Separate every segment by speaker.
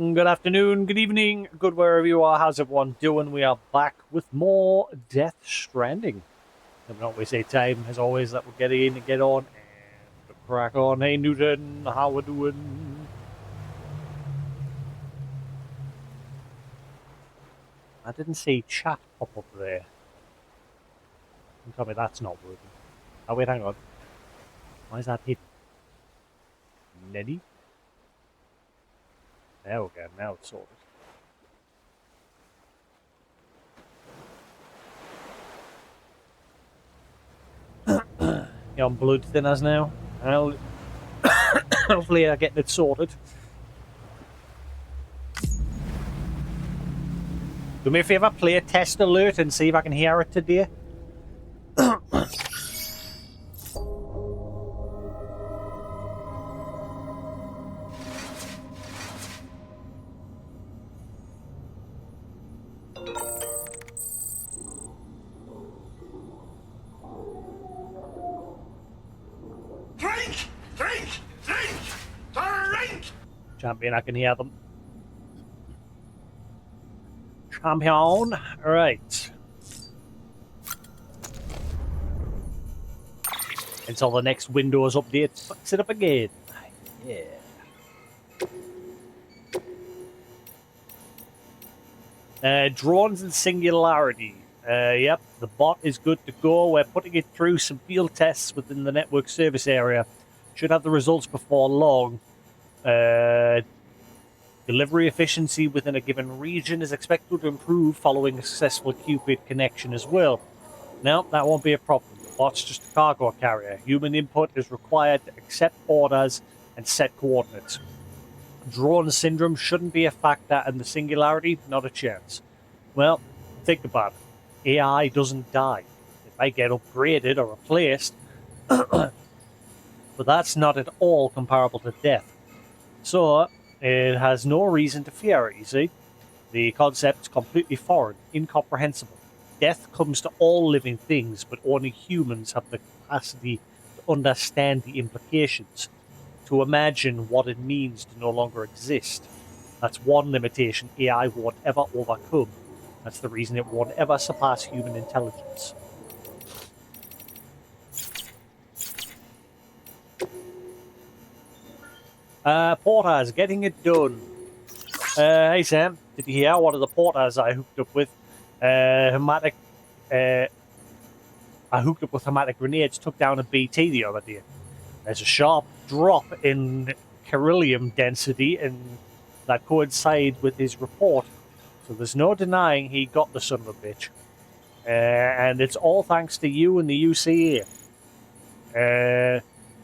Speaker 1: Good afternoon, good evening, good wherever you are. How's everyone doing? We are back with more Death Stranding. Never not waste any time. As always, that we'll get in and get on and crack on. Hey Newton, how we doing? I didn't see chat pop up there. Don't tell me that's not working. Oh wait, hang on. Why is that hidden? Neddy? There we go, now it's sorted. You're on blood thinners now. Well, hopefully I'm getting it sorted. Do me a favour, play a test alert and see if I can hear it today. Champion, I can hear them. Champion, right. Until the next Windows update fucks it up again. Yeah. Drones and Singularity. Yep, the bot is good to go. We're putting it through some field tests within the network service area. Should have the results before long. Delivery efficiency within a given region is expected to improve following a successful Cupid connection as well. No, that won't be a problem. The bot's just a cargo carrier. Human input is required to accept orders and set coordinates. Drone syndrome shouldn't be a factor, and the Singularity, not a chance. Well, think about it. AI doesn't die. It might get upgraded or replaced, but that's not at all comparable to death. So, it has no reason to fear it, you see. The concept's completely foreign, incomprehensible. Death comes to all living things, but only humans have the capacity to understand the implications, to imagine what it means to no longer exist. That's one limitation AI won't ever overcome. That's the reason it won't ever surpass human intelligence. Porters, getting it done. Hey Sam, did you hear one of the porters I hooked up with? I hooked up with hermetic grenades, took down a BT the other day. There's a sharp drop in beryllium density, and that coincides with his report. So there's no denying he got the son of a bitch. And it's all thanks to you and the UCA.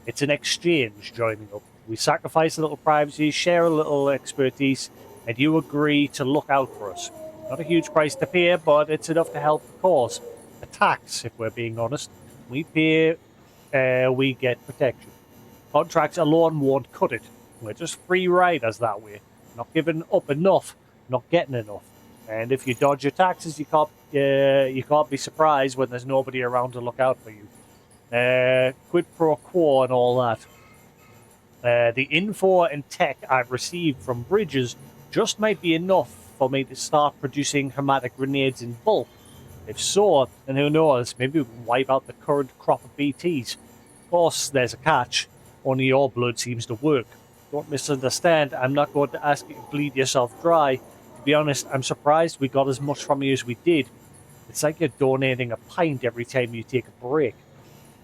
Speaker 1: It's an exchange joining up. We sacrifice a little privacy, share a little expertise, and you agree to look out for us. Not a huge price to pay, but it's enough to help the cause. A tax, if we're being honest. We pay, we get protection. Contracts alone won't cut it. We're just free riders that way. Not giving up enough, not getting enough. And if you dodge your taxes, you can't be surprised when there's nobody around to look out for you. Quid pro quo and all that. The info and tech I've received from Bridges just might be enough for me to start producing hermetic grenades in bulk. If so, then who knows, maybe we can wipe out the current crop of BTs. Of course, there's a catch. Only your blood seems to work. Don't misunderstand, I'm not going to ask you to bleed yourself dry. To be honest, I'm surprised we got as much from you as we did. It's like you're donating a pint every time you take a break.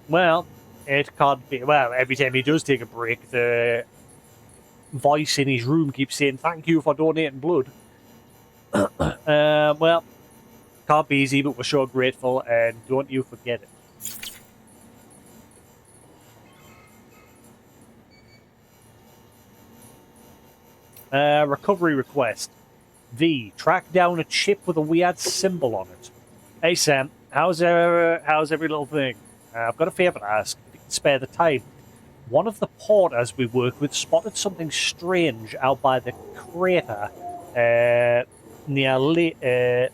Speaker 1: Well, it can't be. Well, every time he does take a break, the voice in his room keeps saying, "Thank you for donating blood." Well, can't be easy, but we're sure grateful, and don't you forget it. Recovery request. V. Track down a chip with a weird symbol on it. Hey Sam, how's every little thing? I've got a favour to ask. If you can spare the time. One of the porters we work with spotted something strange out by the crater near the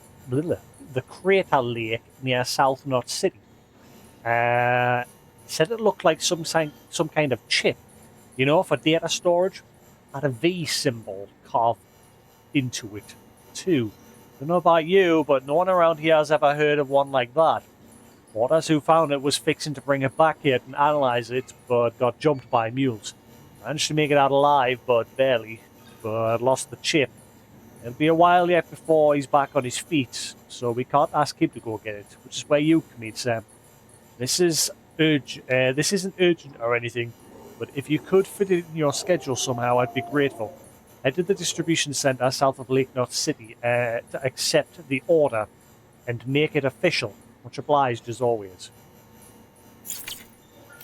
Speaker 1: crater lake near South Knot City. Said it looked like some kind of chip, you know, for data storage. Had a V symbol carved into it, too. Don't know about you, but no one around here has ever heard of one like that. Porters who found it was fixing to bring it back here and analyze it, but got jumped by mules. Managed to make it out alive, but barely. But lost the chip. It'll be a while yet before he's back on his feet, so we can't ask him to go get it, which is where you come in, Sam. This isn't urgent or anything, but if you could fit it in your schedule somehow, I'd be grateful. Head to the distribution center south of Lake North City to accept the order and make it official. Much obliged as always.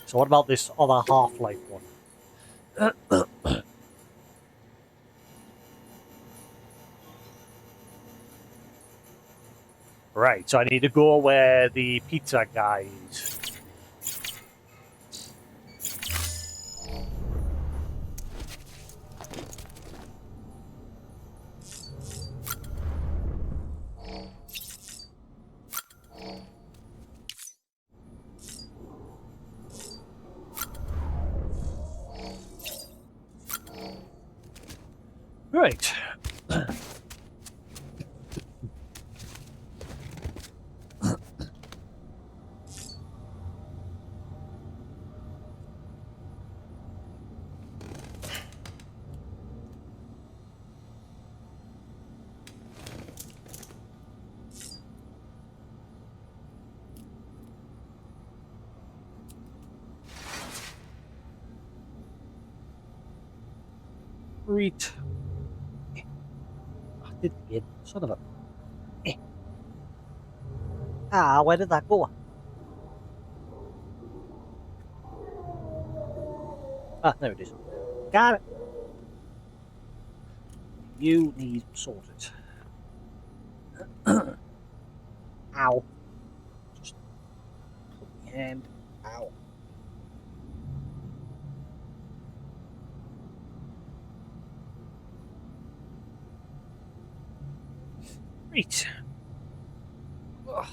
Speaker 1: So what about this other Half-Life one? Right, so I need to go where the pizza guy is. Right. Reet. I did it again. Son of a... Ah, where did that go? Ah, there it is. Got it. You need sorted. Ow. Just put my hand. Ow. Right. Ugh.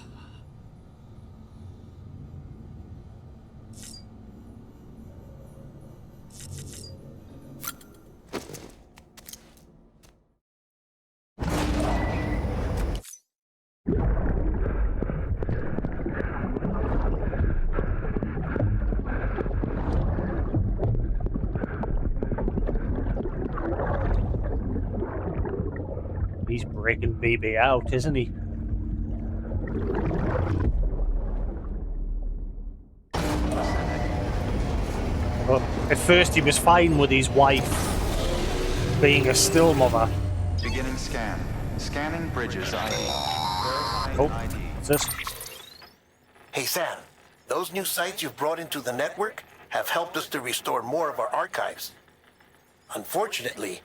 Speaker 1: He's breaking BB out, isn't he? But at first he was fine with his wife being a still mother.
Speaker 2: Beginning scan. Scanning Bridges ID.
Speaker 1: Oh, what's this?
Speaker 3: Hey Sam, those new sites you've brought into the network have helped us to restore more of our archives. Unfortunately,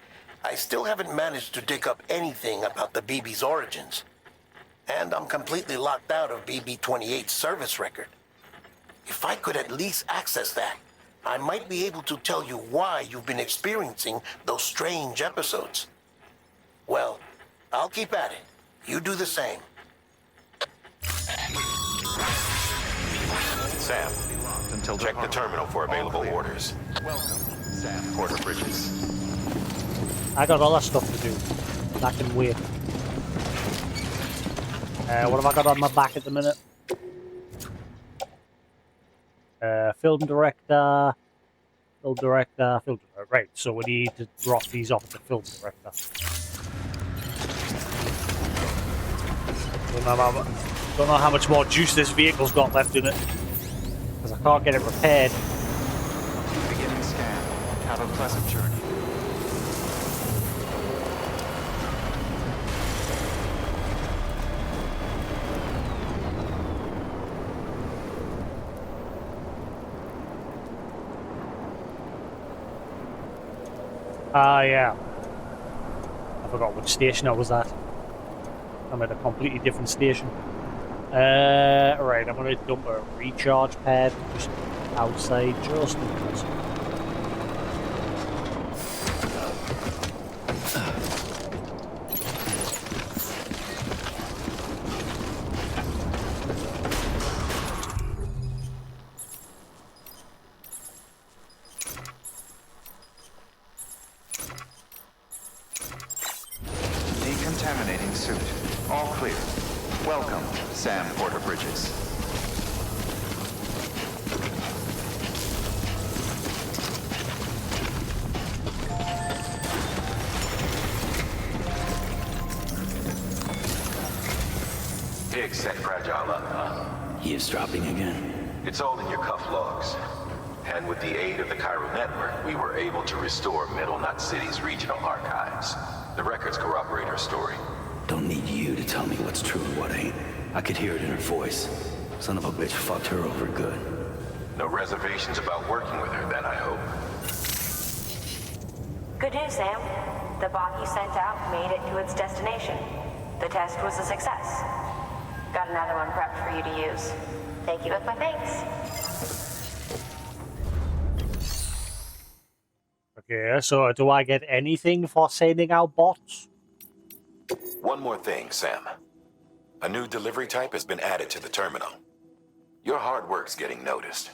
Speaker 3: I still haven't managed to dig up anything about the BB's origins. And I'm completely locked out of BB-28's service record. If I could at least access that, I might be able to tell you why you've been experiencing those strange episodes. Well, I'll keep at it. You do the same.
Speaker 4: Sam, check the terminal for available orders.
Speaker 2: Welcome, Sam.
Speaker 4: Porter Bridges.
Speaker 1: I got other stuff to do. That can wait. What have I got on my back at the minute? Film director. Right, so we need to drop these off at the film director. Don't know how much more juice this vehicle's got left in it. Because I can't get it repaired.
Speaker 2: Beginning scan. Have a pleasant journey.
Speaker 1: Ah, yeah. I forgot which station I was at. I'm at a completely different station. Right, I'm going to dump a recharge pad just outside, just in case.
Speaker 2: Contaminating suit. All clear. Welcome, Sam Porter Bridges.
Speaker 4: Higgs set Fragile up, huh?
Speaker 5: Eavesdropping again.
Speaker 4: It's all in your cuff logs. And with the aid of the Cairo network, we were able to restore Middle Knot City's regional archives. The records corroborate her story.
Speaker 5: Don't need you to tell me what's true and what ain't. I could hear it in her voice. Son of a bitch fucked her over good.
Speaker 4: No reservations about working with her then, I hope.
Speaker 6: Good news, Sam. The bot you sent out made it to its destination. The test was a success. Got another one prepped for you to use. Thank you with my thanks.
Speaker 1: Okay, so do I get anything for sending out bots?
Speaker 4: One more thing, Sam. A new delivery type has been added to the terminal. Your hard work's getting noticed.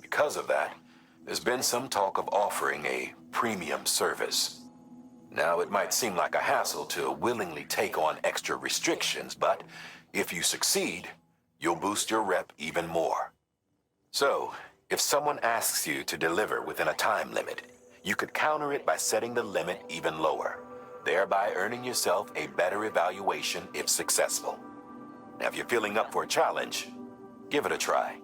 Speaker 4: Because of that, there's been some talk of offering a premium service. Now, it might seem like a hassle to willingly take on extra restrictions, but if you succeed, you'll boost your rep even more. So, if someone asks you to deliver within a time limit, you could counter it by setting the limit even lower, thereby earning yourself a better evaluation if successful. Now, if you're feeling up for a challenge, give it a try.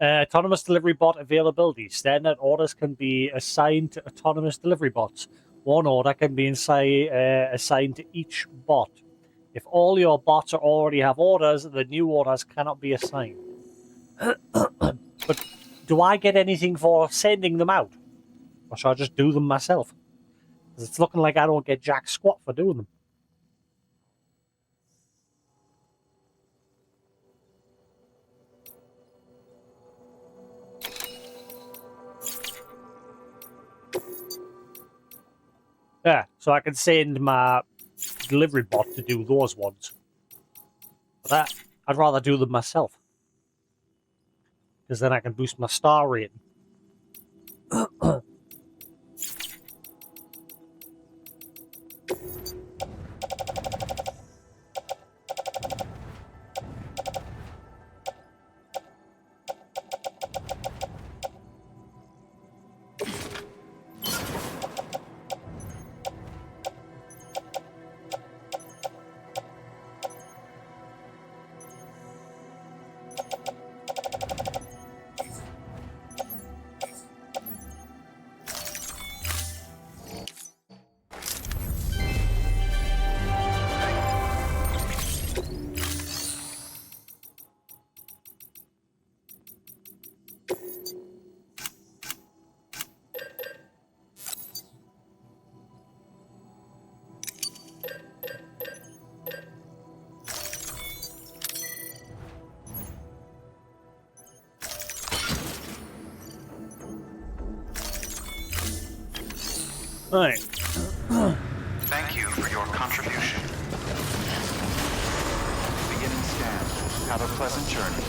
Speaker 1: Autonomous delivery bot availability. Standard orders can be assigned to autonomous delivery bots. One order can be assigned to each bot. If all your bots already have orders, the new orders cannot be assigned. But do I get anything for sending them out? Or should I just do them myself? Because it's looking like I don't get jack squat for doing them. Yeah, so I can send my delivery bot to do those ones. But that, I'd rather do them myself. Because then I can boost my star rating. Right.
Speaker 2: Thank you for your contribution. Beginning scan. Have a pleasant journey.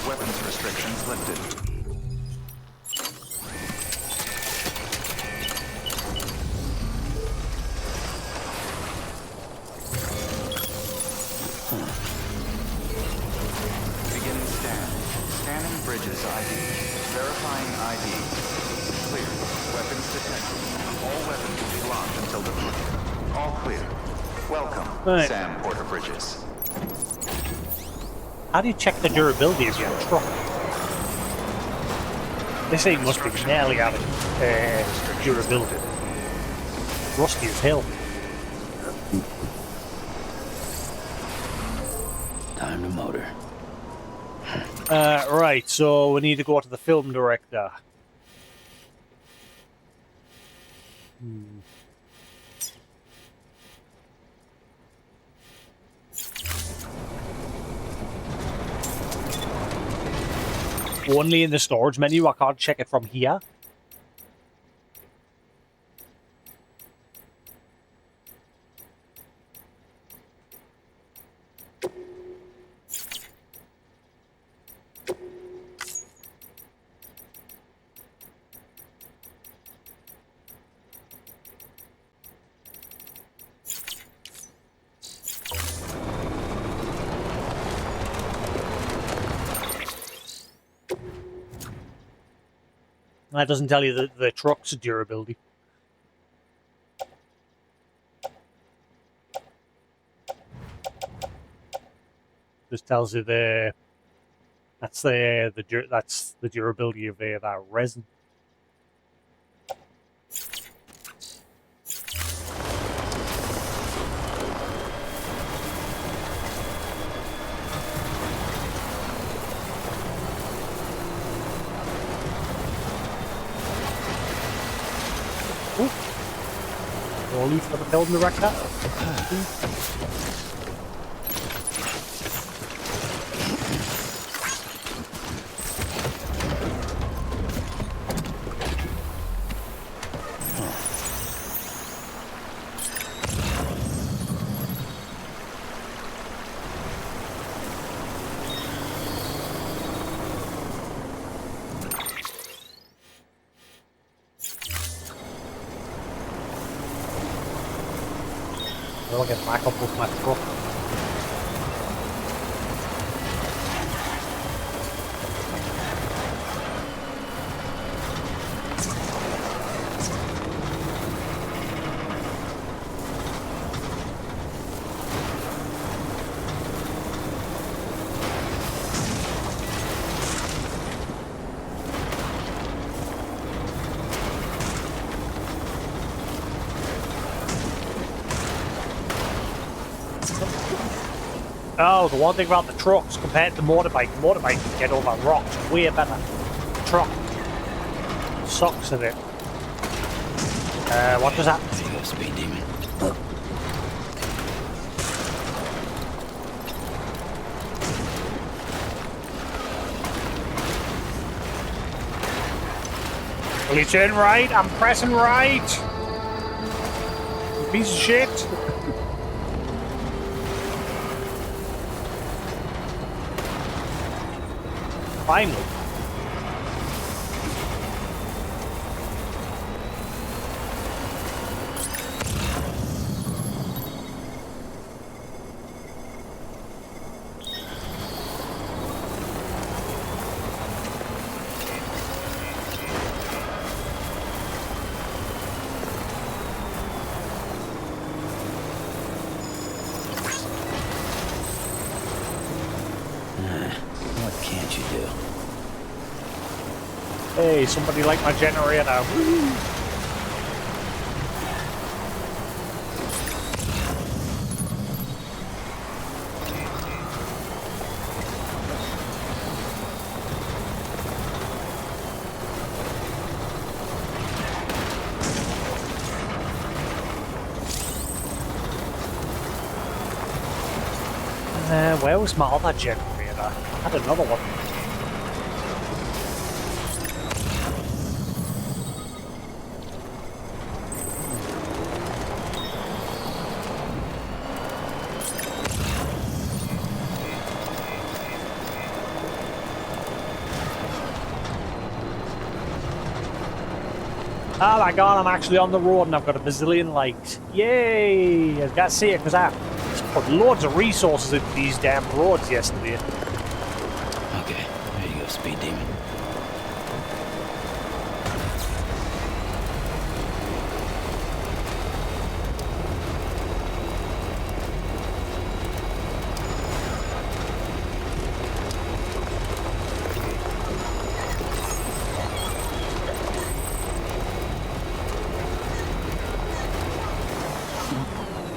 Speaker 2: Weapons restrictions lifted. Beginning scan. Scanning bridges ID. Verifying ID. Clear. Weapons detected. All weapons will be locked until deployed. All clear. Welcome,
Speaker 1: Right.
Speaker 2: Sam Porter Bridges.
Speaker 1: How do you check the durability of your truck? This thing must be nearly out of durability. Rusty as hell.
Speaker 5: Time to motor.
Speaker 1: Right, so we need to go to the film director. only in the storage menu. I can't check it from here. That doesn't tell you the truck's durability. Just tells you that's the durability of that resin. More loot for the building the wreck that. I'll get back up with my truck. Oh, the one thing about the trucks compared to the motorbike can get over rocks way better. The truck sucks at it. What does that?
Speaker 5: There you go, speed demon.
Speaker 1: Will you turn right? I'm pressing right. You piece of shit. Finally.
Speaker 5: What can't you do?
Speaker 1: Hey, somebody like my generator. Woo. Where was my other generator? I had another one. Oh my god, I'm actually on the road and I've got a bazillion lights. Yay! I've got to see it because I put loads of resources into these damn roads yesterday.
Speaker 5: Okay, there you go, speed demon.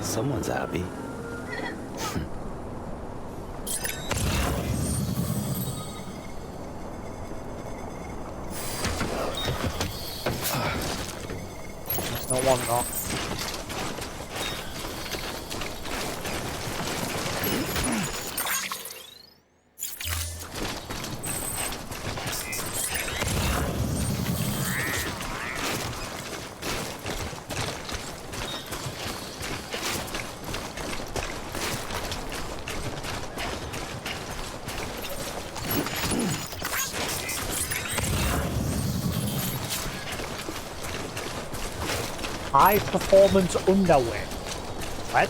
Speaker 5: Someone's happy.
Speaker 1: There's no one not. high performance underwear. What?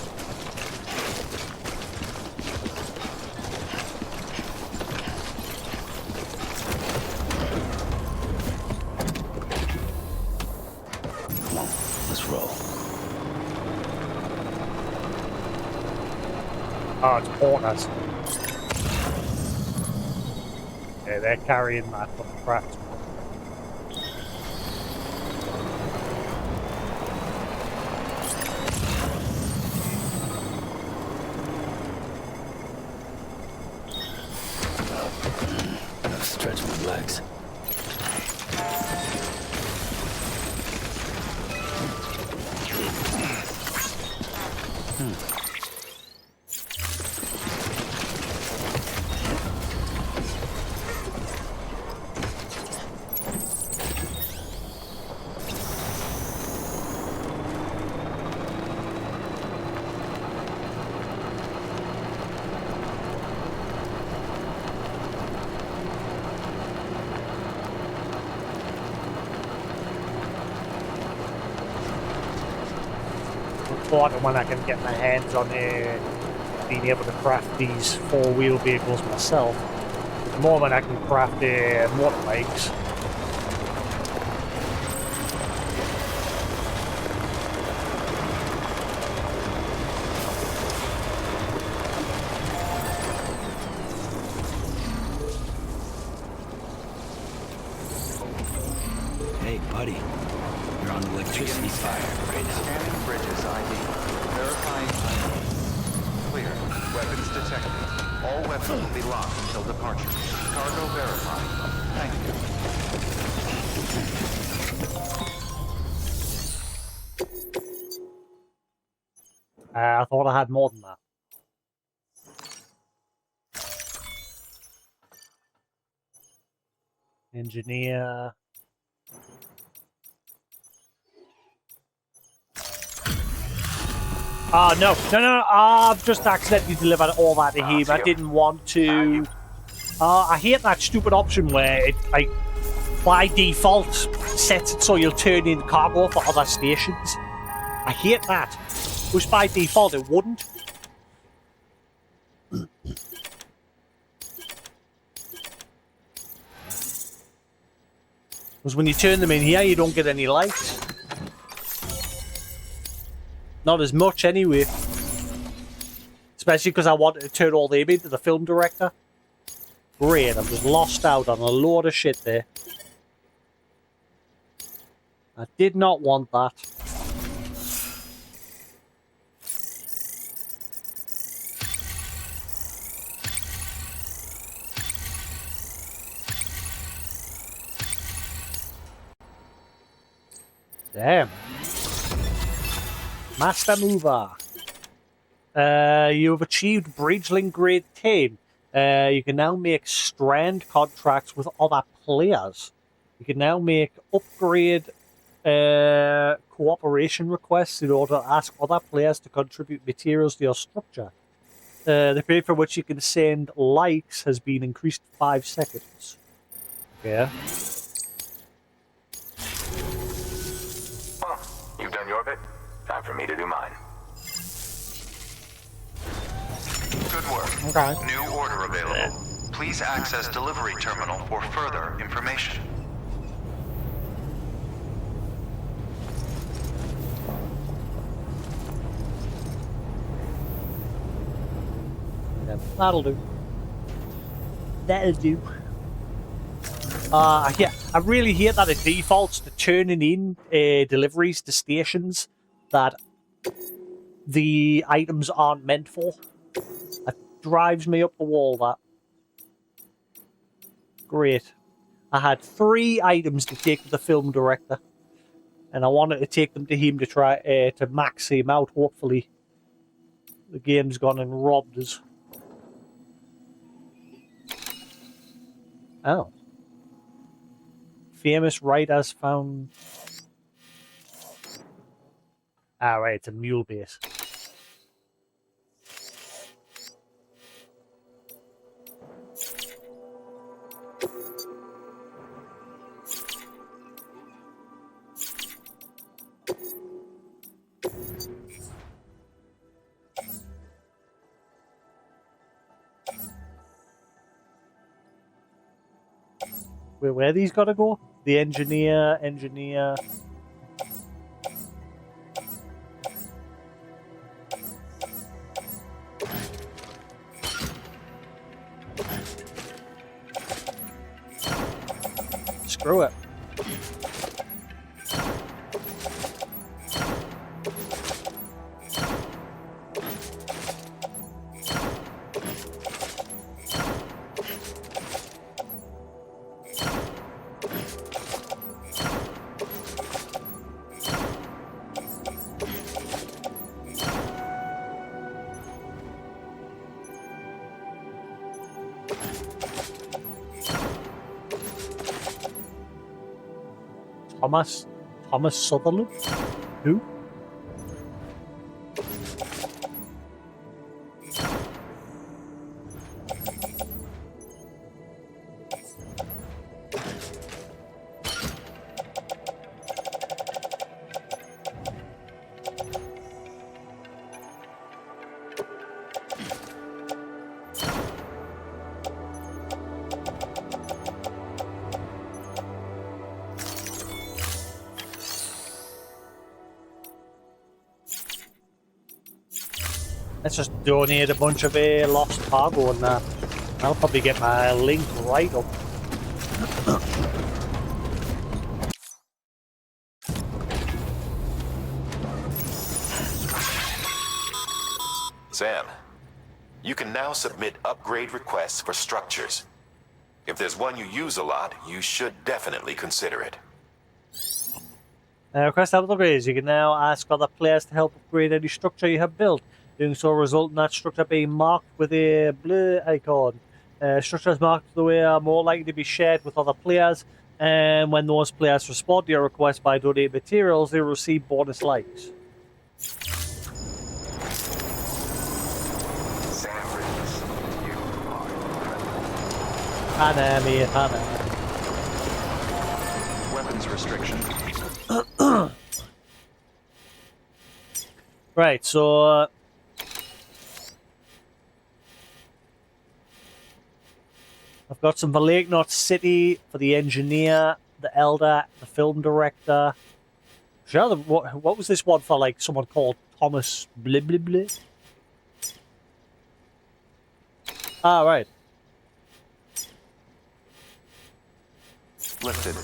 Speaker 5: Come on, let's roll.
Speaker 1: Oh, it's porters. Yeah, they're carrying that for the craft.
Speaker 5: Gotta stretch my legs.
Speaker 1: Important when I can get my hands on being able to craft these four-wheel vehicles myself. At the moment I can craft motorbikes.
Speaker 5: Hey, buddy. You're on electricity fire right now.
Speaker 2: Scanning bridges ID. Verifying ID. Clear. Weapons detected. All weapons will be locked until departure. Cargo verified. Thank you.
Speaker 1: I thought I had more than that. Engineer. Oh, no. No. I've just accidentally delivered all that to him. I didn't want to. I hate that stupid option where it, like, by default, sets it so you'll turn in cargo for other stations. I hate that. Which by default it wouldn't. Because when you turn them in here, you don't get any lights. Not as much, anyway. Especially because I wanted to turn all them into the film director. Great, I've just lost out on a load of shit there. I did not want that. Damn. Master Mover. You have achieved Bridgelink Grade 10. You can now make strand contracts with other players. You can now make upgrade cooperation requests in order to ask other players to contribute materials to your structure. The period for which you can send likes has been increased 5 seconds. Yeah.
Speaker 2: Well, you've done your bit. Time for me to do mine. Good work.
Speaker 1: Okay.
Speaker 2: New order available. Please access delivery terminal for further information.
Speaker 1: Yeah, that'll do. That'll do. Yeah, I really hate that it defaults to turning in deliveries to stations that the items aren't meant for. That drives me up the wall, that. Great. I had 3 items to take to the film director, and I wanted to take them to him to try to max him out. Hopefully, the game's gone and robbed us. Oh. Famous writers found... Ah, right, it's a mule base. Where these gotta go? The engineer. Screw it. Thomas Sutherland? Who? Let's just donate a bunch of lost cargo and I'll probably get my link right up.
Speaker 4: Sam, you can now submit upgrade requests for structures. If there's one you use a lot, you should definitely consider it.
Speaker 1: Request upgrades. You can now ask other players to help upgrade any structure you have built. Doing so will result in that structure being marked with a blue icon. Structures marked the way are more likely to be shared with other players, and when those players respond to your request by donating materials, they will receive bonus likes. Hannah, me, Hannah.
Speaker 2: Weapons restriction.
Speaker 1: Right, so I've got some for Lake Knot City for the engineer, the elder, the film director. Sure, what was this one for? Like someone called Thomas Blah Blah Blah. Ah, right.
Speaker 2: Lifted.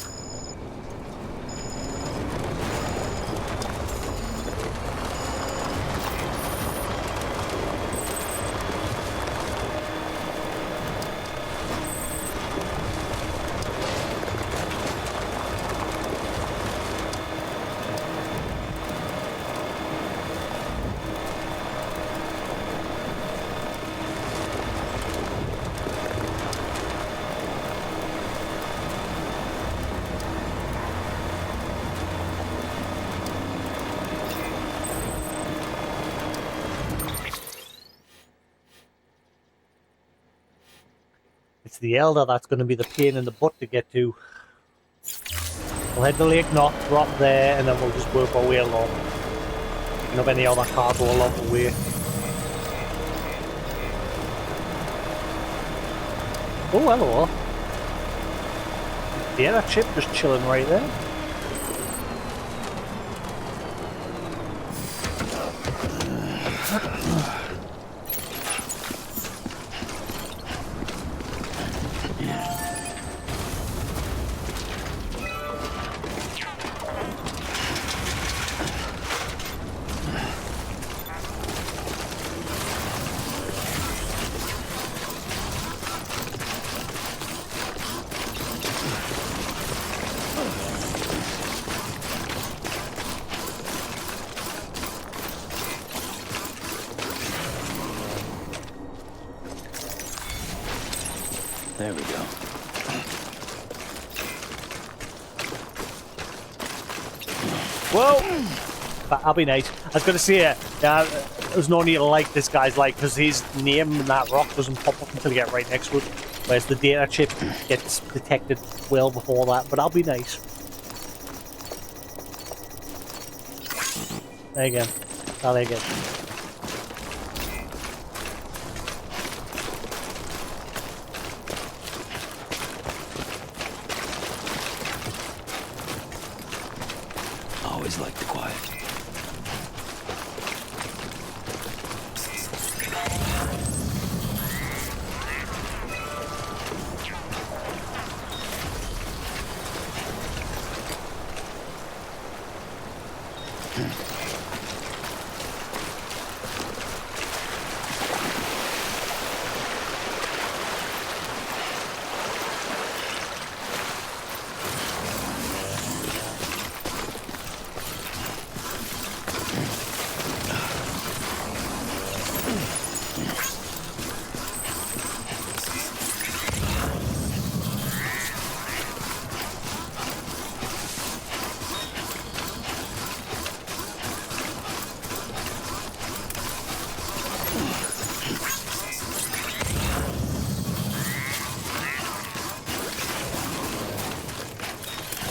Speaker 1: It's the elder that's going to be the pain in the butt to get to. We'll head to Lake Knot, drop there, and then we'll just work our way along. Picking up any other cargo along the way. Oh, hello. Yeah, that ship just chilling right there.
Speaker 5: There we go.
Speaker 1: Whoa! That'll be nice. I was going to say, there's no need to like this guy's like, because his name in that rock doesn't pop up until you get right next to it. Whereas the data chip gets detected well before that, but that'll be nice. There you go. There you go.
Speaker 5: always liked the quiet.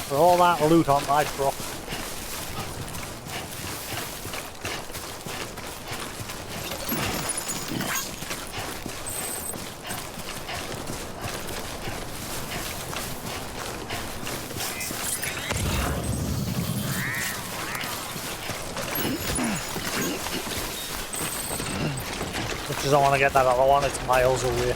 Speaker 1: For all that loot on my truck. Much as I want to get that other one, it's miles away.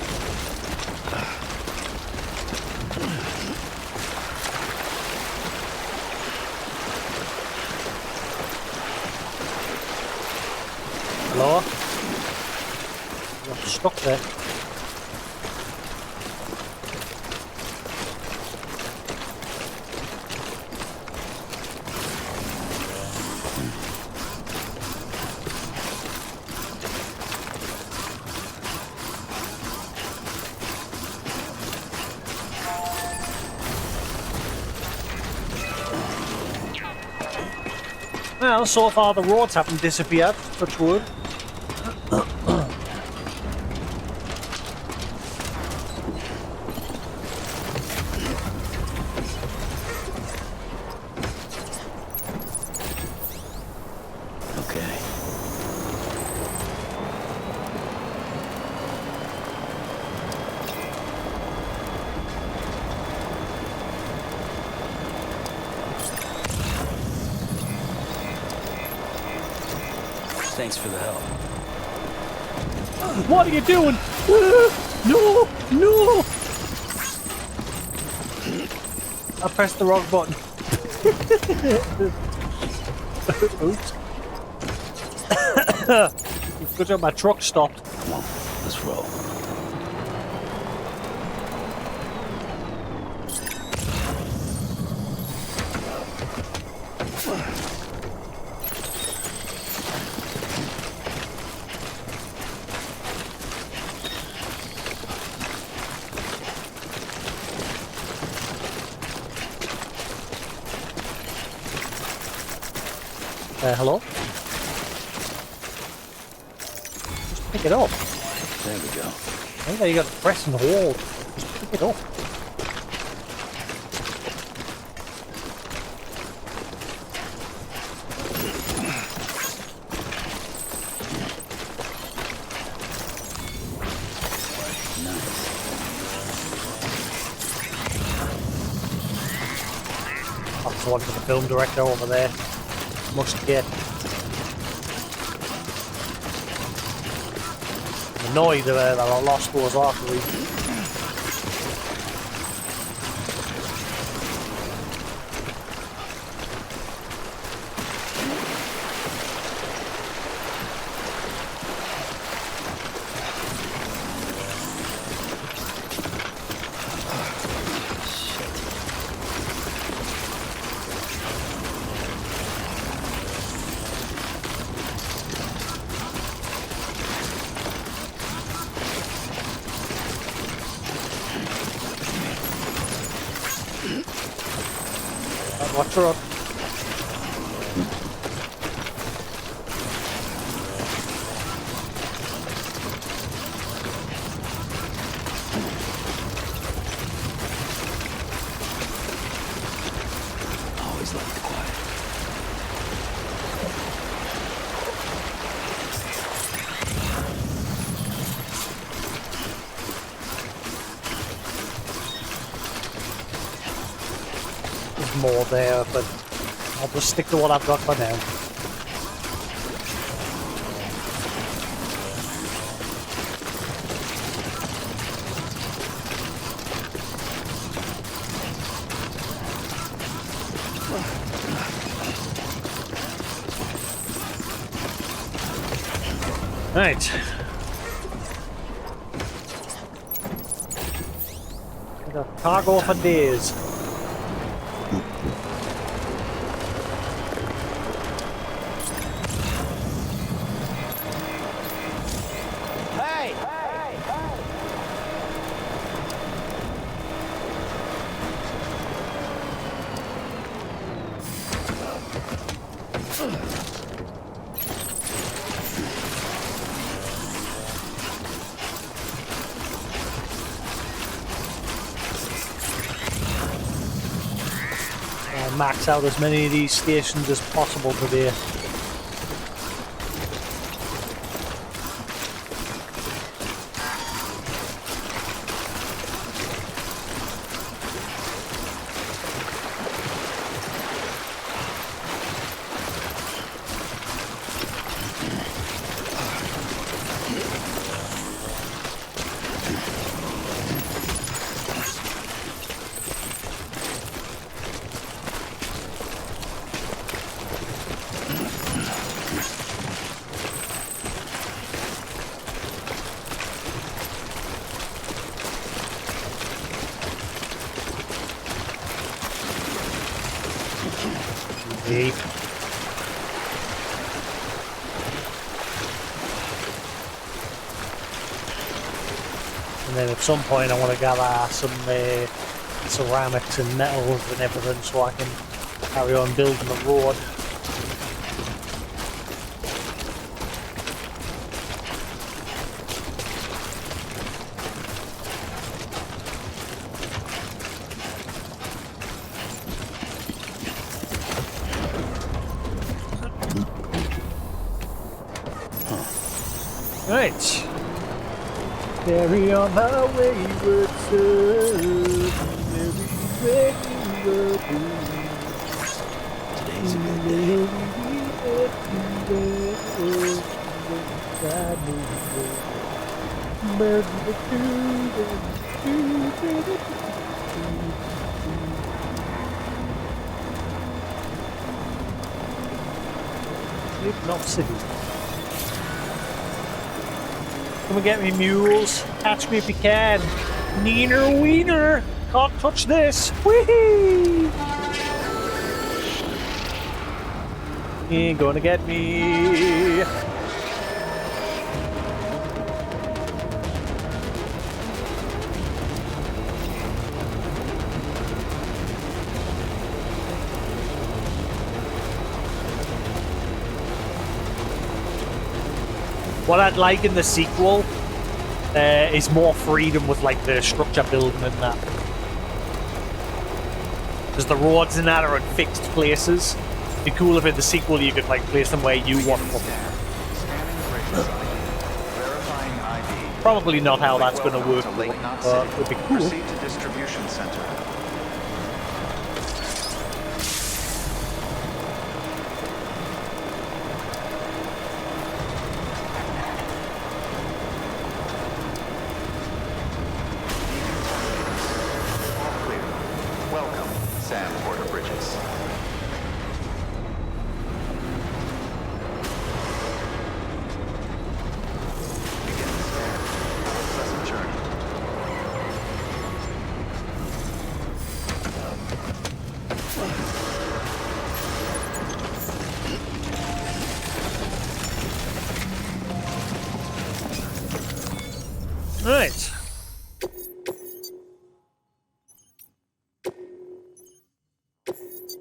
Speaker 1: Hello? You're stuck there. Well, so far the roads haven't disappeared, touch wood.
Speaker 5: Okay. Thanks for the help.
Speaker 1: What are you doing? No! No! I pressed the wrong button. Oops. Good job my truck stopped.
Speaker 5: Come on, let's roll.
Speaker 1: Hello? Just pick it up.
Speaker 5: There we go.
Speaker 1: I think you got to press and hold. Just pick it up. I just wanted the film director over there. Must get annoyed that I lost those arteries. Watch her up.
Speaker 5: Always like the quiet.
Speaker 1: There's more there, but I'll just stick to what I've got for now. Right. Got cargo for days. Max out as many of these stations as possible today. Deep. And then at some point I want to gather some ceramics and metals and everything so I can carry on building the road. Right. Carry on my wayward son. Today's a good day. Not city. Come and get me, mules. Catch me if you can. Neener wiener. Can't touch this. Whee! You ain't gonna get me. What I'd like in the sequel is more freedom with like the structure building and that. Because the roads and that are in fixed places. It'd be cool if in the sequel you could like place them where you want them. Probably not how that's going to work, but it would be cool.
Speaker 2: Proceed to distribution center.
Speaker 1: Right.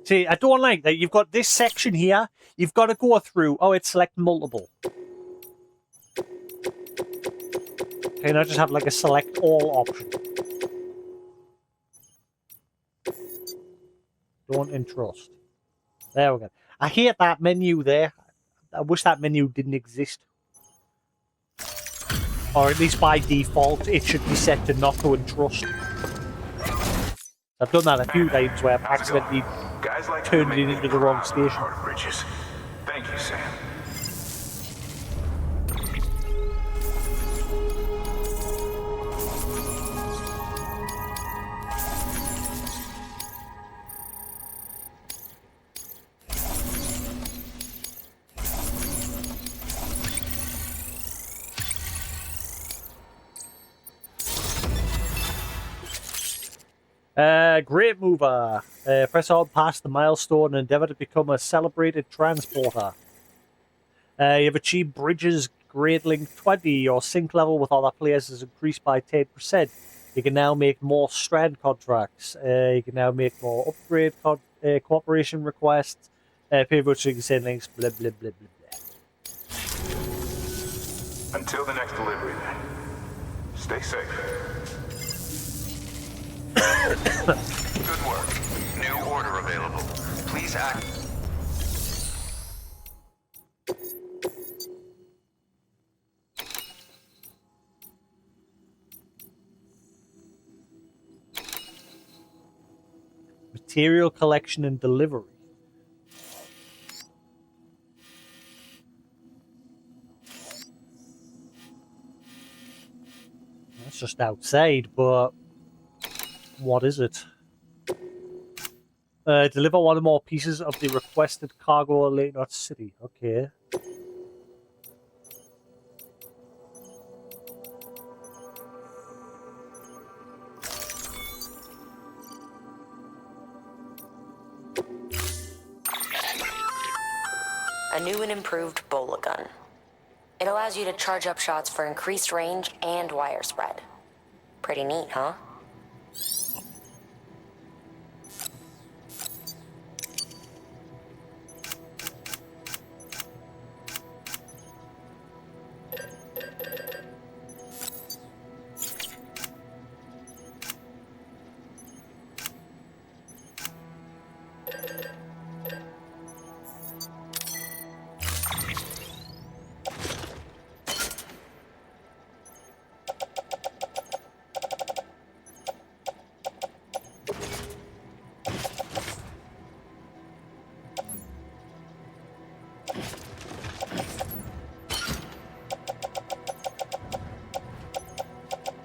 Speaker 1: See, I don't like that. You've got this section here. You've got to go through. Oh, it's select multiple. Okay, now just have like a select all option. Don't entrust. There we go. I hate that menu there. I wish that menu didn't exist. Or at least by default, it should be set to not to entrust. I've done that a few times where I've accidentally
Speaker 7: guys like
Speaker 1: turned
Speaker 7: make
Speaker 1: it
Speaker 7: me
Speaker 1: into the wrong
Speaker 7: proud of
Speaker 1: station.
Speaker 7: Hard Bridges. Thank you, Sam.
Speaker 1: Great mover. Press on past the milestone and endeavor to become a celebrated transporter. You've achieved Bridges Grade Link 20. Your sync level with other players has increased by 10%. You can now make more strand contracts. You can now make more upgrade cooperation requests. Pay votes so you can send links. Blah, blah, blah, blah, blah.
Speaker 7: Until the next delivery, then. Stay safe.
Speaker 2: Good work. New order available. Please act.
Speaker 1: Material collection and delivery. That's just outside, but what is it? Deliver one or more pieces of the requested cargo at Lake Knot City. Okay.
Speaker 6: A new and improved Bola gun. It allows you to charge up shots for increased range and wire spread. Pretty neat, huh?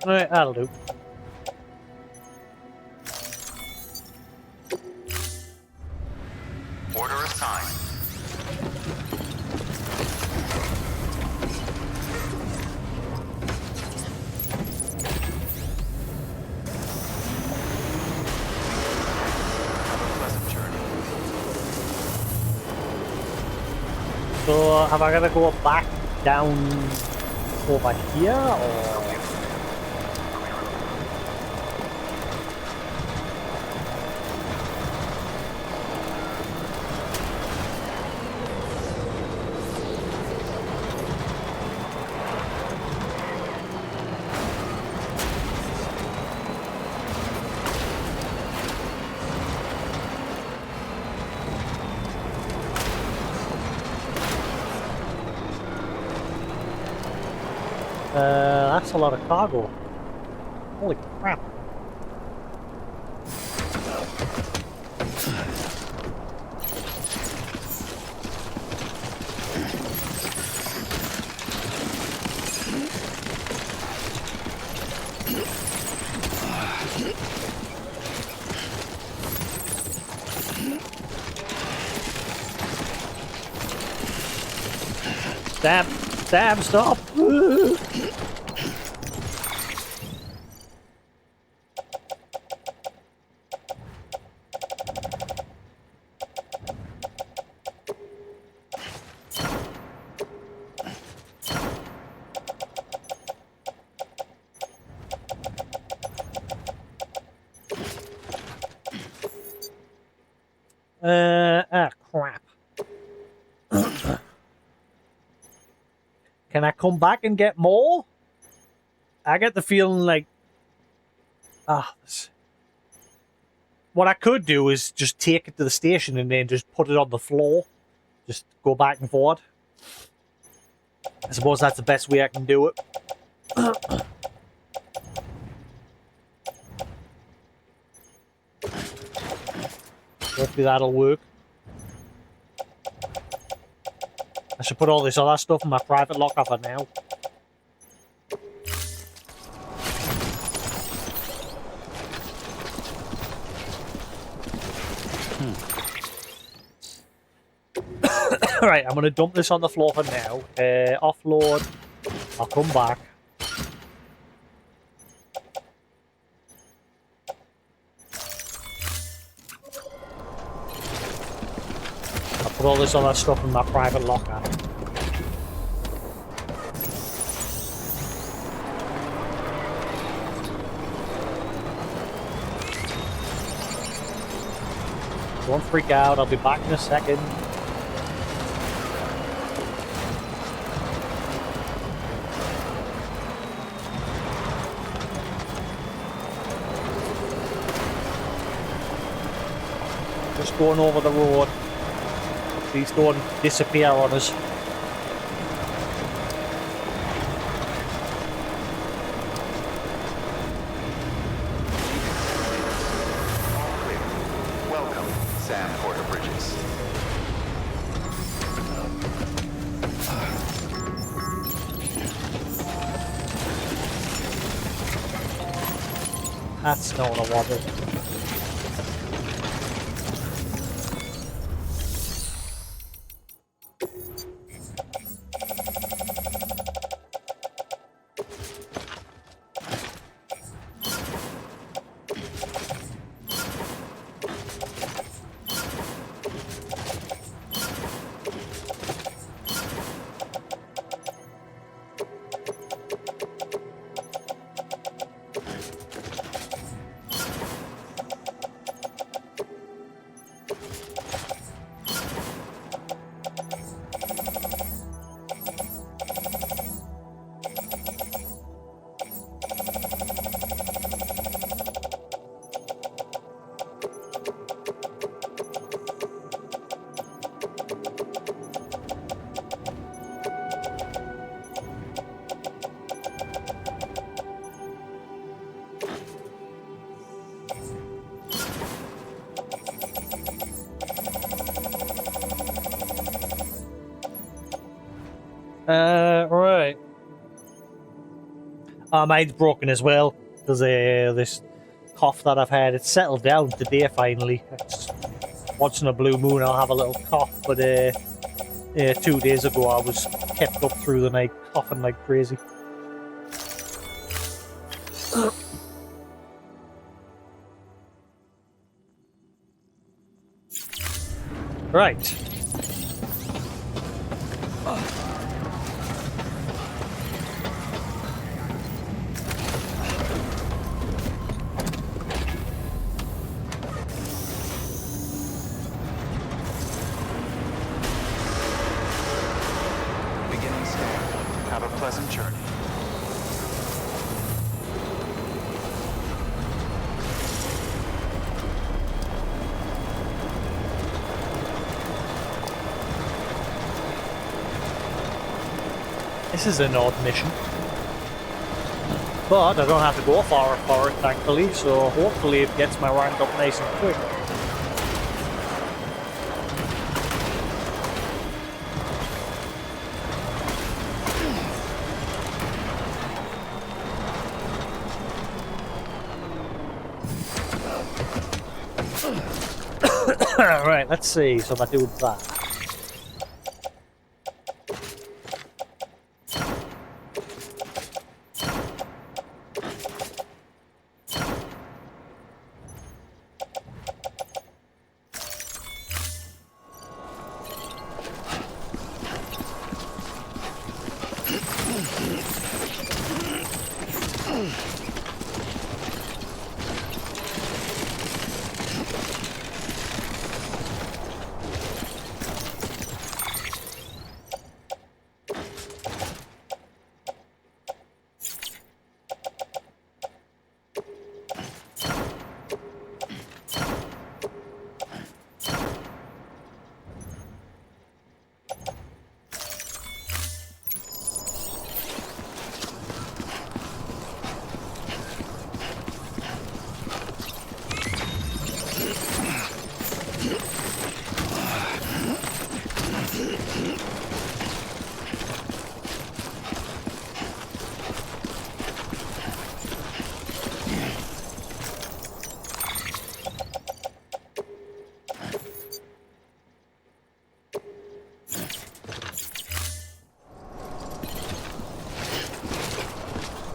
Speaker 1: Alright, that'll do.
Speaker 2: Order assigned. Pleasant journey.
Speaker 1: So, have I got to go back down over here, or...? That's a lot of cargo. Holy crap. Damn, damn, stop! Crap. Can I come back and get more? I get the feeling like... What I could do is just take it to the station and then just put it on the floor. Just go back and forward. I suppose that's the best way I can do it. Hopefully that'll work. I should put all this other stuff in my private locker for now. Right, I'm going to dump this on the floor for now. Offload. I'll come back. I'll put all this other stuff in my private locker. Don't freak out, I'll be back in a second. Just going over the road. Please don't disappear on us.
Speaker 2: Welcome, Sam Porter Bridges.
Speaker 1: That's not what I wanted. Right. Mine's broken as well. There's this cough that I've had. It's settled down today finally. It's once in a blue moon I'll have a little cough, but 2 days ago I was kept up through the night coughing like crazy. Right.
Speaker 2: Beginning scan. Have a pleasant journey.
Speaker 1: This is an odd mission. But I don't have to go far for it, thankfully, so hopefully it gets my rank up nice and quick. Right, let's see. So if I do that.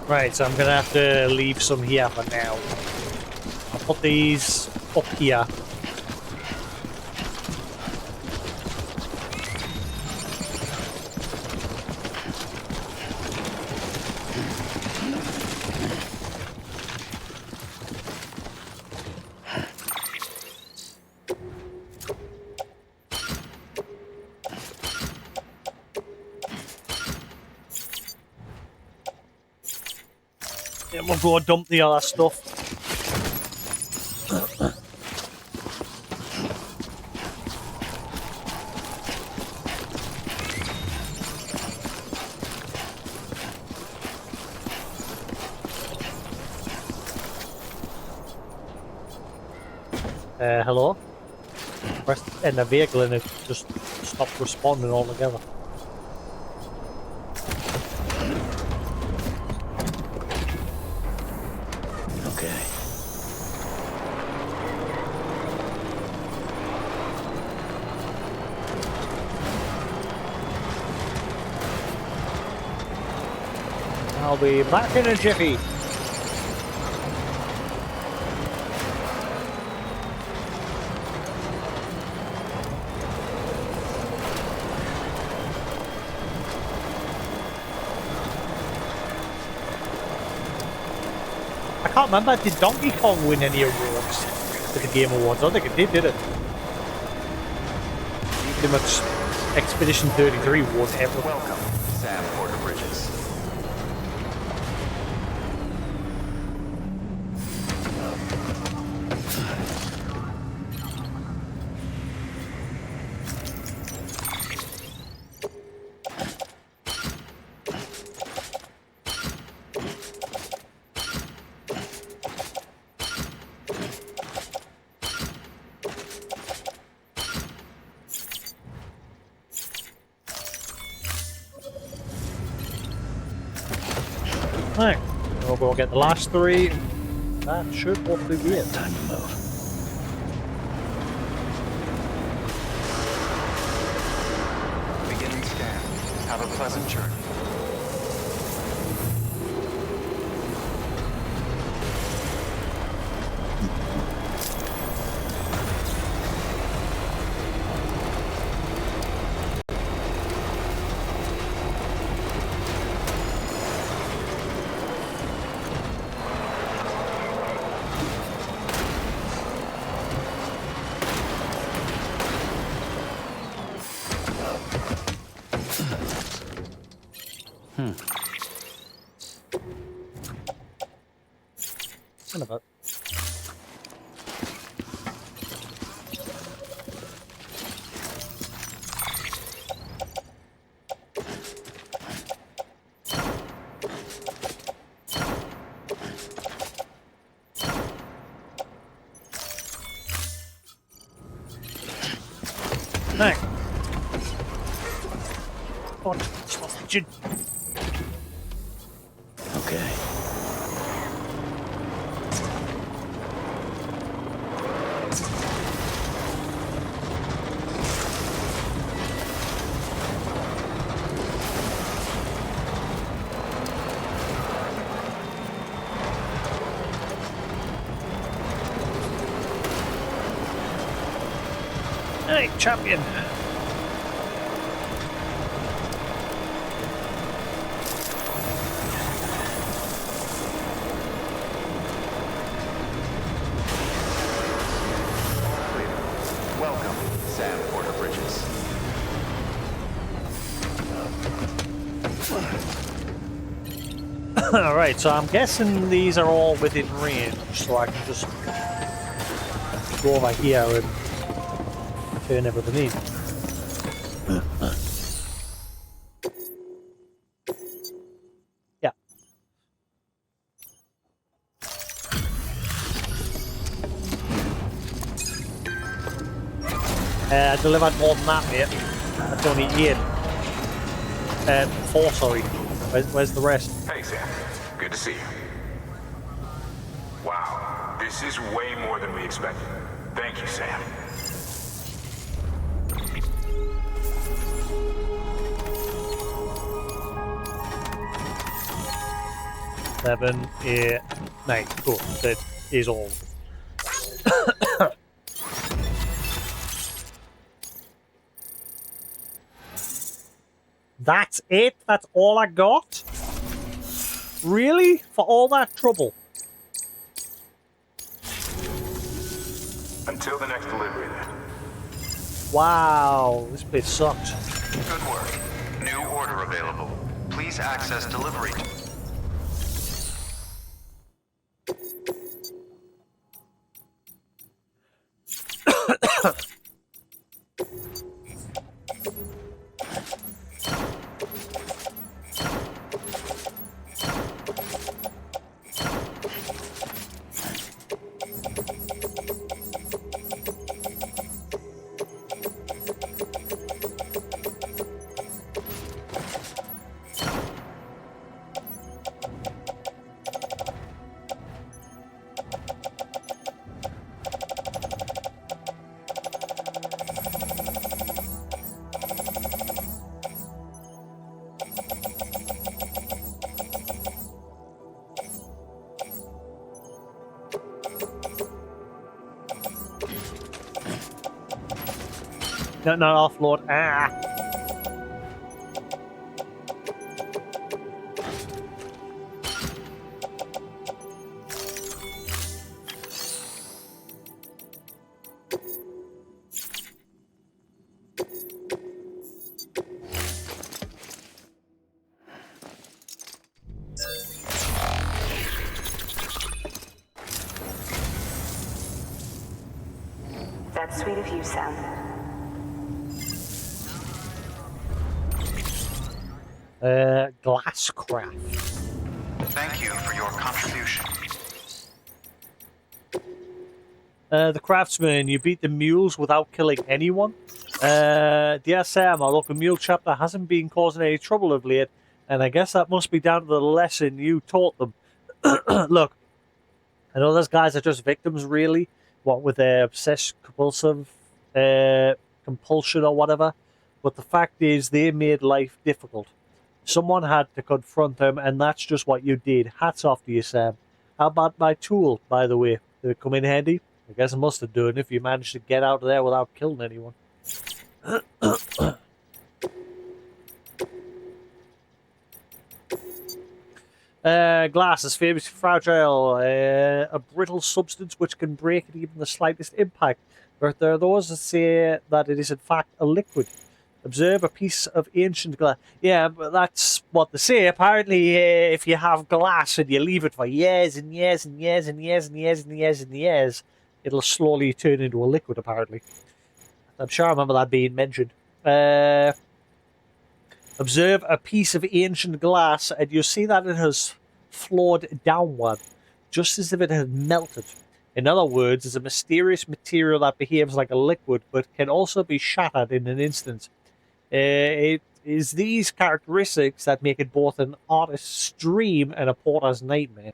Speaker 1: Right, so I'm gonna have to leave some here for now. I'll put these up here. Then we'll go dump the other stuff. Hello? Pressed in the vehicle and it just stopped responding altogether.
Speaker 5: Okay.
Speaker 1: I'll be back in a jiffy. I can't remember, did Donkey Kong win any awards at the Game Awards? I don't think it did it? Pretty much Expedition 33 won everything.
Speaker 2: Welcome, Sam Porter Bridges.
Speaker 1: Right, we'll go get the last three. That should hopefully be it.
Speaker 5: Time to move.
Speaker 2: Beginning scan. Have a pleasant journey.
Speaker 1: Kind of a... Right. Oh, sausage.
Speaker 5: Okay.
Speaker 1: Hey, champion.
Speaker 2: Clear. Welcome, Sam Porter Bridges.
Speaker 1: Alright, so I'm guessing these are all within range, so I can just go over here and turn everything in. Yeah. I delivered more than that, mate. That's only 8. 4, sorry. Where's the rest?
Speaker 7: Hey, Sam. Good to see you. Wow, this is way more than we expected. Thank you, Sam.
Speaker 1: 7, 8, 9. Cool. That is all. That's it? That's all I got? Really? For all that trouble?
Speaker 7: Until the next delivery, then.
Speaker 1: Wow, this place sucks.
Speaker 2: Good work. New order available. Please access delivery.
Speaker 1: No, not offload. Ah!
Speaker 6: That's sweet of you, Sam.
Speaker 1: Glasscraft.
Speaker 2: Thank you for your contribution.
Speaker 1: The craftsman, you beat the mules without killing anyone. Dear Sam, our local mule chapter hasn't been causing any trouble of late, and I guess that must be down to the lesson you taught them. Look, I know those guys are just victims, really, what with their obsessed compulsive compulsion or whatever, but the fact is they made life difficult. Someone had to confront them, and that's just what you did. Hats off to you, Sam. How about my tool, by the way? Did it come in handy? I guess it must have done if you managed to get out of there without killing anyone. Glass is famously fragile, a brittle substance which can break at even the slightest impact. But there are those that say that it is in fact a liquid. Observe a piece of ancient glass. Yeah, but that's what they say. Apparently, if you have glass and you leave it for years and years and years and years and years and years and years, it'll slowly turn into a liquid, apparently. I'm sure I remember that being mentioned. Observe a piece of ancient glass and you see that it has flowed downward, just as if it had melted. In other words, it's a mysterious material that behaves like a liquid, but can also be shattered in an instant. It is these characteristics that make it both an artist's dream and a porter's nightmare.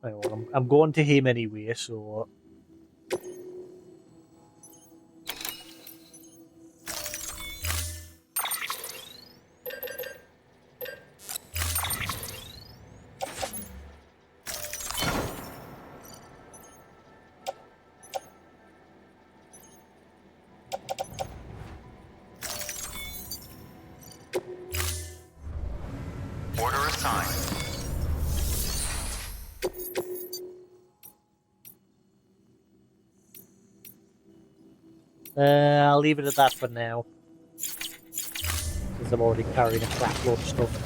Speaker 1: Well, I'm going to him anyway, so...
Speaker 2: Order assigned.
Speaker 1: I'll leave it at that for now. Since I'm already carrying a crap load of stuff.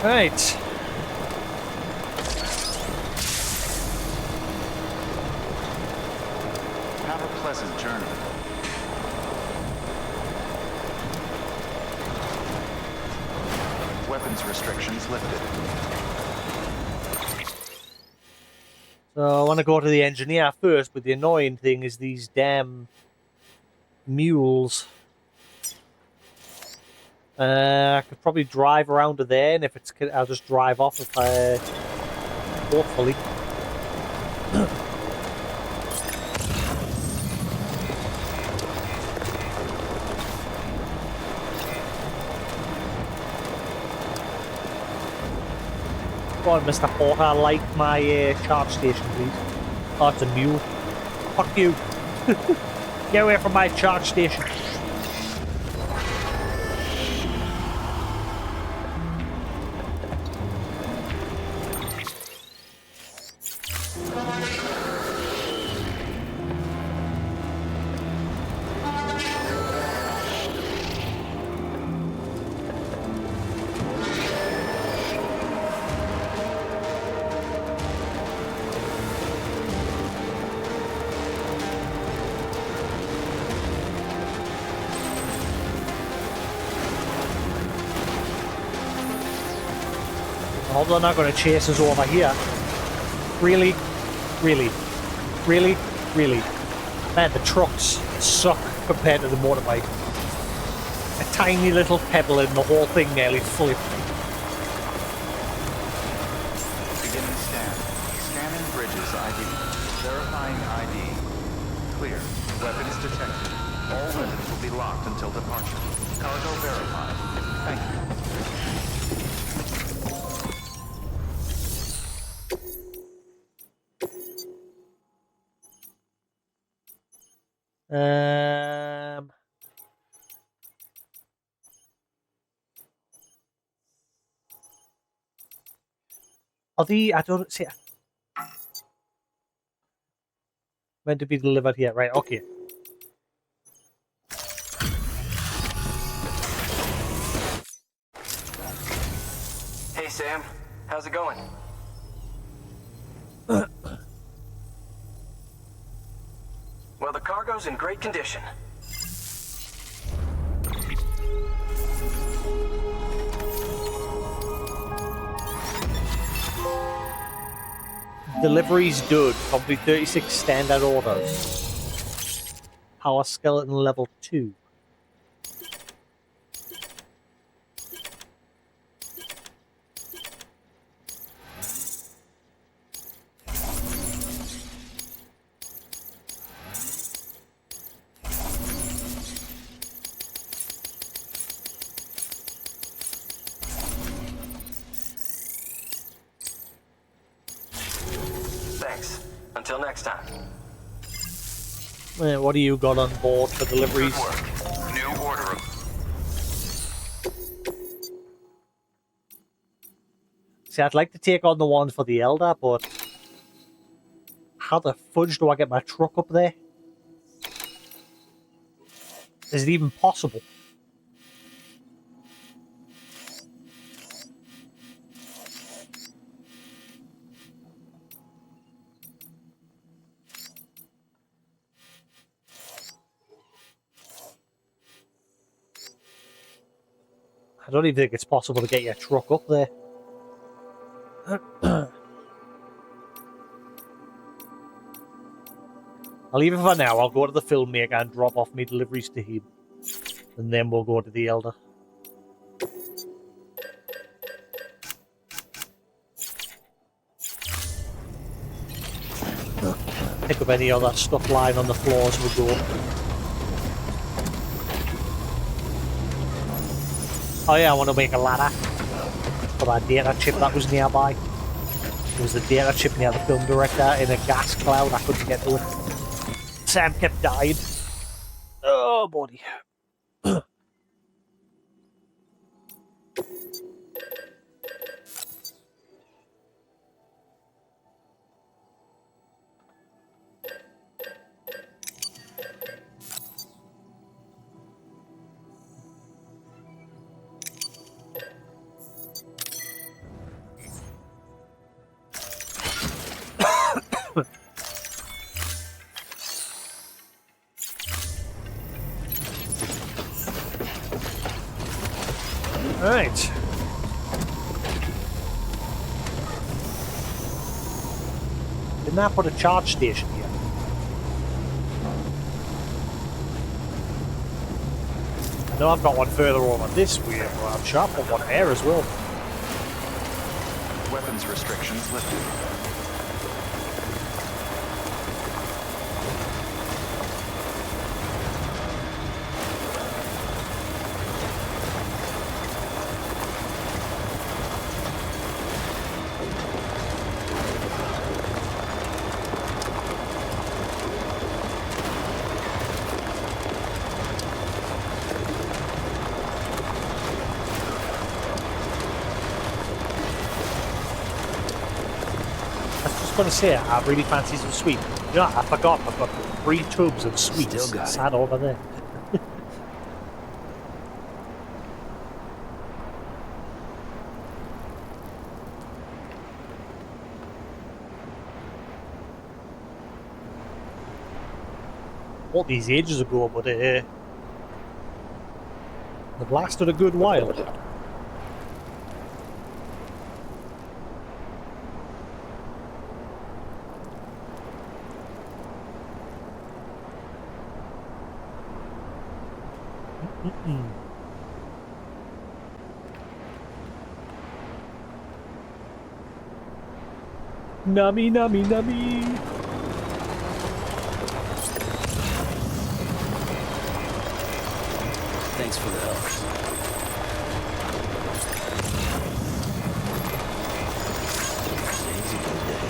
Speaker 1: Right.
Speaker 2: Have a pleasant journey. Weapons restrictions lifted.
Speaker 1: So I want to go to the engineer first, but the annoying thing is these damn mules. I could probably drive around to there, and if it's, I'll just drive off if I, hopefully. Go on, Mr. Porter, like my charge station, please. Oh, it's a mule. Fuck you. Get away from my charge station. Hold on, they're not going to chase us over here. Really? Really? Really? Really? Man, the trucks suck compared to the motorbike. A tiny little pebble and the whole thing nearly flipped.
Speaker 2: Beginning scan. Scanning bridges ID. Verifying ID. Clear. Weapons detected. All weapons will be locked until departure. Cargo verified. Thank you.
Speaker 1: Are the, I don't see, meant to be delivered here, right? Okay.
Speaker 8: Hey Sam, how's it going? Well, the cargo's in great condition.
Speaker 1: Deliveries done. Complete 36 standard orders. Power skeleton level 2.
Speaker 8: Thanks. Until next time.
Speaker 1: What do you got on board for deliveries?
Speaker 8: Good work. New order.
Speaker 1: See, I'd like to take on the one for the Elder, but how the fudge do I get my truck up there? Is it even possible? I don't even think it's possible to get your truck up there. I'll leave it for now. I'll go to the filmmaker and drop off my deliveries to him. And then we'll go to the Elder. Pick up any other stuff lying on the floor as we go. Oh yeah, I want to make a ladder for that data chip that was nearby. There was a data chip near the film director in a gas cloud. I couldn't get to it. Sam kept dying. Oh, buddy. Right. Didn't I put a charge station here? I know I've got one further over this way, but I'm sure I put one there as well.
Speaker 2: Weapons restrictions lifted.
Speaker 1: I was going to say, I really fancy some sweet. You know, I forgot I've got 3 tubs of sweets
Speaker 5: Still got it.
Speaker 1: sat over there. Bought these ages ago, but they've lasted a good while. Nummy, nummy, nummy.
Speaker 5: Thanks for the help. Today's a good day.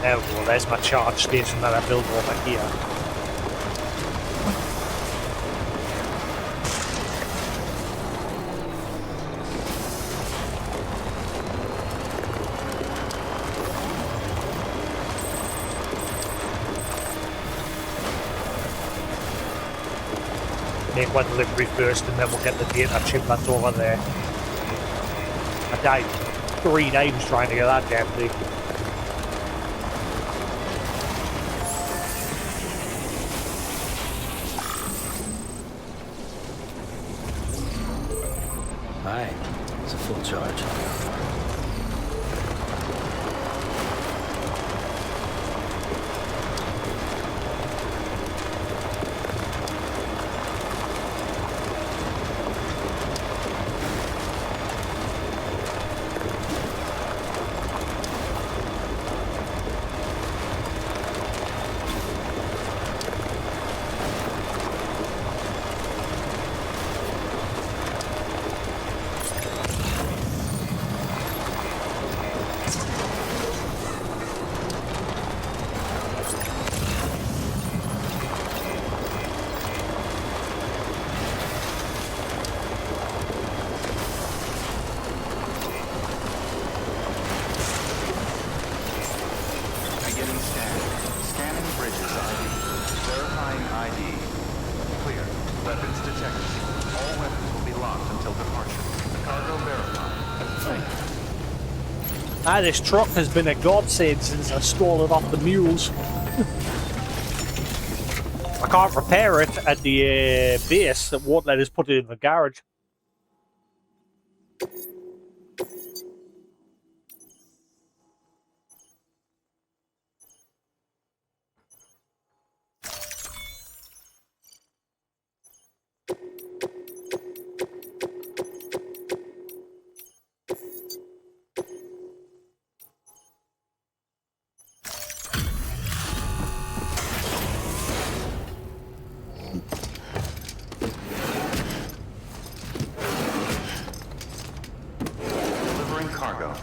Speaker 1: There we go, there's my charge station that I built over here. Make one delivery first and then we'll get the data chip that's over there. I died 3 times trying to get that damn thing.
Speaker 5: Alright, it's a full charge.
Speaker 2: Beginning scan. Scanning bridges ID. Verifying ID. Clear. Weapons detected. All weapons will be locked until departure. Cargo verified.
Speaker 1: Ah, this truck has been a godsend since I stole it off the mules. I can't repair it at the base. It won't let us put it in the garage.
Speaker 2: Delivering cargo.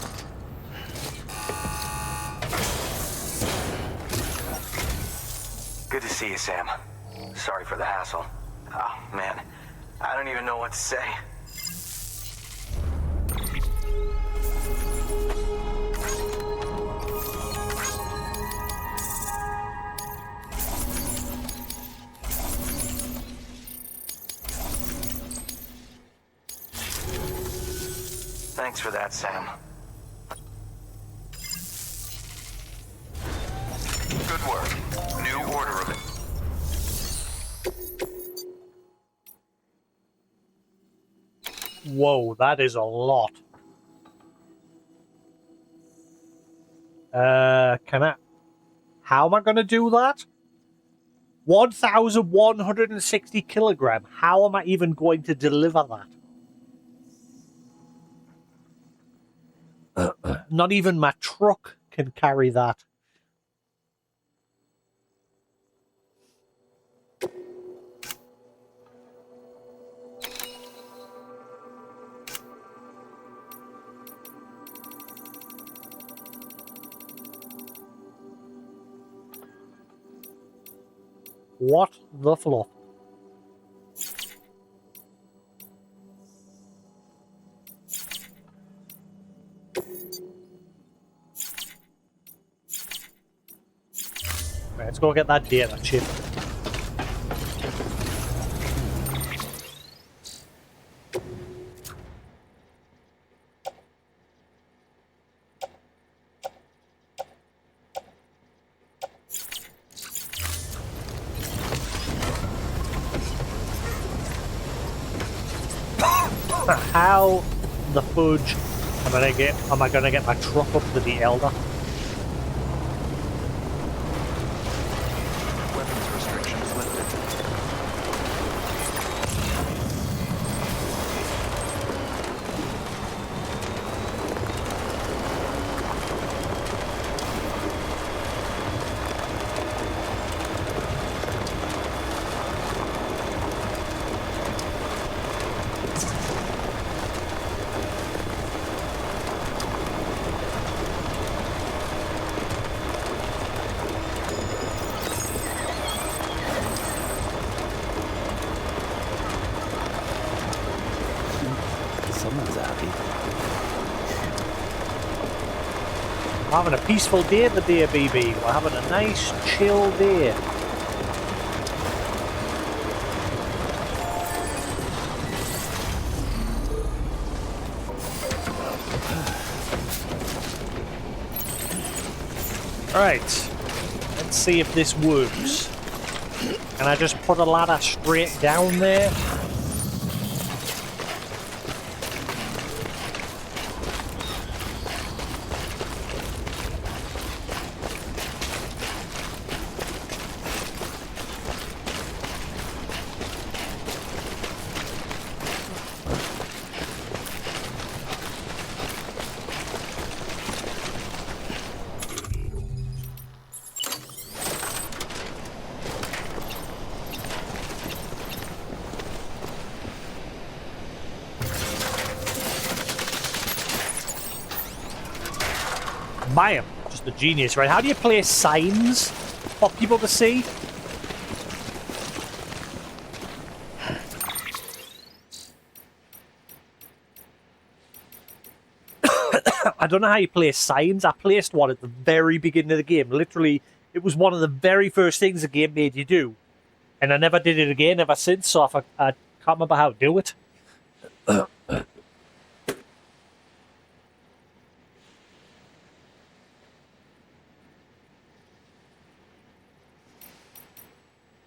Speaker 8: Good to see you, Sam. Sorry for the hassle. Oh, man. I don't even know what to say. Thanks for that, Sam.
Speaker 2: Good work. New order of it.
Speaker 1: Whoa, that is a lot. Can I... How am I going to do that? 1,160 kilogram. How am I even going to deliver that? Not even my truck can carry that. What the fluff? Right, let's go get that data chip. How the fudge am I gonna get my truck up to the Elder?
Speaker 2: Weapons restrictions lifted.
Speaker 5: Someone's happy.
Speaker 1: We're having a peaceful day today, BB. We're having a nice, chill day. Right. Let's see if this works. Can I just put a ladder straight down there? Bam! Just a genius, right? How do you place signs for people to see? I don't know how you place signs. I placed one at the very beginning of the game. Literally, it was one of the very first things the game made you do. And I never did it again ever since, so I can't remember how to do it.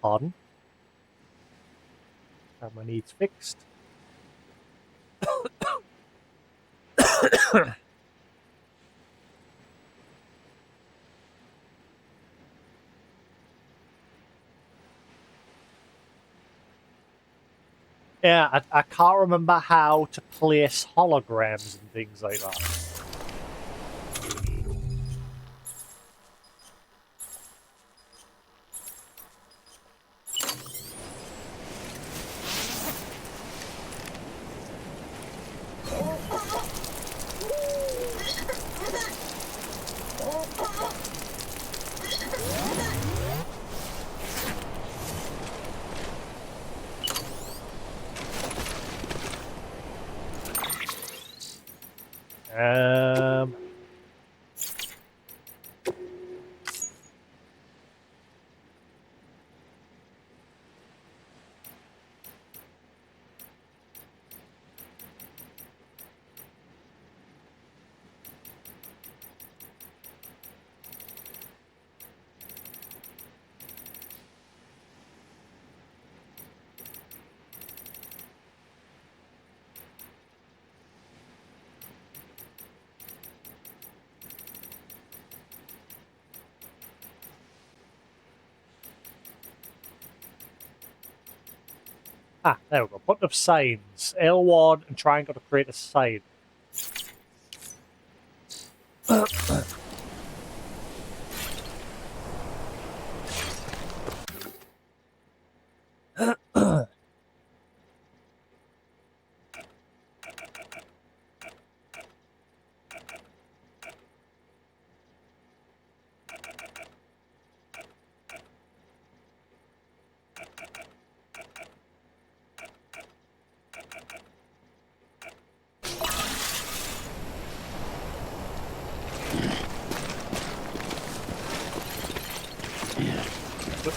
Speaker 1: Pardon? Have my needs fixed. Yeah, I can't remember how to place holograms and things like that. Ah, there we go. Putting up signs. L1 and triangle to create a sign.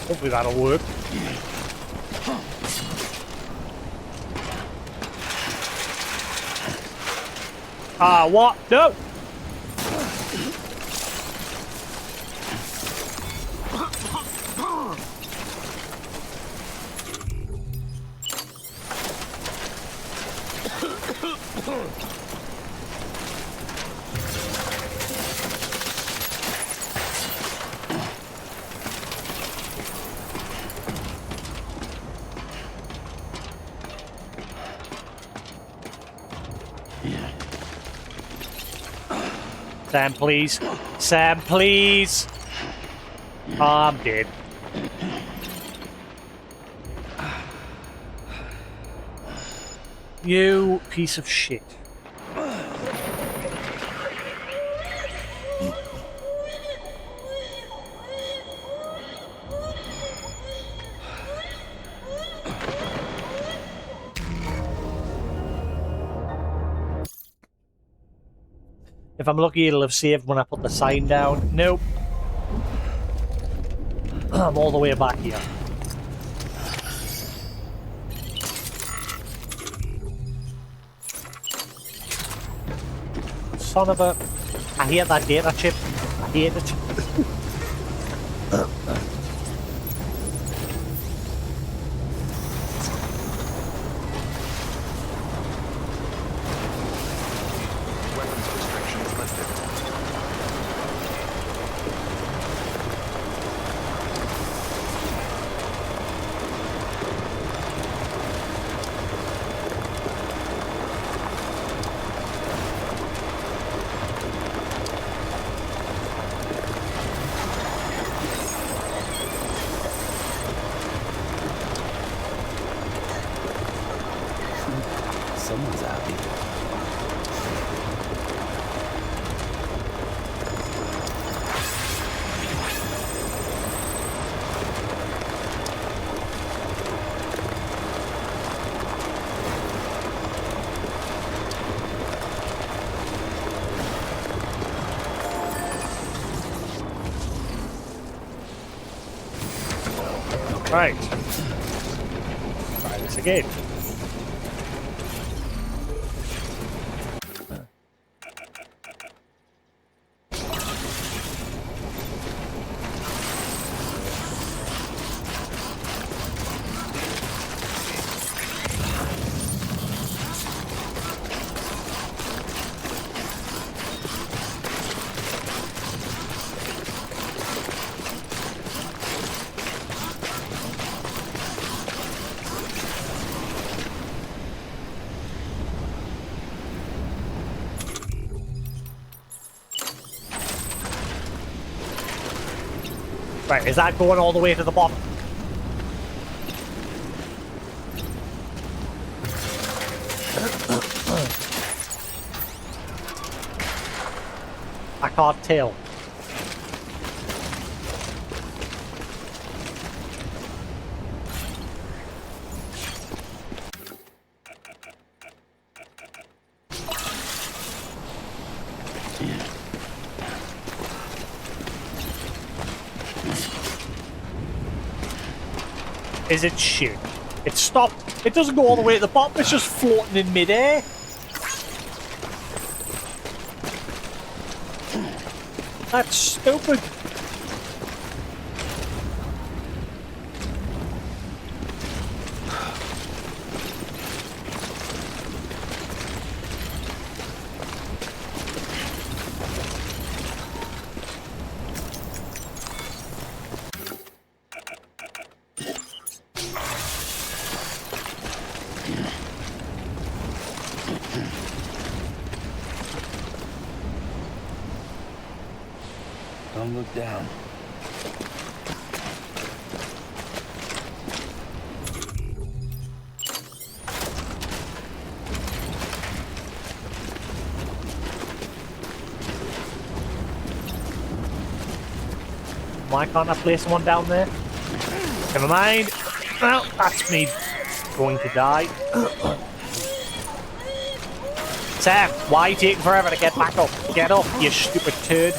Speaker 1: Hopefully that'll work. Ah, what? No! Sam, please. Sam, please. Oh, I'm dead. You piece of shit. If I'm lucky, it'll have saved when I put the sign down. Nope. I'm all the way back here. Son of a... I hate that data chip. I hate it.
Speaker 2: Weapons restrictions lifted.
Speaker 5: Someone's happy.
Speaker 1: Right. Try this again. Right, is that going all the way to the bottom? I can't tell. Is it shit? It stopped. It doesn't go all the way to the bottom. It's just floating in midair. That's stupid.
Speaker 5: Don't look down.
Speaker 1: Why can't I place one down there? Never mind. Well, that's me going to die. Sam, why are you taking forever to get back up? Get up, you stupid turd.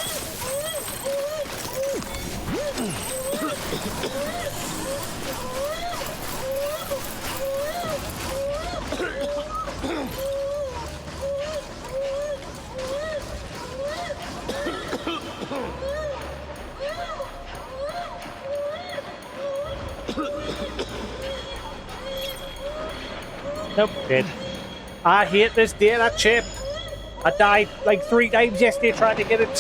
Speaker 1: Nope, dead. I hate this data chip. I died like 3 times yesterday trying to get it.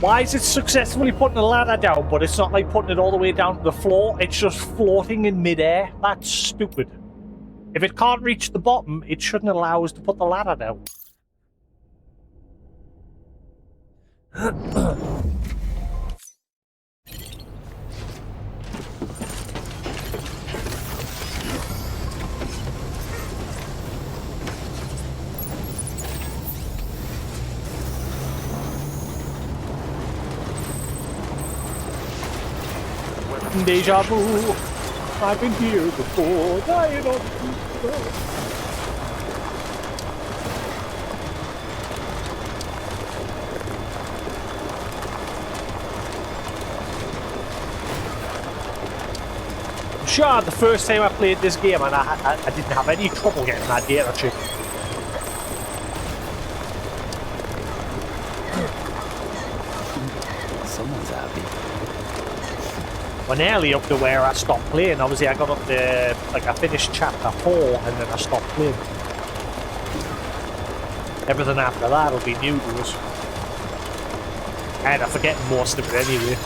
Speaker 1: Why is it successfully putting a ladder down, but it's not like putting it all the way down to the floor? It's just floating in midair. That's stupid. If it can't reach the bottom, it shouldn't allow us to put the ladder down. Deja vu. I've been here before. Dying on the sure, the first time I played this game, and I didn't have any trouble getting that data chip.
Speaker 5: Someone's happy.
Speaker 1: We're nearly up to where I stopped playing. Obviously, I got up to, like, I finished chapter 4 and then I stopped playing. Everything after that will be new to us. And I'm forgetting most of it anyway.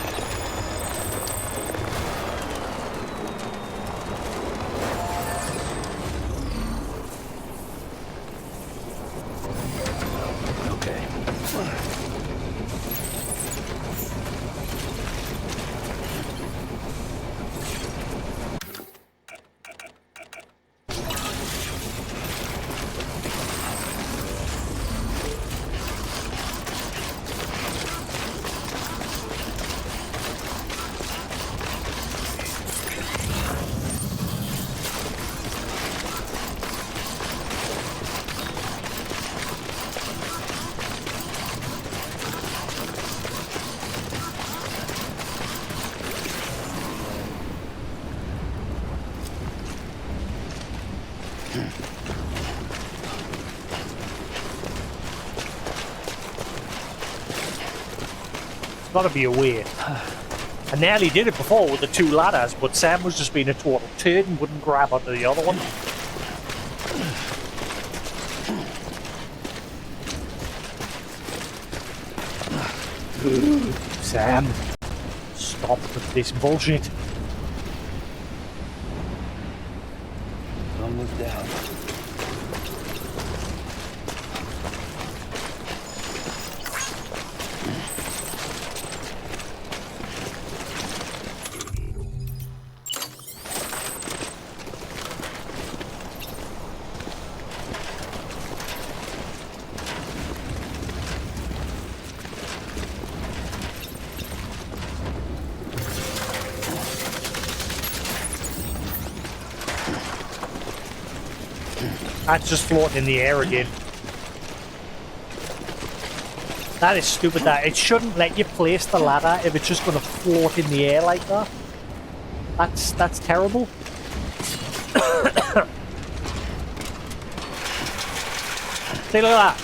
Speaker 1: Gotta be a way. I nearly did it before with the 2 ladders, but Sam was just being a total turd and wouldn't grab onto the other one. Sam, stop with this bullshit.
Speaker 5: Don't look down.
Speaker 1: That's just floating in the air again. That is stupid. That it shouldn't let you place the ladder if it's just going to float in the air like that. That's terrible. Take a look at that.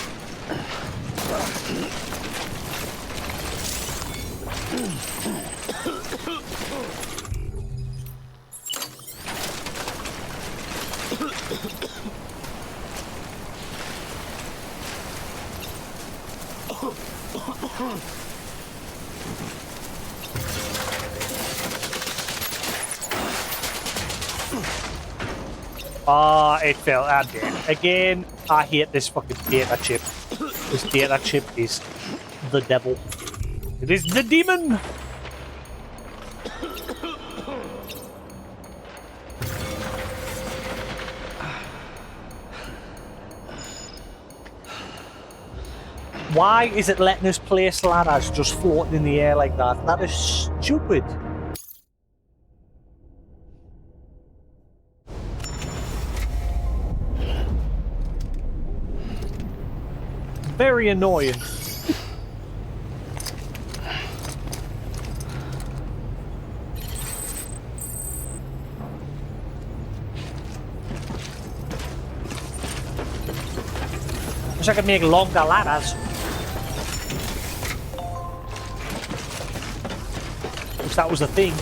Speaker 1: It fell. I'm dead. Again, I hate this fucking data chip. This data chip is the devil. It is the demon! Why is it letting us place ladders just floating in the air like that? That is stupid. Very annoying. Wish I could make longer ladders. Wish that was a thing.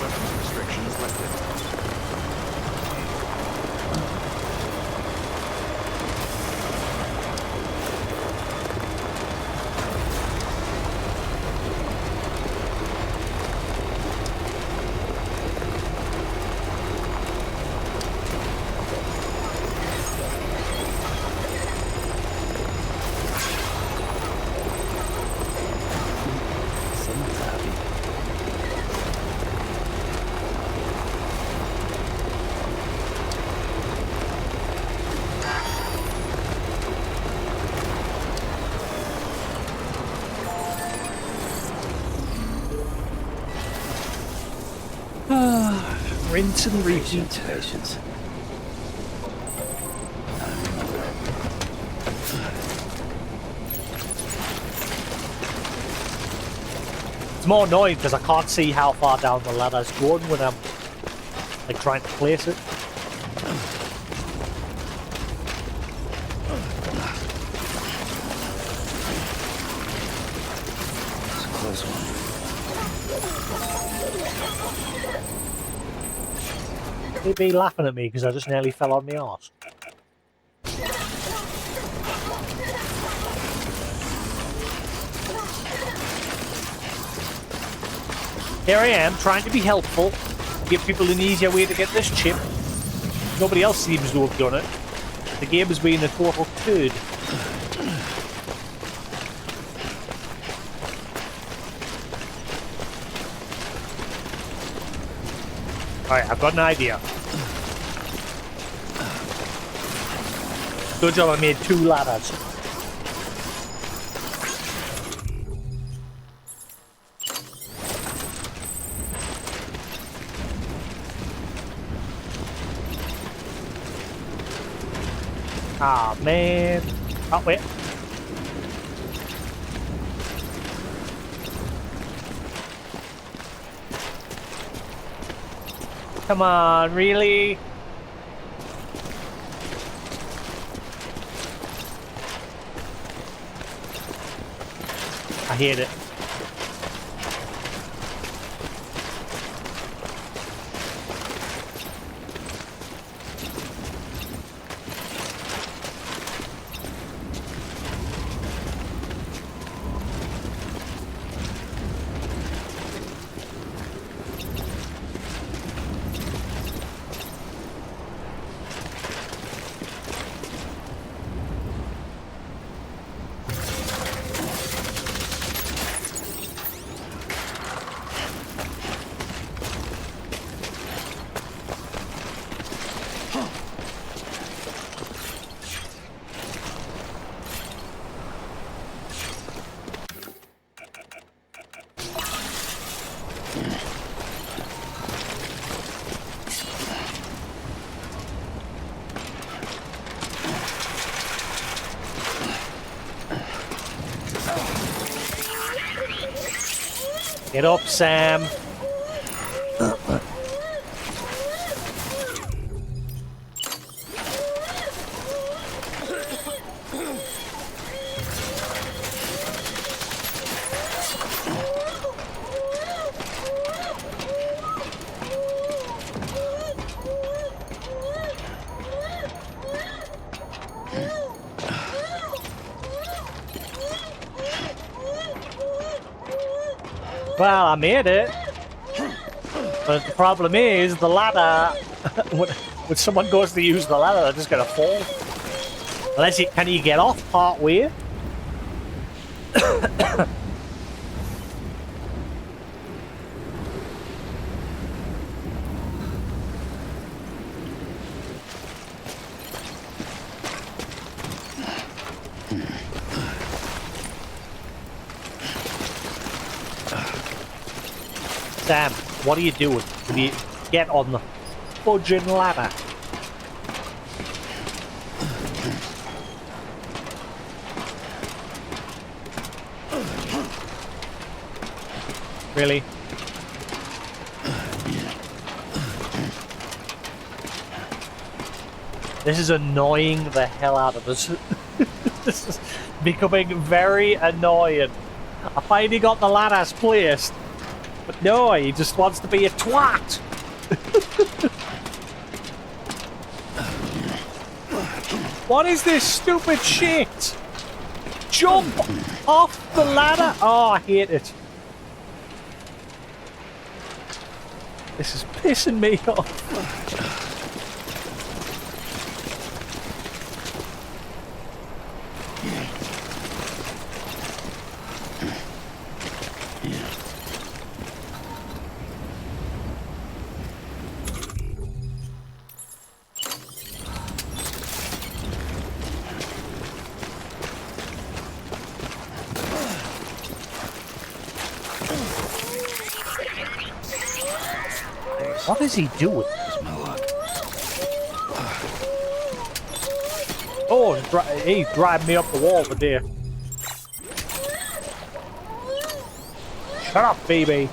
Speaker 2: Weapons restrictions lifted.
Speaker 5: Someone's happy.
Speaker 1: Rinse and repeat.
Speaker 5: Patience.
Speaker 1: It's more annoying because I can't see how far down the ladder's going when I'm like trying to place it.
Speaker 5: It's a close one.
Speaker 1: They'd be laughing at me because I just nearly fell on my arse. Here I am, trying to be helpful, give people an easier way to get this chip. Nobody else seems to have done it. The game has been a total turd. Alright, I've got an idea. Good job I made 2 ladders. Ah, man. Oh, wait. Come on, really? I hate it. Get up, Sam. Well, I made it. But the problem is, the ladder, when someone goes to use the ladder, they're just going to fall. Unless you, can you get off part way? Sam, what are you doing? Can you get on the fudging ladder? Really? This is annoying the hell out of us. This is becoming very annoying. I finally got the ladders placed. But no, he just wants to be a twat. What is this stupid shit? Jump off the ladder. Oh, I hate it. This is pissing me off. What is he doing? Oh, he's driving me up the wall over there. Shut up, baby.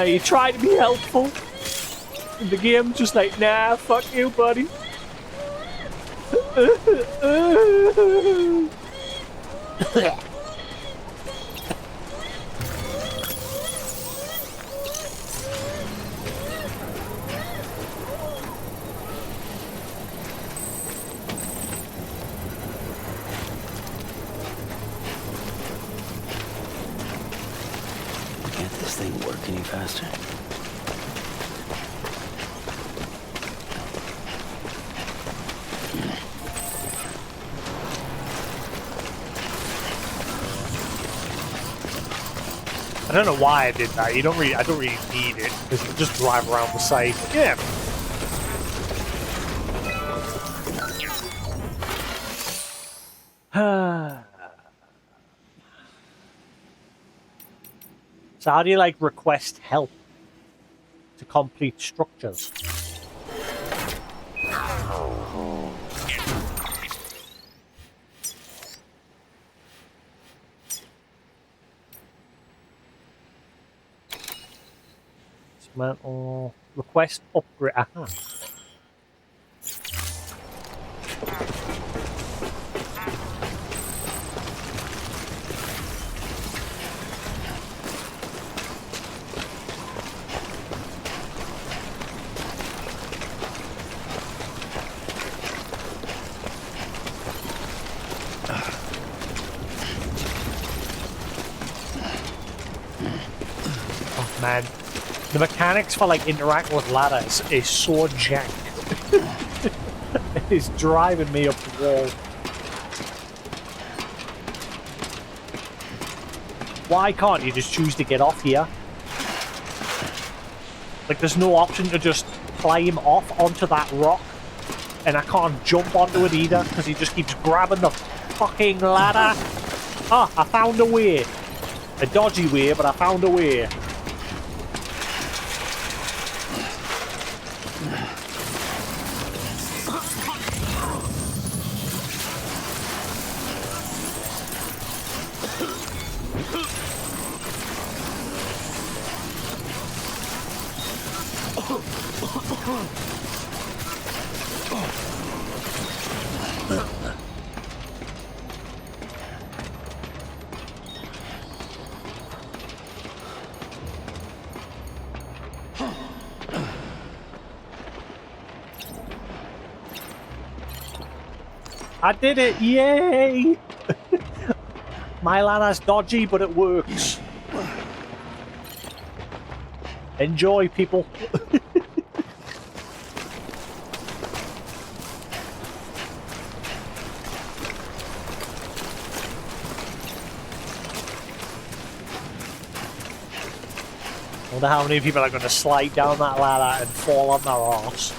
Speaker 1: You try to be helpful. In the game, just like, nah, fuck you, buddy.
Speaker 5: Can't this thing work any faster?
Speaker 1: I don't know why I did that. I don't really need it because you can just drive around the site. Yeah. So how do you like request help to complete structures? Dismantle. Request upgrade. Aha. Oh man. The mechanics for like interacting with ladders is so jacked. It is driving me up the wall. Why can't you just choose to get off here? Like there's no option to just climb off onto that rock. And I can't jump onto it either because he just keeps grabbing the fucking ladder. Ah, I found a way. A dodgy way, but I found a way. I did it! Yay! My ladder's dodgy, but it works. Enjoy, people. I wonder how many people are going to slide down that ladder and fall on their arse.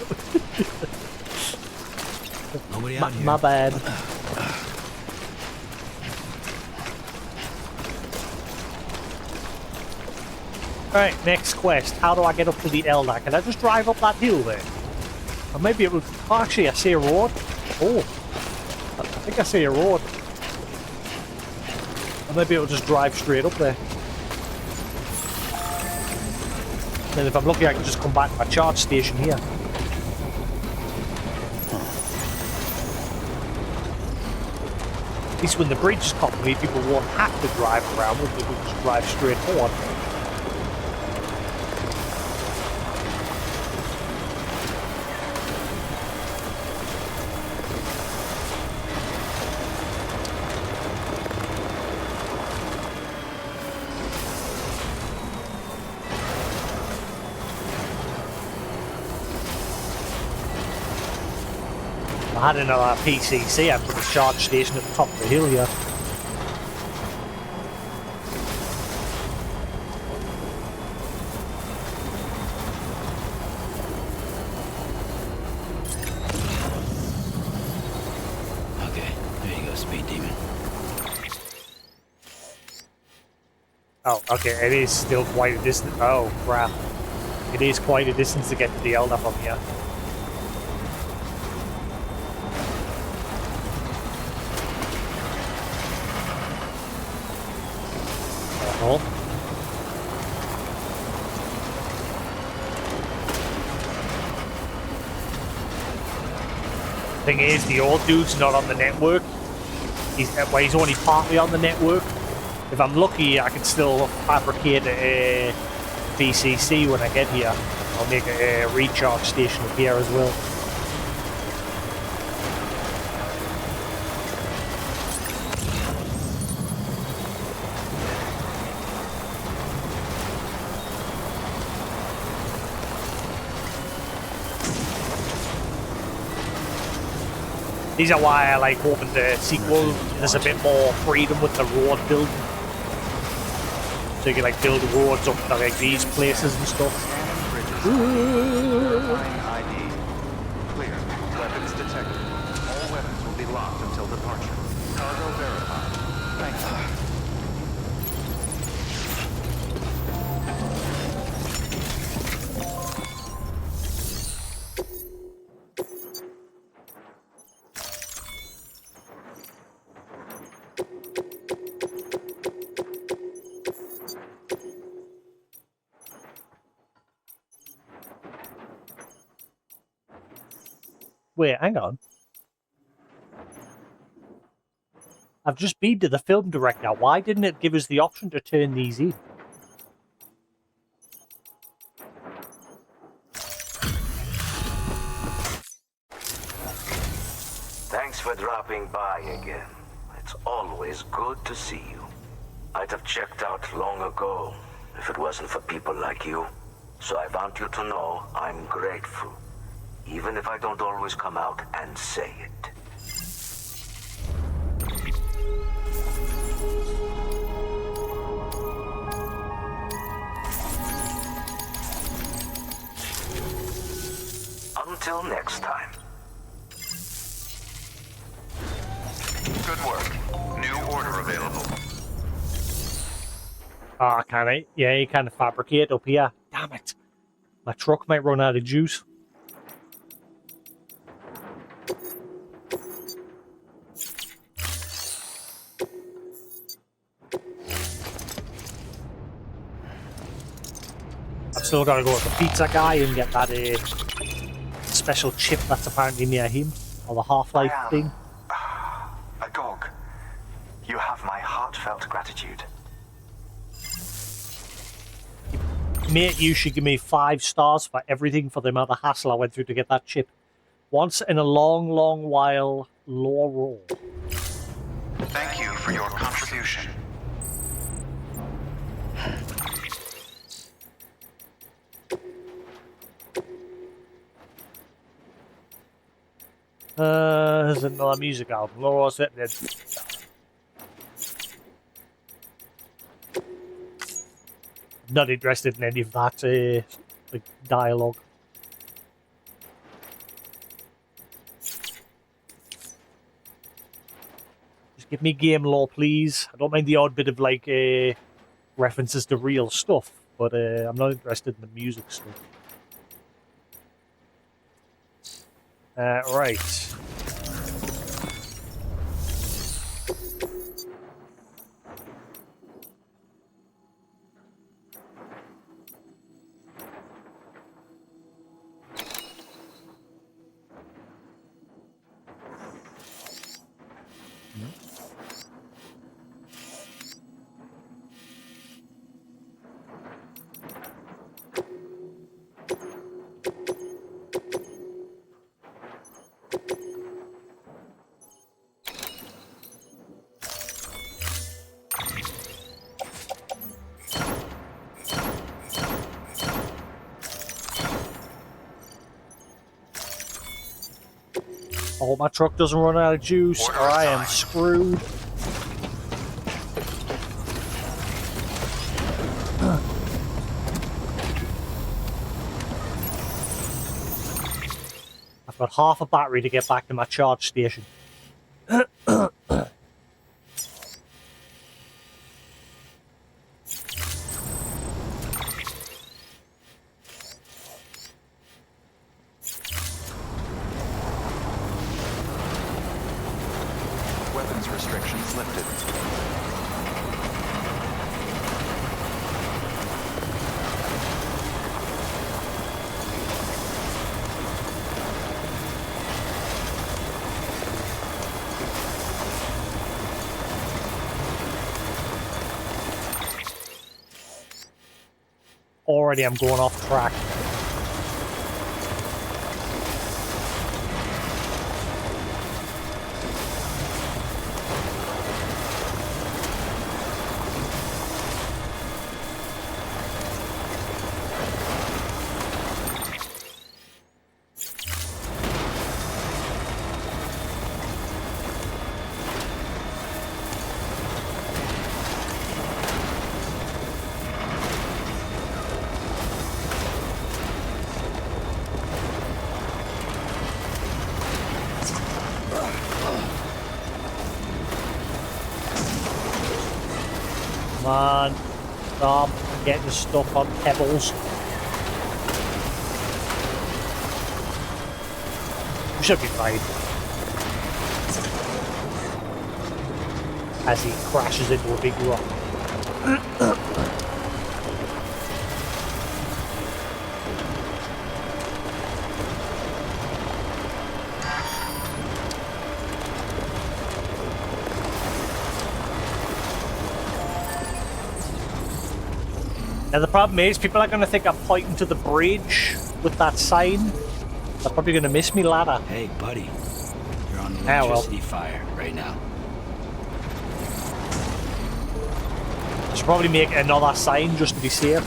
Speaker 5: Nobody out here.
Speaker 1: My bad. Alright, next quest. How do I get up to the Elder? Can I just drive up that hill there? Or maybe it would... Oh, actually, I see a road. Oh. I think I see a road. Or maybe it'll just drive straight up there. Then if I'm lucky, I can just come back to my charge station here. At least when the bridge is complete, people won't have to drive around, they can just drive straight forward. I had another PCC after the charge station at the top of the hill here.
Speaker 5: Okay, there you go, speed demon.
Speaker 1: Oh, okay, it is still quite a distance. Oh, crap. It is quite a distance to get to the Elder from here. Oh. Thing is, the old dude's not on the network. He's only partly on the network. If I'm lucky, I can still fabricate a DCC when I get here. I'll make a recharge station up here as well. These are why I like hoping the sequel there's a bit more freedom with the road building. So you can like build roads up to like these places and stuff.
Speaker 2: Verifying ID. Clear. Weapons detected. All weapons will be locked until departure. Cargo verified. Thank you.
Speaker 1: Wait, hang on. I've just been to the film director. Why didn't it give us the option to turn these in?
Speaker 8: Thanks for dropping by again. It's always good to see you. I'd have checked out long ago if it wasn't for people like you. So I want you to know I'm grateful, even if I don't always come out and say it. Until next time.
Speaker 2: Good work. New order available.
Speaker 1: Ah, can I? Yeah, you kind of fabricate up here. Damn it. My truck might run out of juice. I've still got to go with the pizza guy and get that special chip that's apparently near him. Or the Half-Life thing.
Speaker 8: A dog. You have my heartfelt gratitude.
Speaker 1: Mate, you should give me 5 stars for everything for the amount of hassle I went through to get that chip. Once in a long, long while, Laurel.
Speaker 2: Thank you for your contribution.
Speaker 1: There's another music album. What was it then? Not interested in any of that like dialogue. Just give me game lore, please. I don't mind the odd bit of like references to real stuff, but I'm not interested in the music stuff. Right. I hope my truck doesn't run out of juice, or I am screwed. I've got half a battery to get back to my charge station.
Speaker 2: Weapons restrictions lifted.
Speaker 1: Already I'm going off track. Come on, stop getting stuck on pebbles. We should be fine. As he crashes into a big rock. Now the problem is, people are going to think I'm pointing to the bridge with that sign. They're probably going to miss me ladder.
Speaker 5: Hey, buddy. You're on the
Speaker 1: Ah, well.
Speaker 5: electricity fire right now.
Speaker 1: I should probably make another sign just to be safe.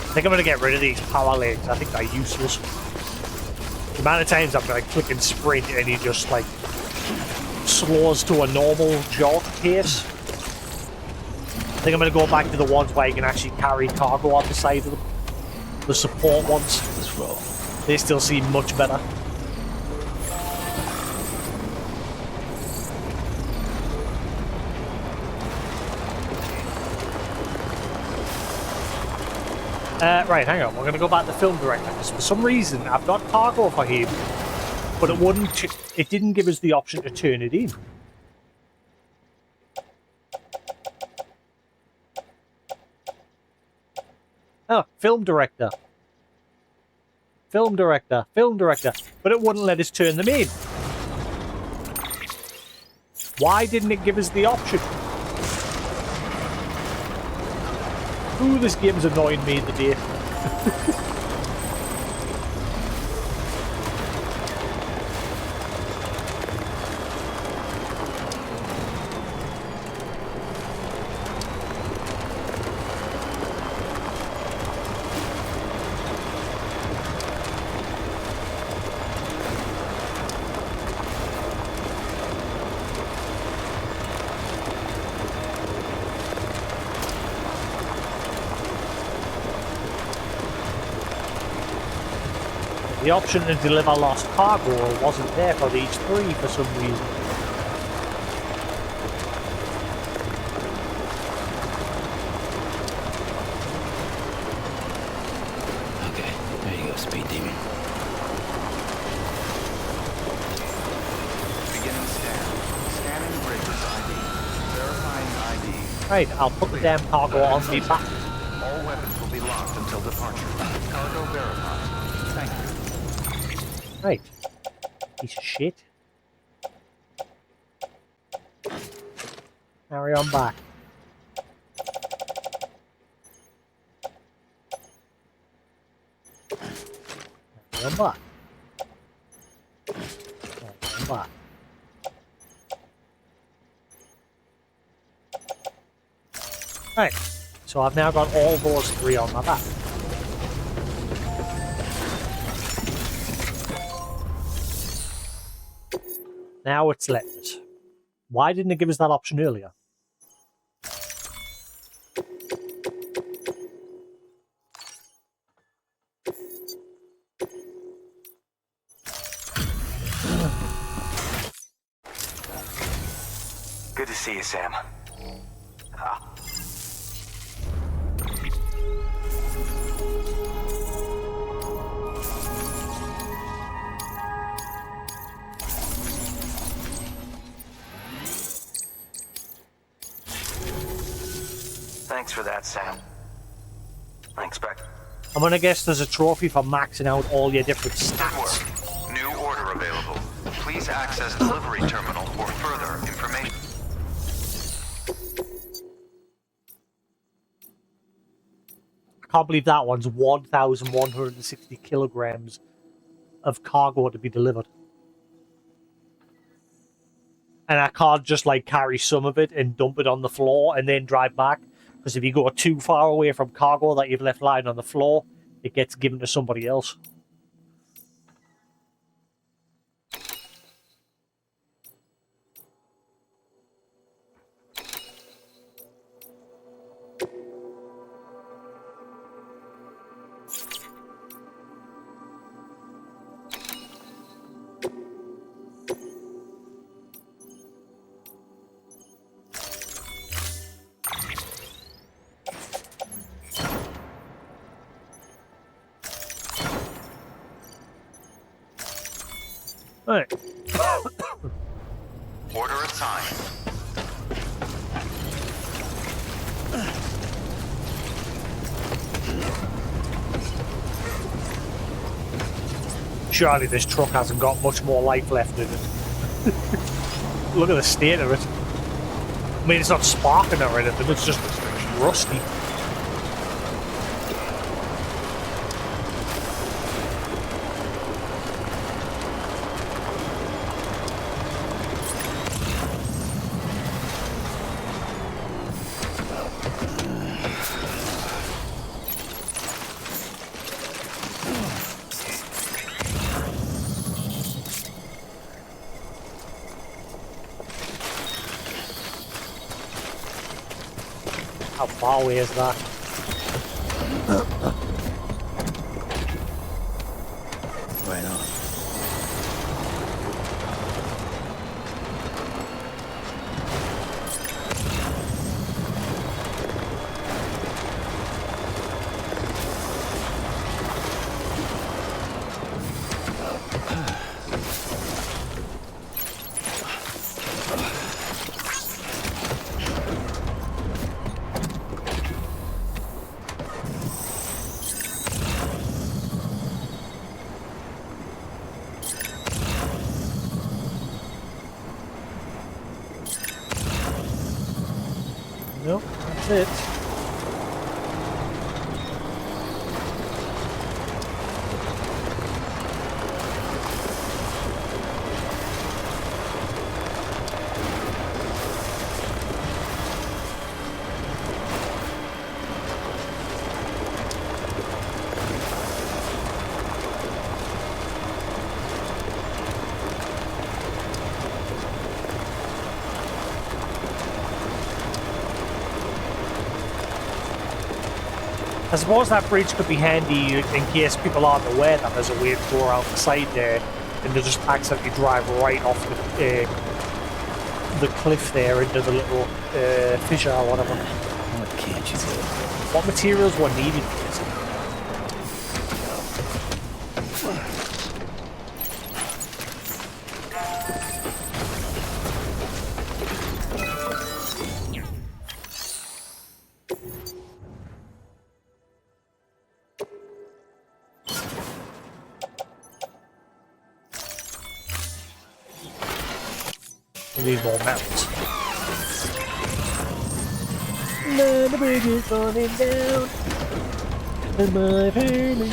Speaker 1: I think I'm going to get rid of these power legs. I think they're useless. The amount of times I'm like clicking sprint and he just like slows to a normal jog pace. I think I'm going to go back to the ones where you can actually carry cargo on the side of them. The support ones.
Speaker 5: Let's roll.
Speaker 1: They still seem much better. Right, hang on. We're going to go back to film director because for some reason I've got cargo for him, but it wouldn't. It didn't give us the option to turn it in. Oh, film director. Film director. Film director. But it wouldn't let us turn them in. Why didn't it give us the option? Ooh, this game's annoying me today. The option to deliver lost cargo wasn't there for these three for some reason.
Speaker 5: Okay, there you go, speed demon.
Speaker 2: Beginning scan. Scanning bridges ID. Verifying ID.
Speaker 1: Right, I'll put the damn cargo on the back.
Speaker 2: All weapons will be locked until departure. Cargo verified. Thank you.
Speaker 1: Right. Piece of shit. Carry on back. Carry on back. Carry on back. Right. So I've now got all those three on my back. Now it's let us. Why didn't it give us that option earlier?
Speaker 8: Good to see you, Sam. Ah. Thanks for that, Sam. Thanks, Beck.
Speaker 1: I'm gonna guess there's a trophy for maxing out all your different
Speaker 2: Good
Speaker 1: stats.
Speaker 2: work. New order available. Please access delivery terminal for further information.
Speaker 1: I can't believe that one's 1,160 kilograms of cargo to be delivered. And I can't just like carry some of it and dump it on the floor and then drive back. Because if you go too far away from cargo that you've left lying on the floor, it gets given to somebody else. Right.
Speaker 2: Order assigned.
Speaker 1: Surely this truck hasn't got much more life left in it. Look at the state of it. I mean, it's not sparking or anything, it's just rusty. How far away is that?
Speaker 5: Right on.
Speaker 1: it. I suppose that bridge could be handy in case people aren't aware that there's a way to go around the side there and they just accidentally drive right off the cliff there into the little fissure or whatever.
Speaker 5: What can't you do?
Speaker 1: What materials were needed for this? We need more metals. Now the bridge is falling down, and my family.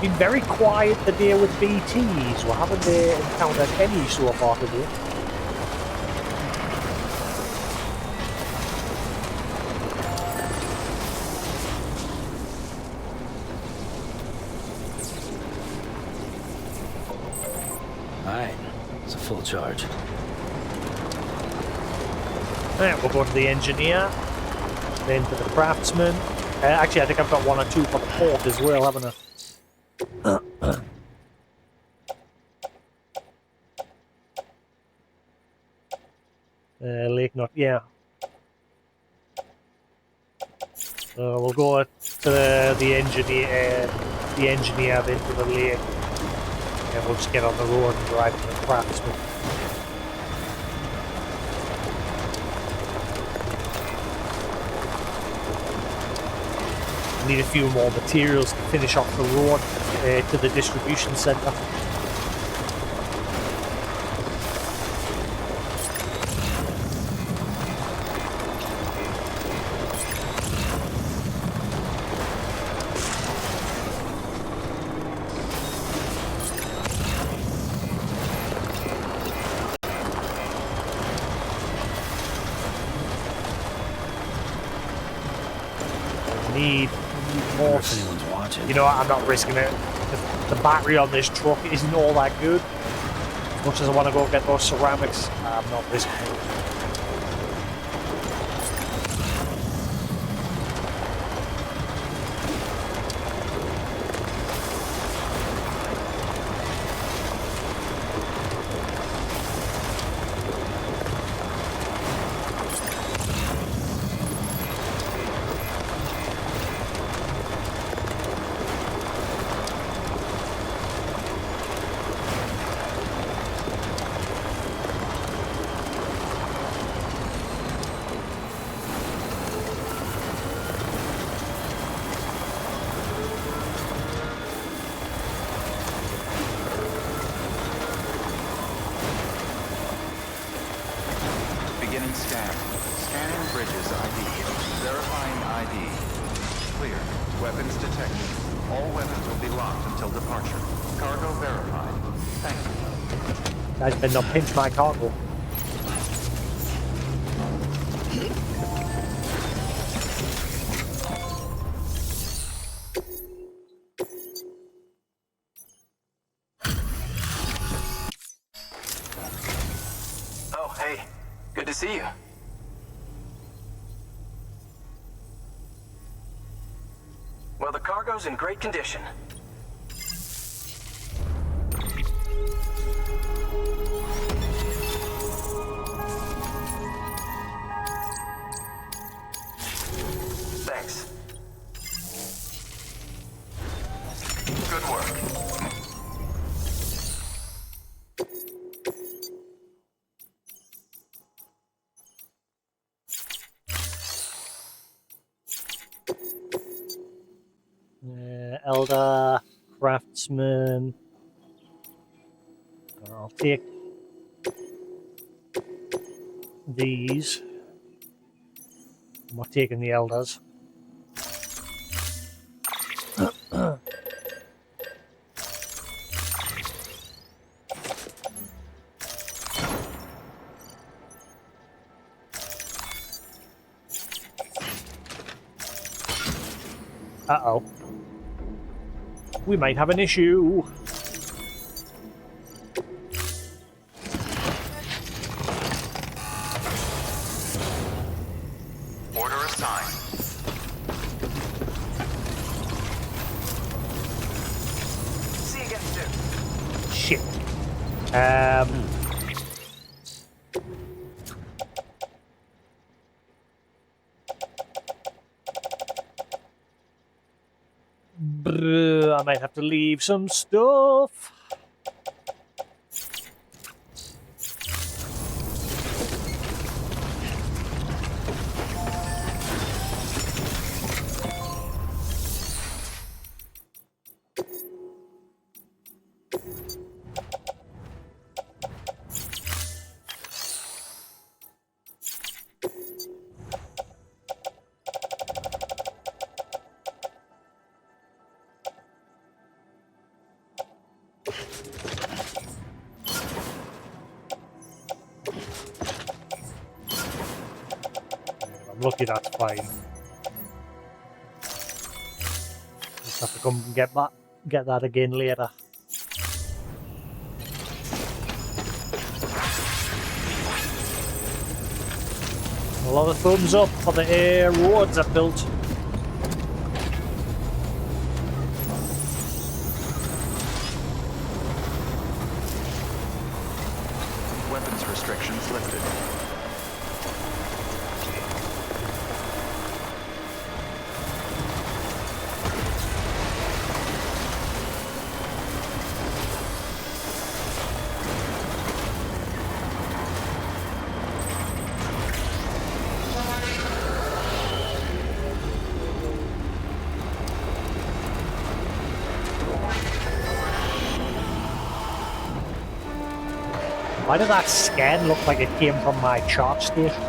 Speaker 1: Been very quiet today with BTs. We haven't encountered any so far today.
Speaker 5: Alright, it's a full charge.
Speaker 1: Alright, we'll go to the engineer, then to the craftsman. Actually, I think I've got 1 or 2 for the port as well, haven't I? Lake Knot, yeah. So we'll go to the engineer, then to the lake, and we'll just get on the road and drive to the craftsman. Need a few more materials to finish off the road to the distribution centre. Need more.
Speaker 5: If anyone's watching.
Speaker 1: You know what, I'm not risking it. The battery on this truck isn't all that good. As much as I want to go get those ceramics, I'm not risking it.
Speaker 2: Beginning scan. Scanning bridges ID. Verifying ID. Clear. Weapons detected. All weapons will be locked until departure. Cargo verified. Thank you.
Speaker 1: Guys better not pinch my cargo.
Speaker 9: Oh, hey. Good to see you. Well, the cargo's in great condition. Thanks. Good work.
Speaker 1: Elder, craftsman. I'll take these. I'm not taking the elders. Uh-oh. We might have an issue.
Speaker 2: Order assigned. See you again soon.
Speaker 1: Shit. I might have to leave some stuff. I'm lucky that's fine. Just have to come and get that again later. A lot of thumbs up for the roads I've built.
Speaker 2: Weapons restrictions lifted.
Speaker 1: Why did that scan look like it came from my charge station?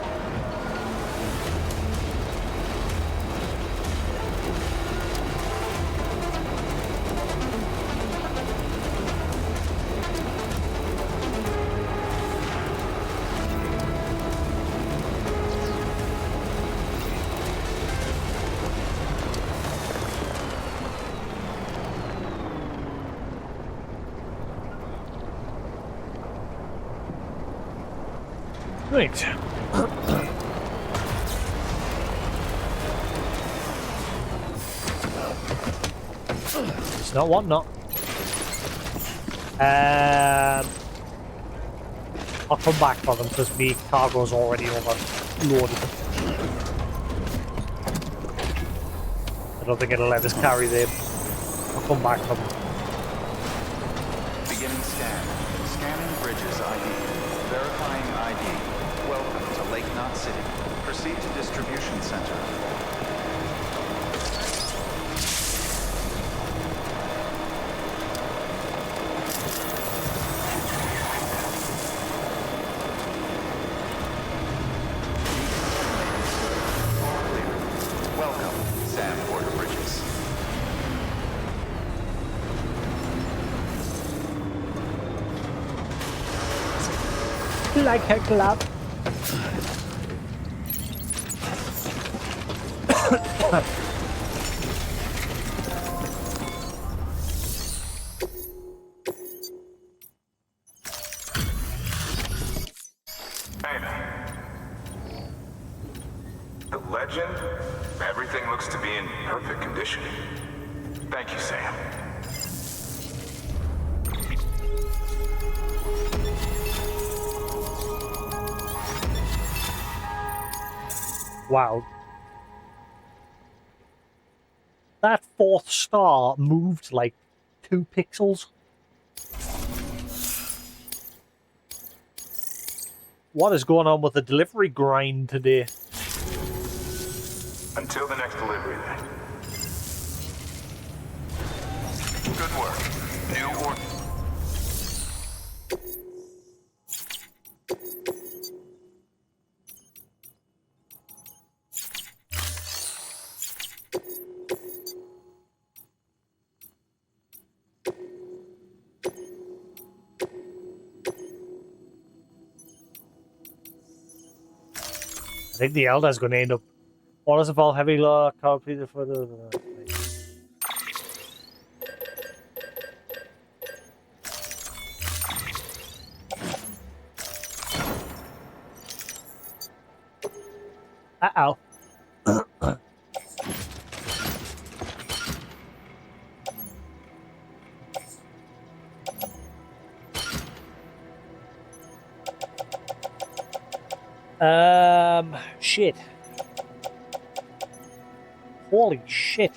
Speaker 1: Right. It's not one, not. I'll come back for them because my cargo's already overloaded. I don't think it'll let us carry them. I'll come back for them.
Speaker 2: Beginning scan. Scanning bridges ID. Verifying ID. Welcome to Lake Knot City. Proceed to distribution center. Welcome, Sam Porter Bridges.
Speaker 1: Like a club.
Speaker 7: The legend? Everything looks to be in perfect condition. Thank you, Sam.
Speaker 1: Wow. That fourth star moved like 2 pixels. What is going on with the delivery grind today?
Speaker 7: Until the next delivery, then. Good work. New order.
Speaker 1: I think the Elder's going to end up. Orders involve heavy law copy for the. Uh oh. Shit. Holy shit.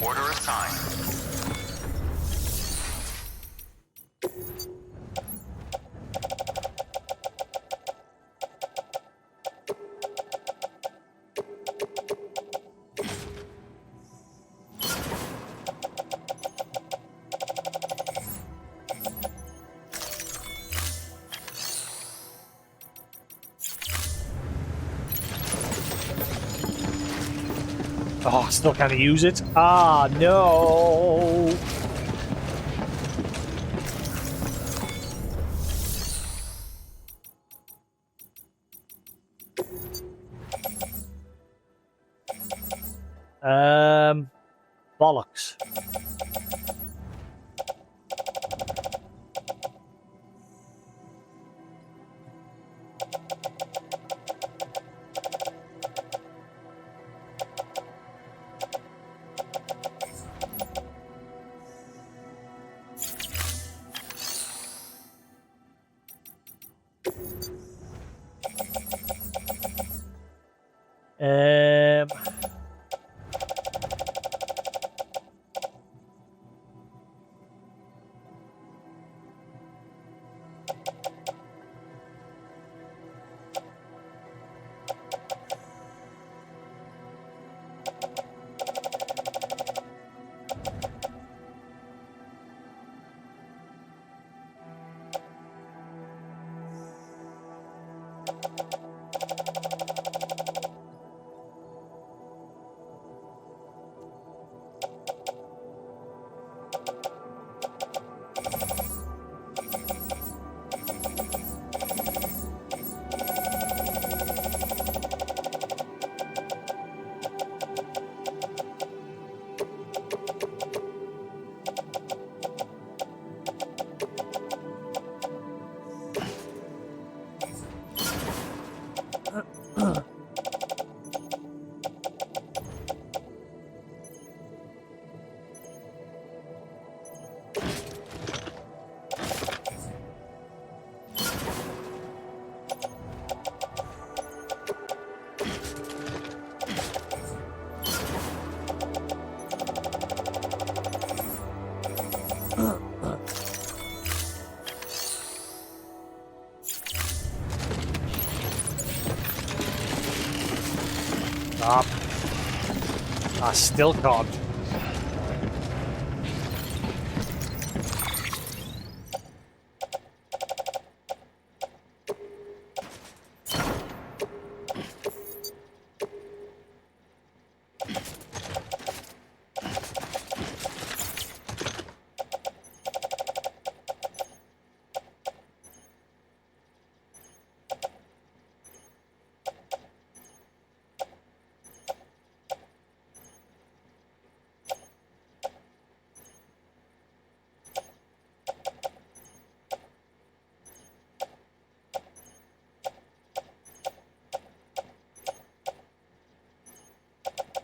Speaker 2: Order assigned.
Speaker 1: Oh, still can't use it. Ah, no. Bollocks. Um. Stop. I still can't.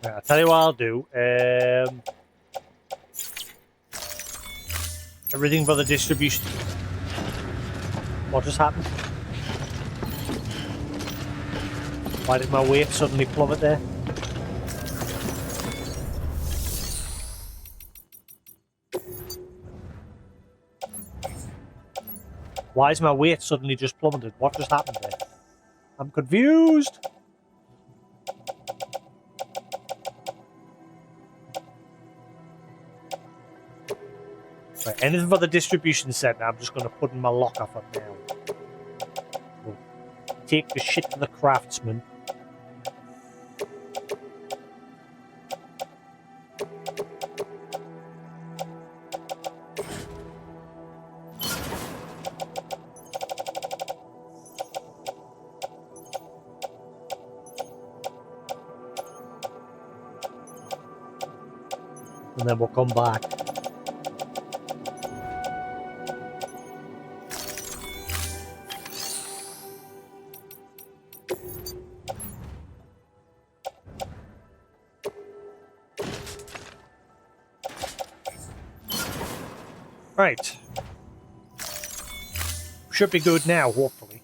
Speaker 1: I'll tell you what I'll do. Everything for the distribution. What just happened? Why did my weight suddenly plummet there? Why is my weight suddenly just plummeted? What just happened there? I'm confused. Right, anything for the distribution center, I'm just going to put in my locker for now. We'll take the shit to the craftsman. And then we'll come back. Right. Should be good now, hopefully.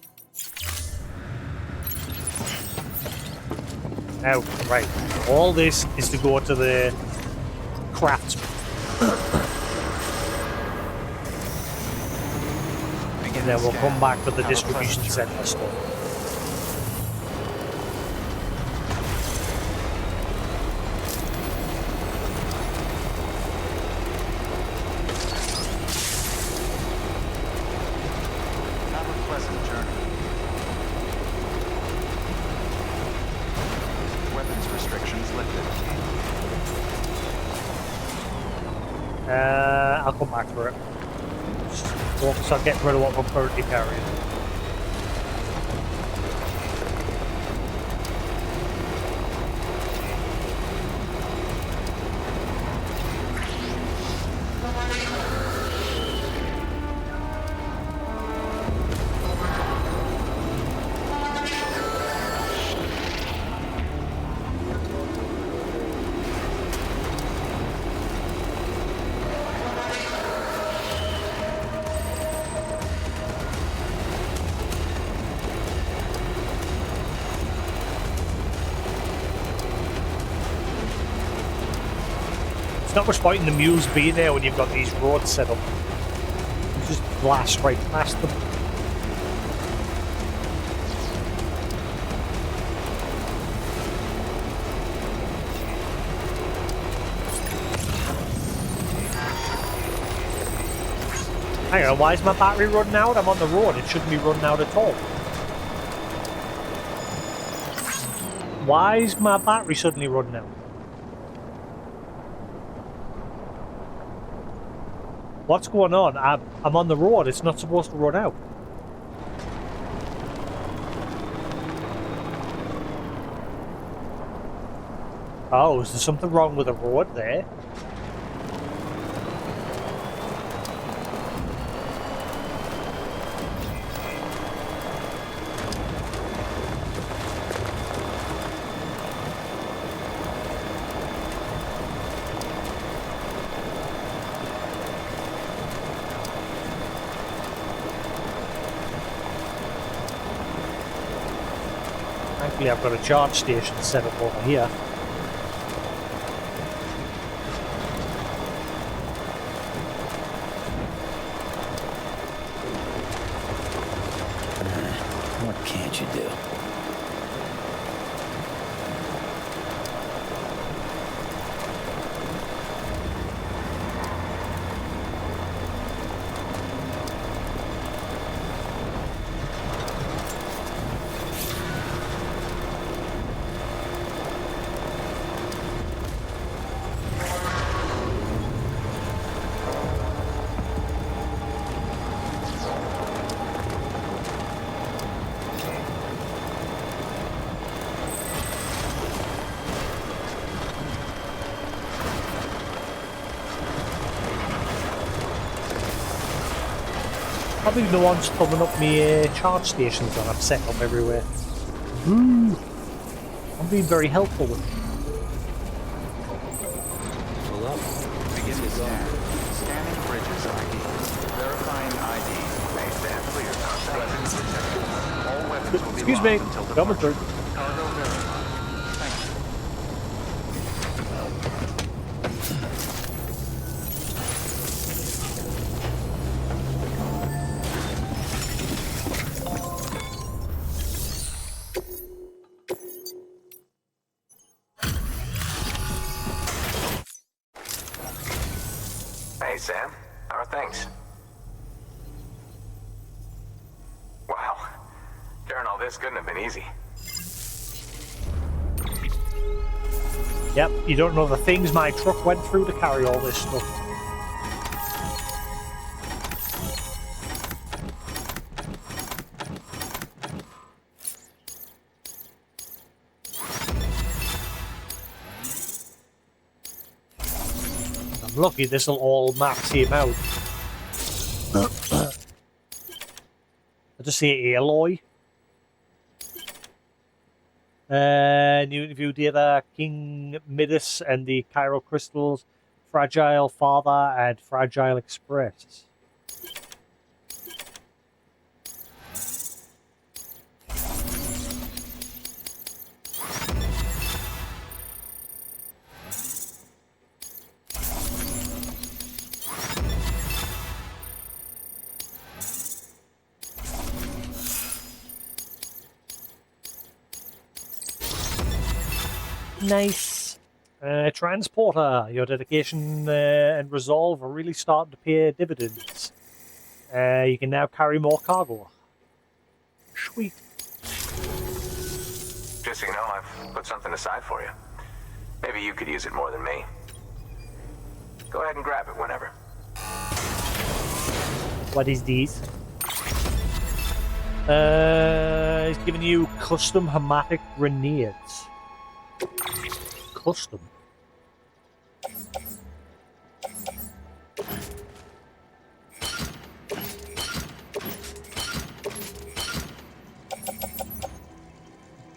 Speaker 1: Now, right. All this is to go to the craftsman. And then we'll come back to the distribution center stuff.
Speaker 2: Have a pleasant journey. Weapons restrictions lifted.
Speaker 1: I'll come back for it. Just focus on getting rid of what I'm currently carrying. It's not much point in the mules be there when you've got these roads set up. You just blast right past them. Hang on, why is my battery running out? I'm on the road, it shouldn't be running out at all. Why is my battery suddenly running out? What's going on? I'm on the road, it's not supposed to run out. Oh, is there something wrong with the road there? Thankfully I've got a charge station set up over here.
Speaker 5: What can't you do? Probably no one's coming up my charge stations that I've set up everywhere. Ooh, I'm being very helpful with them. Pull up.
Speaker 2: Begin to scan. Scanning bridges ID. Verifying ID. May stand clear. Weapons detected. All weapons will be
Speaker 1: Excuse
Speaker 2: locked
Speaker 1: me,
Speaker 2: until
Speaker 1: coming
Speaker 2: departure.
Speaker 1: through.
Speaker 2: Cargo verified. Thank you.
Speaker 7: Hey, Sam. How are things? Wow. Carrying all this
Speaker 9: This couldn't have been easy.
Speaker 1: Yep, you don't know the things my truck went through to carry all this stuff. I'm lucky this'll all max him out. I just see Aloy. New interview data, King Midas and the Chiral Crystals, Fragile Father and Fragile Express. Nice. Transporter, your dedication and resolve are really starting to pay dividends. You can now carry more cargo. Sweet.
Speaker 9: Just so you know, I've put something aside for you. Maybe you could use it more than me. Go ahead and grab it whenever.
Speaker 1: What is this? It's giving you custom hematic grenades. Custom.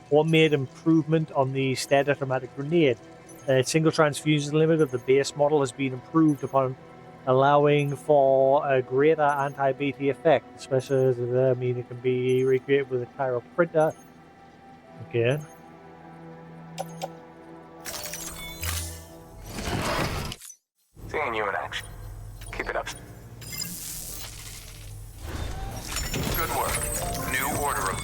Speaker 1: Or made improvement on the standard automatic grenade. Single transfusion limit of the base model has been improved upon, allowing for a greater anti-BT effect, especially as it can be recreated with a chiral printer. Okay.
Speaker 9: Seeing you in action. Keep it up.
Speaker 7: Good work. New order.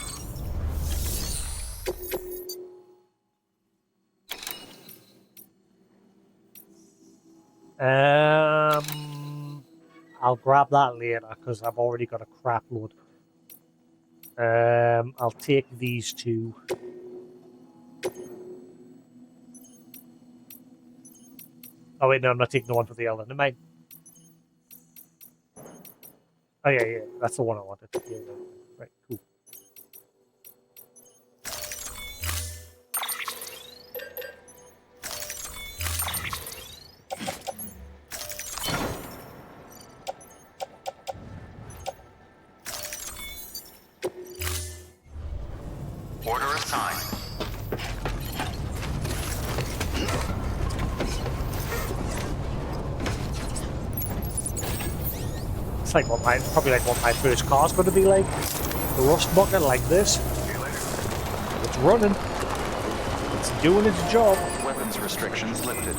Speaker 1: I'll grab that later because I've already got a crap load. I'll take these two. Oh wait, no, I'm not taking the one for the Elder. Never mind. Oh yeah, that's the one I wanted. Yeah, right, cool.
Speaker 7: Order assigned.
Speaker 1: It's like probably like what my first car's going to be like. The rust bucket like this. It's running. It's doing its job.
Speaker 2: Weapons restrictions lifted.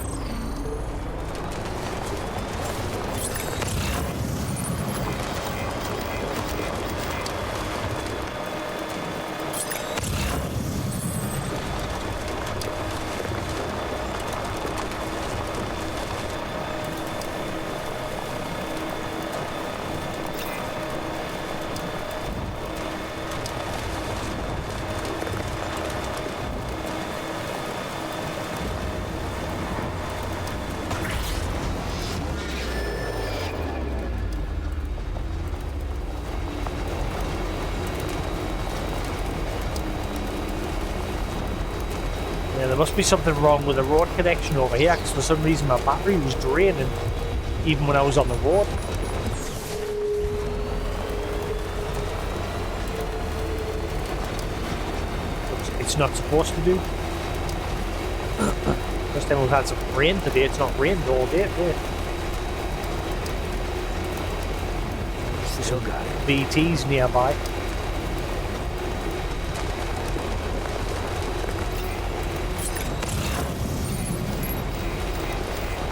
Speaker 1: Yeah, there must be something wrong with the road connection over here because for some reason my battery was draining even when I was on the road. It's not supposed to do. First time we've had some rain today. It's not rained all day today.
Speaker 8: Still got it.
Speaker 1: BTs nearby.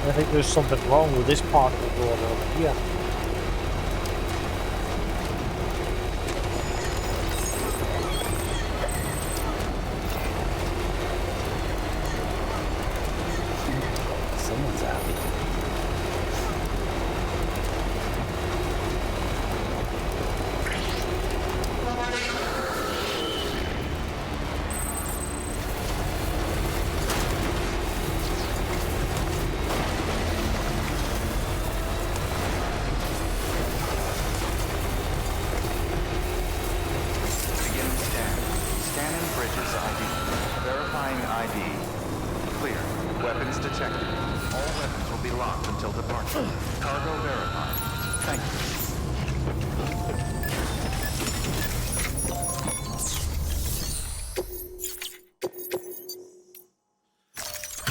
Speaker 1: I think there's something wrong with this part of the road over here.
Speaker 8: Someone's happy.
Speaker 2: Verifying ID. Clear. Weapons detected. All weapons will be locked until departure. Cargo verified. Thank you.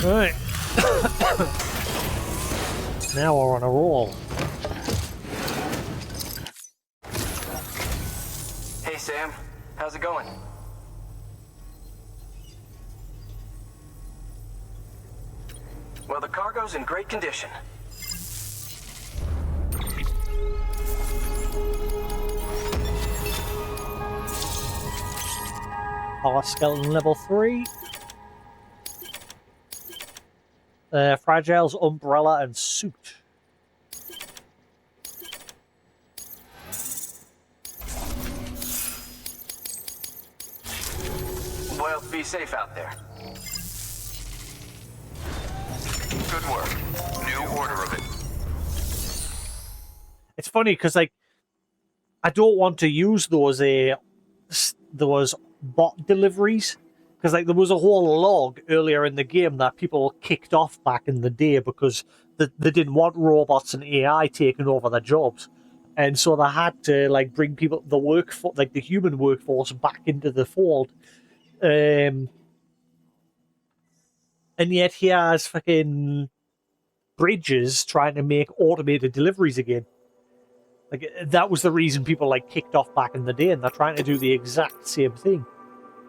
Speaker 1: Right. Now we're on a roll.
Speaker 10: Hey Sam, how's it going? Well, the cargo's in great condition.
Speaker 1: Power skeleton level 3. Fragile's umbrella and suit.
Speaker 10: Well, be safe out there.
Speaker 7: Good work. New order of it.
Speaker 1: It's funny because, like, I don't want to use those bot deliveries because, like, there was a whole log earlier in the game that people kicked off back in the day because they didn't want robots and AI taking over their jobs, and so they had to, like, bring people, the human workforce, back into the fold. And yet here's fucking Bridges trying to make automated deliveries again. Like, that was the reason people, like, kicked off back in the day, and they're trying to do the exact same thing.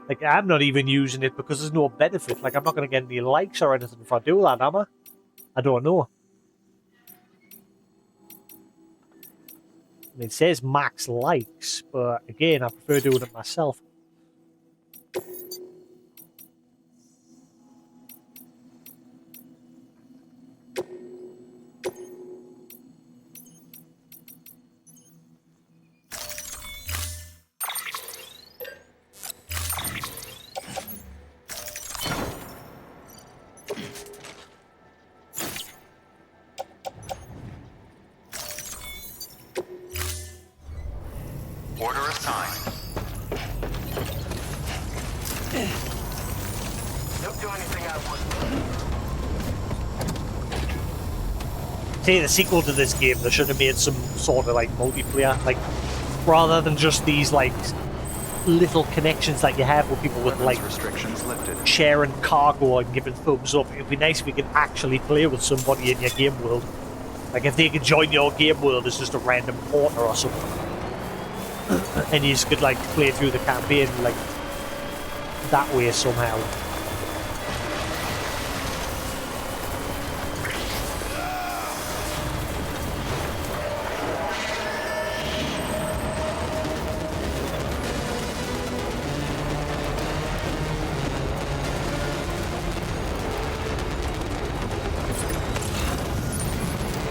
Speaker 1: Like, I'm not even using it because there's no benefit. Like, I'm not going to get any likes or anything if I do that, am I? I don't know. I mean, it says max likes, but again, I prefer doing it myself.
Speaker 7: Order assigned.
Speaker 10: Don't do anything I wouldn't.
Speaker 1: See, the sequel to this game, they should have made some sort of, like, multiplayer, like, rather than just these, like, little connections that you have with people with, like,
Speaker 2: restrictions lifted.
Speaker 1: sharing cargo and giving thumbs up. It'd be nice if you could actually play with somebody in your game world. Like, if they could join your game world as just a random porter or something. And you just could, like, play through the campaign, like, that way somehow.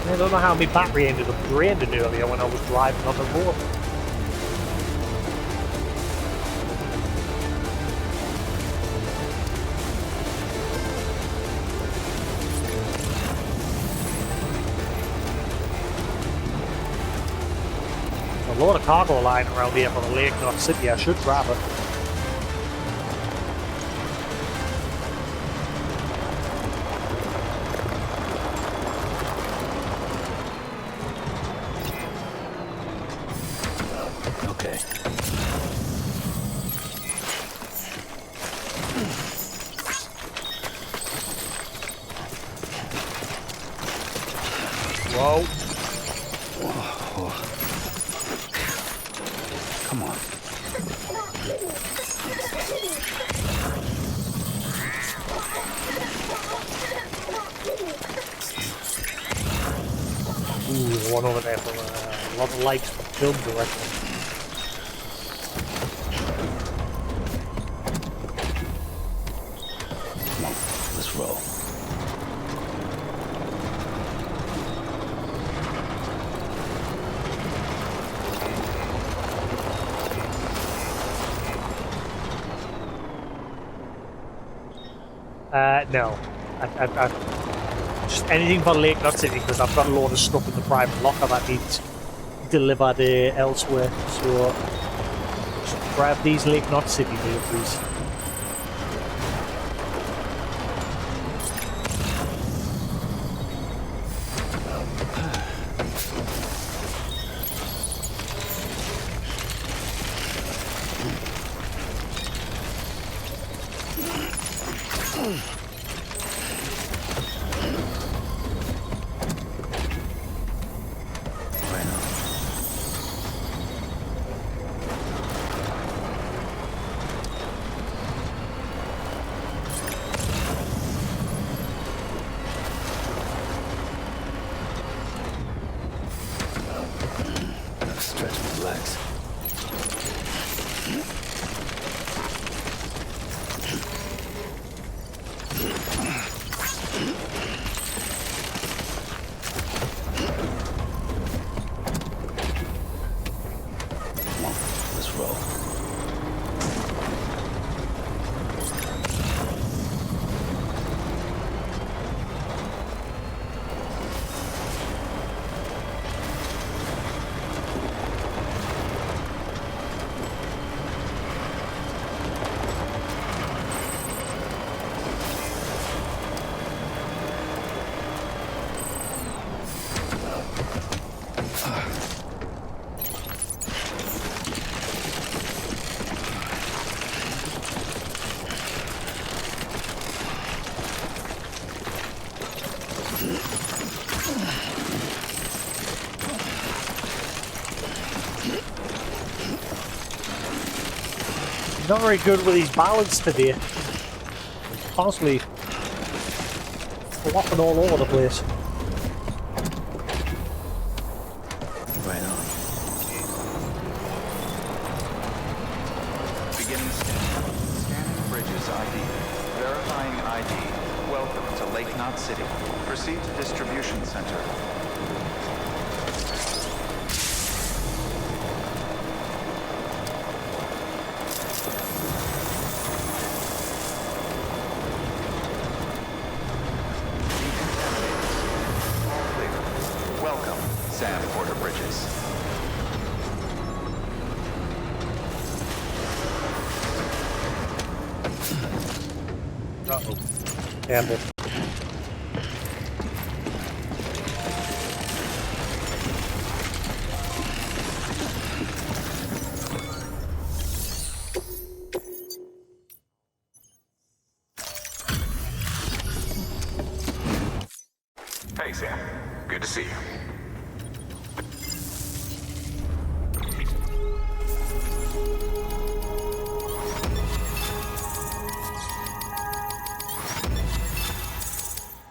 Speaker 1: I don't know how my battery ended up draining earlier when I was driving on the road. There's a lot of cargo lying around here for the Lake North City. I should grab it.
Speaker 3: Okay.
Speaker 1: Whoa.
Speaker 3: Come on.
Speaker 1: Ooh, the one over there for a lot of likes for film director.
Speaker 3: Come on, let's roll.
Speaker 1: No. I just anything for Lake Knot City because I've got a load of stuff in the private locker that needs delivered elsewhere. So just grab these Lake Knot City deliveries.
Speaker 3: Stretch my legs. Come on, let's roll.
Speaker 5: Not very good with his balance today. Constantly flopping all over the place.
Speaker 3: Right on.
Speaker 2: Beginning scan. Scanning bridges ID. Verifying ID. Welcome to Lake Knot City. Proceed to distribution center. Welcome, Sam Porter Bridges.
Speaker 5: Uh-oh. Campbell.
Speaker 7: Hey, Sam. Good to see you.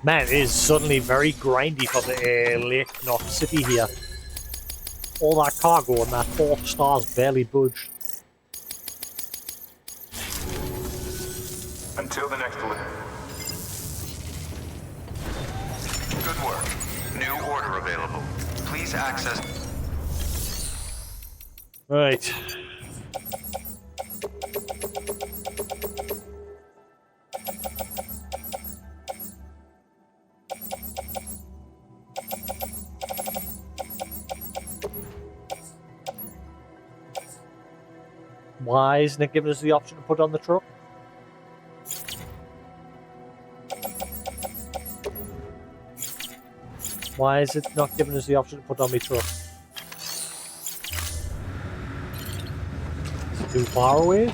Speaker 5: Man, it is suddenly very grindy for the Lake Knot City here. All that cargo and that 4 stars barely budged.
Speaker 7: Until the next delivery. Good work. New order available. Please access.
Speaker 5: Right. Why isn't it giving us the option to put on the truck? Why is it not giving us the option to put on my truck? Is it too far away?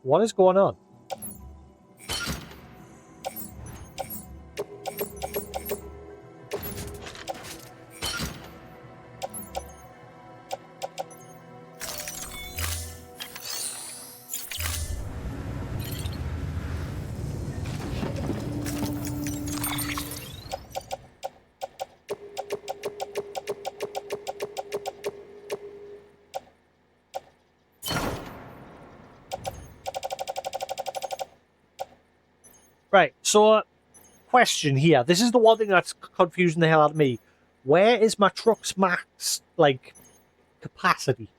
Speaker 5: What is going on? Right, so question here. This is the one thing that's confusing the hell out of me. Where is my truck's max, like, capacity?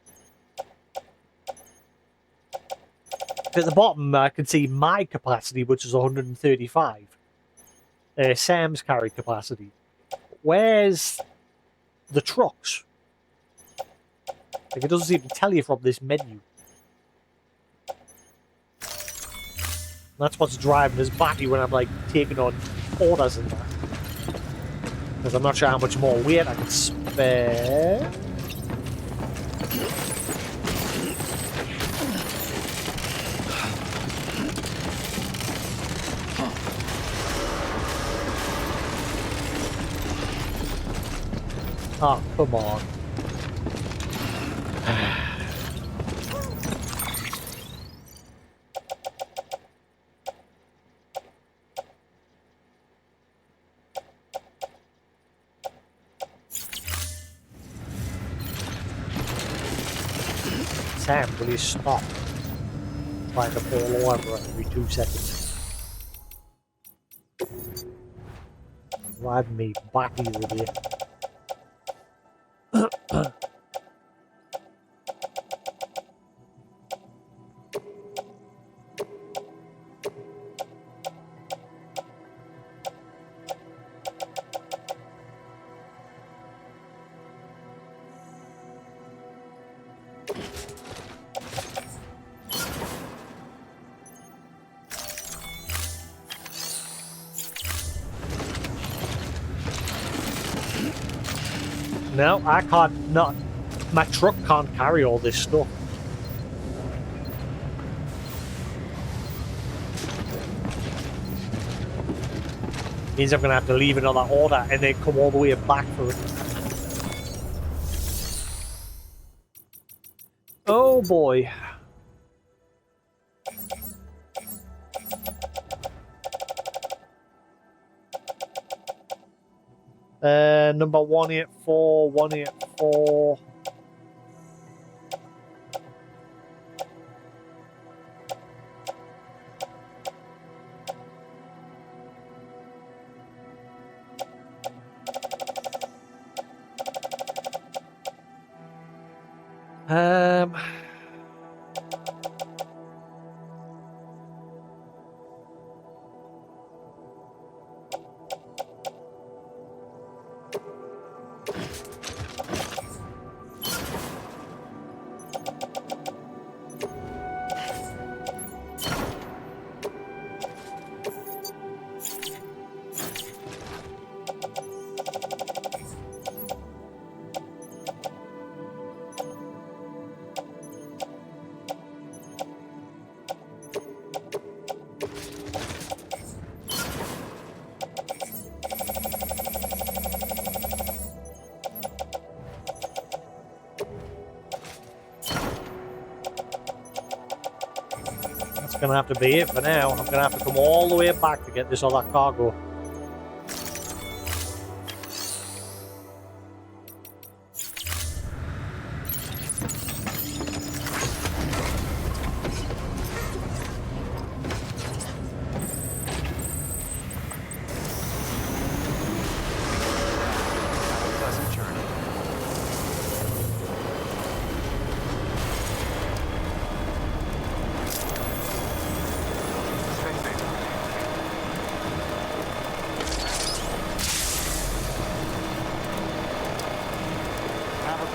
Speaker 5: At the bottom, I can see my capacity, which is 135. Sam's carry capacity. Where's the trucks? Like, it doesn't seem to tell you from this menu. That's what's driving us batty when I'm, like, taking on orders and that. Because I'm not sure how much more weight I can spare. Oh, come on. Sam, will you stop trying to fall over every 2 seconds? Drive me batty with you. No, I can't. Not my truck can't carry all this stuff. Means I'm gonna have to leave another order and then come all the way back for it. Oh boy. Number 184, 184. Gonna have to be it for now. I'm gonna have to come all the way back to get this other cargo.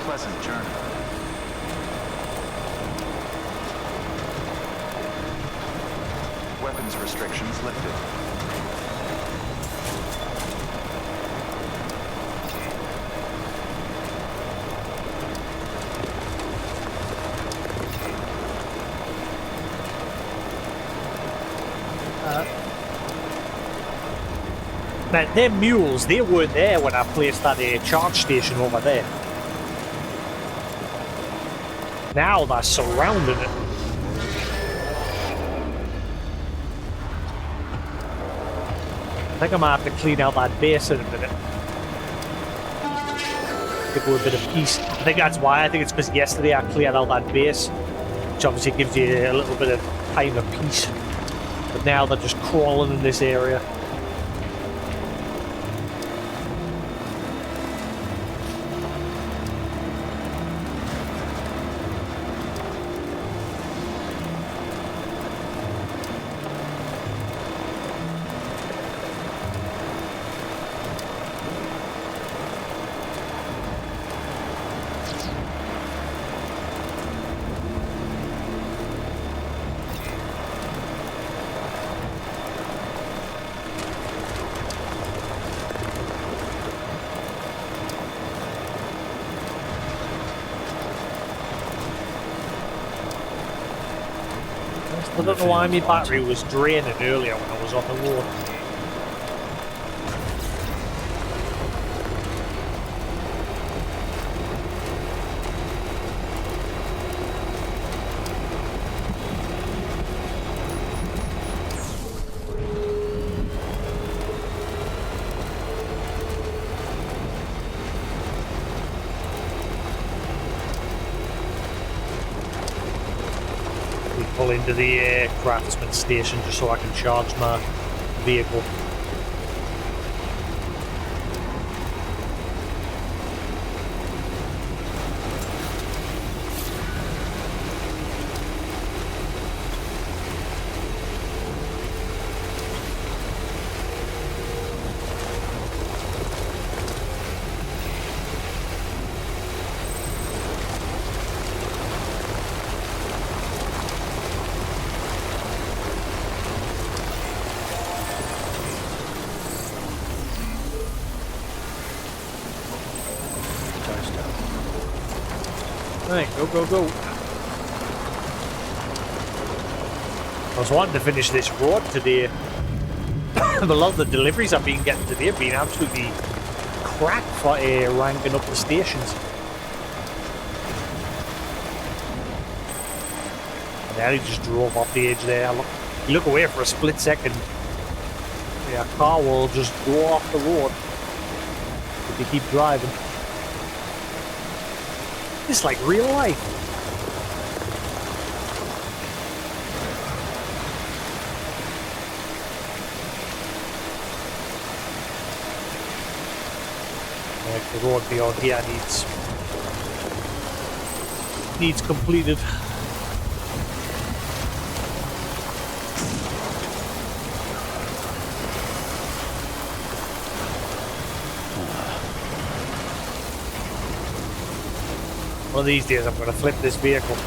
Speaker 2: Pleasant journey. Weapons restrictions lifted.
Speaker 5: Man, they're mules. They weren't there when I placed that charge station over there. Now they're surrounding it. I think I might have to clean out that base in a minute. Give her a bit of peace. I think that's why. I think it's because yesterday I cleared out that base, which obviously gives you a little bit of time of peace. But now they're just crawling in this area.
Speaker 1: I don't know why my battery was draining earlier when I was on the road. Pull into the craftsman station just so I can charge my vehicle. Right, go, go, go. I was wanting to finish this road today. A lot of the deliveries I've been getting today have been absolutely crap for ranking up the stations. And then he just drove off the edge there. You look away for a split second, yeah, a car will just go off the road if you keep driving. It's like real life. Like the road beyond here needs completed. One of these days I'm going to flip this vehicle.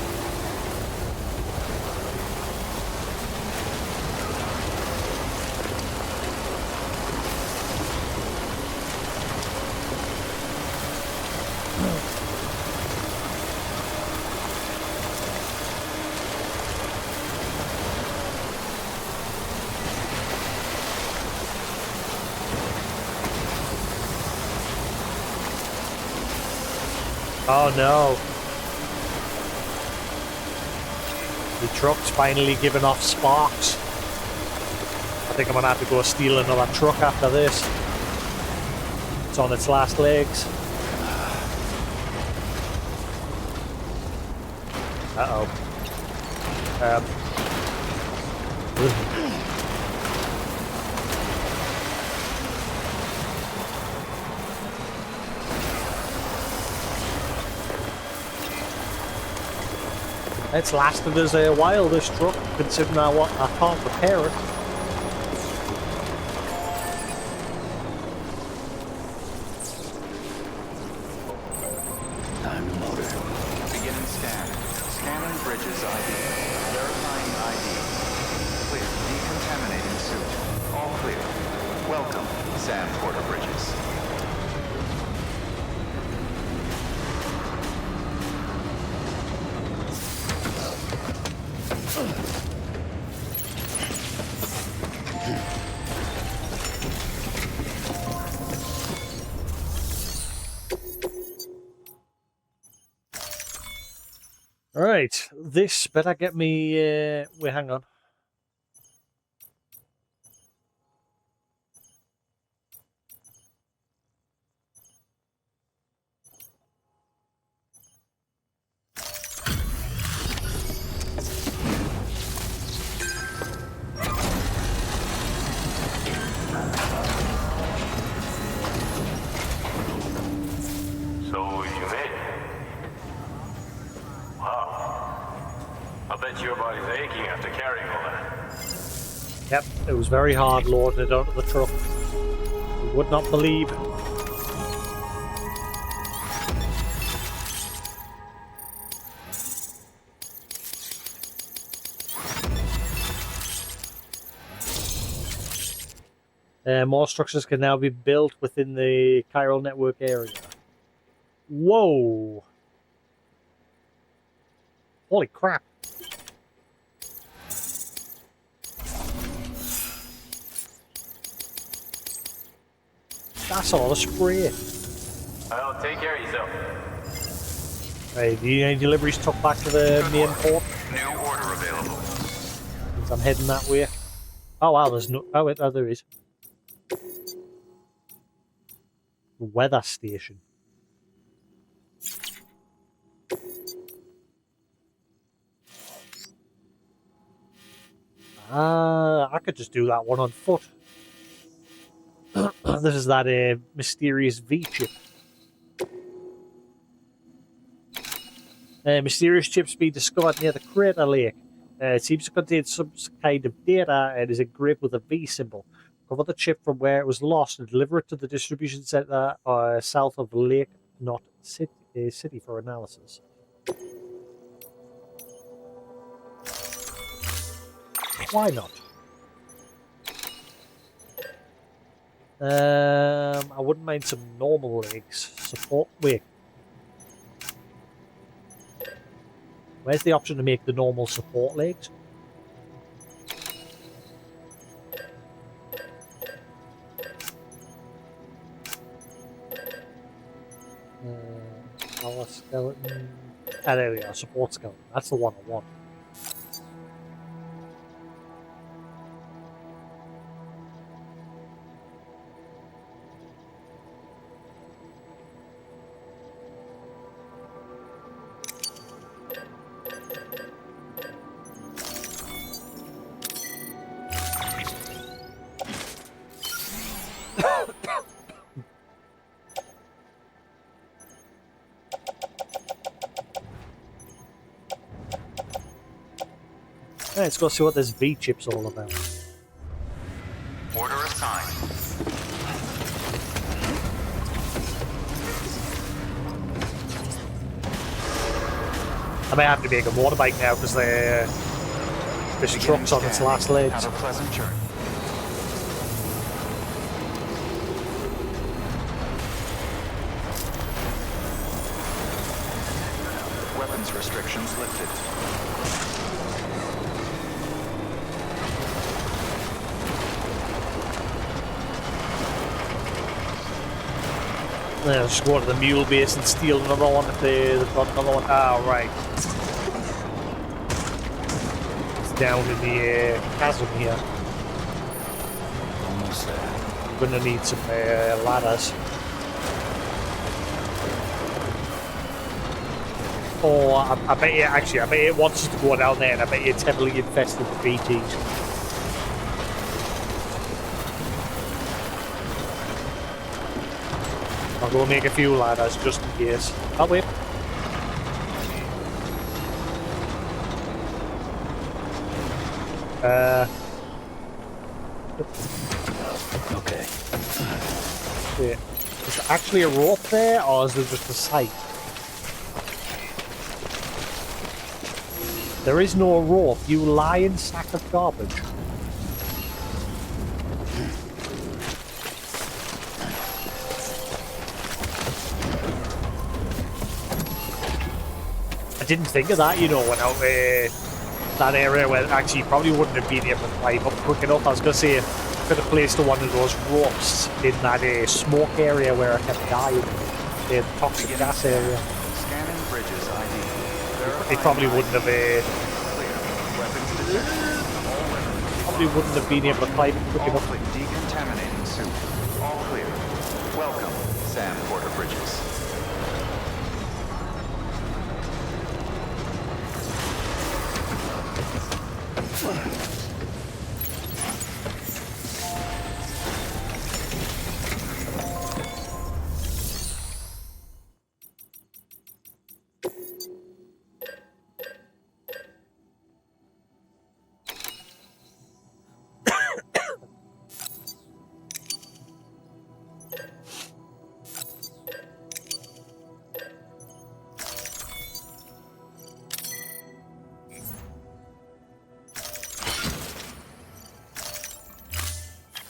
Speaker 1: Oh no. The truck's finally given off sparks. I think I'm gonna have to go steal another truck after this. It's on its last legs. Uh-oh. It's lasted us a while, this truck, considering I can't repair it.
Speaker 2: Time to motor. Beginning scan. Scanning bridges ID. Verifying ID. Clear. Decontaminating suit. All clear. Welcome, Sam Porter Bridges.
Speaker 1: Alright, this better get me... wait, hang on.
Speaker 7: So you made it. Wow. I bet your body's aching after carrying all that.
Speaker 1: Yep, it was very hard loading it onto the truck. You would not believe. More structures can now be built within the chiral network area. Whoa! Holy crap.
Speaker 5: That's all the spray.
Speaker 7: Well, take care of yourself.
Speaker 5: Right, do you need any deliveries took back to the main port?
Speaker 7: New order available.
Speaker 5: Since I'm heading that way. Oh wow, there's no. Oh wait, oh, there is. Weather station. I could just do that one on foot. This is that mysterious V chip. Mysterious chips be discovered near the crater lake. It seems to contain some kind of data and is engraved with a V symbol. Cover the chip from where it was lost and deliver it to the distribution center south of Lake Knot City for analysis. Why not? I wouldn't mind some normal legs. Support. Wait. Where's the option to make the normal support legs? Power skeleton. Ah, there we go. Support skeleton. That's the one I want. Let's go see what this V chip's all about.
Speaker 7: Order assigned.
Speaker 5: I may have to make a motorbike now because this truck's on its last legs.
Speaker 2: Have a pleasant journey. Weapons restrictions lifted.
Speaker 5: I'll just go to the mule base and steal another one if they've got another one. Ah, right. It's down in the chasm here.
Speaker 3: Almost there.
Speaker 5: I'm gonna need some ladders. Oh, I bet you, actually, I bet it wants us to go down there and I bet you it's heavily infested with BTs. I'll go make a few ladders just in case. I'll wait.
Speaker 3: Okay.
Speaker 5: Wait. Is there actually a rope there or is there just a sight? There is no rope, you lying sack of garbage. I didn't think of that, you know, when out that area where actually you probably wouldn't have been able to climb up quick enough. I was going to say, I could have placed one of those ropes in that smoke area where I kept dying, the toxic gas area.
Speaker 2: Scanning bridges ID.
Speaker 5: It probably wouldn't have,
Speaker 2: Weapons detected. All weapons.
Speaker 5: probably wouldn't have been able to climb quick
Speaker 2: All
Speaker 5: enough.
Speaker 2: clear. Decontaminating suit. All clear. Welcome, Sam Porter Bridges.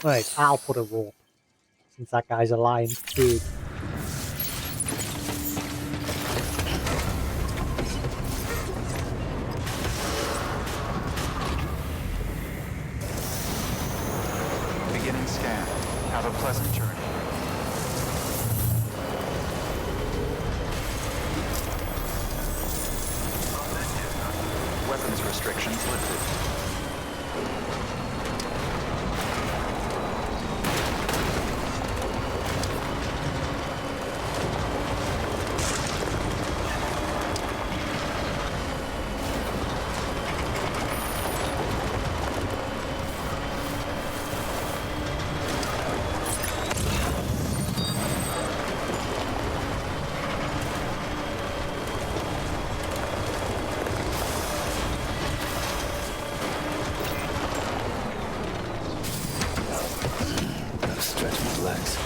Speaker 5: Right, I'll put a rope, since that guy's a lying pig.
Speaker 2: Beginning scan. Have a pleasant journey. restrictions lifted.
Speaker 11: Stretch my legs.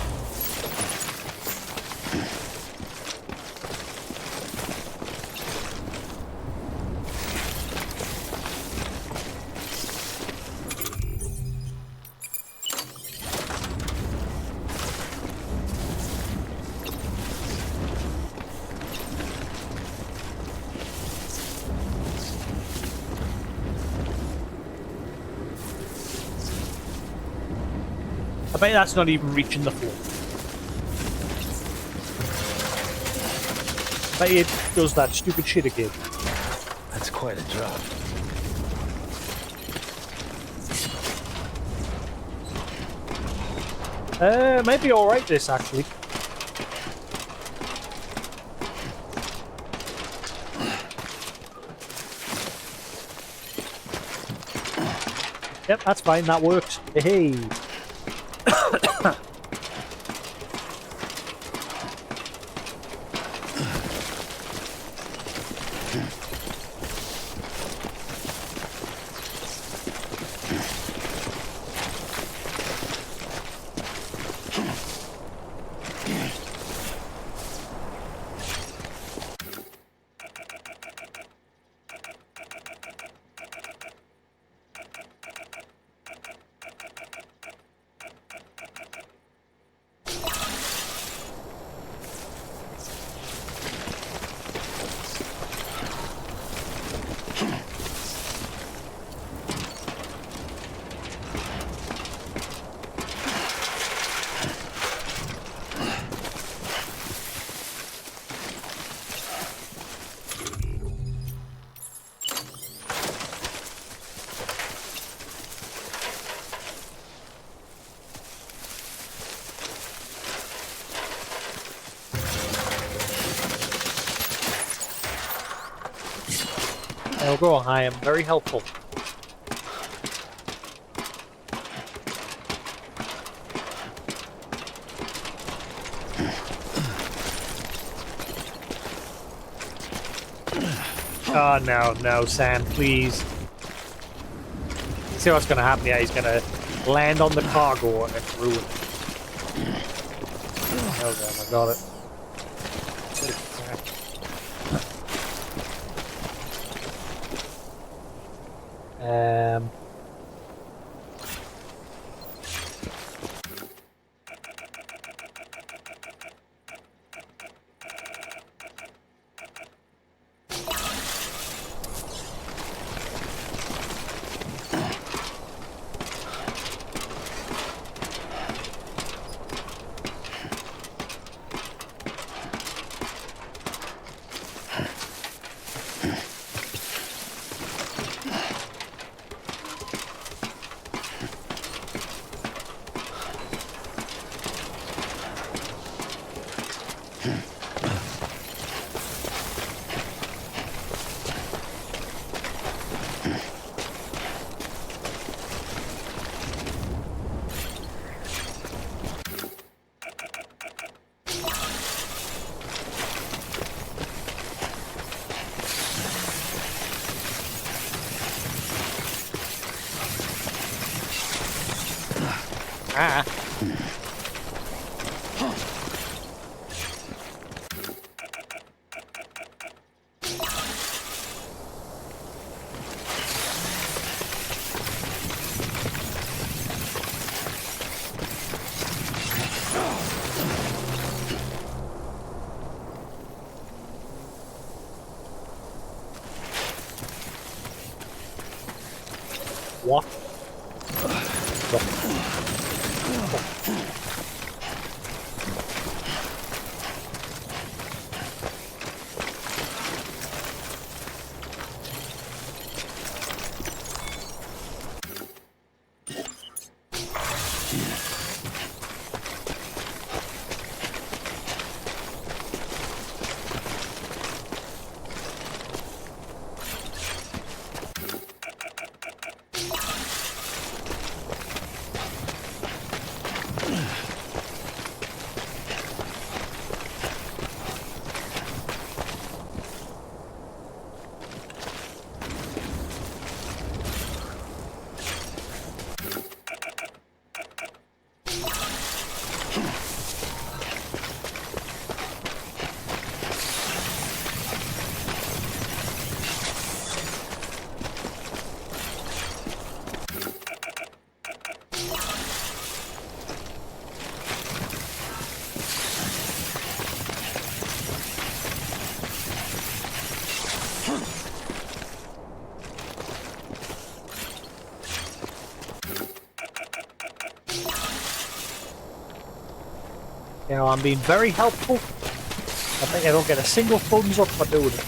Speaker 5: I bet that's not even reaching the floor. I bet it does that stupid shit again.
Speaker 11: That's quite a drop.
Speaker 5: Might be alright this actually. Yep, that's fine, that works. Hey. I'll go. I am very helpful. Oh no, no, Sam, please. See what's gonna happen here. He's gonna land on the cargo and ruin it. Oh god, I got it. Ah. What? You know, I'm being very helpful. I think I don't get a single thumbs up for doing it.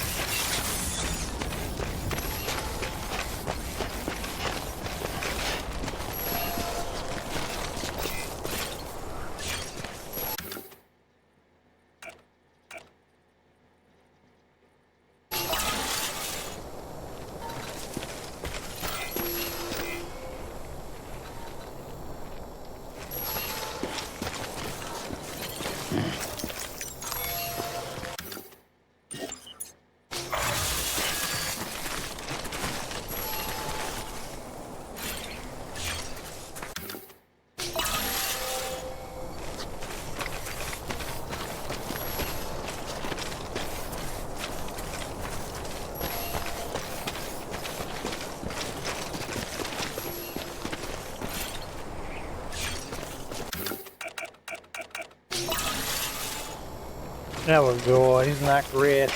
Speaker 5: There we go, isn't that great?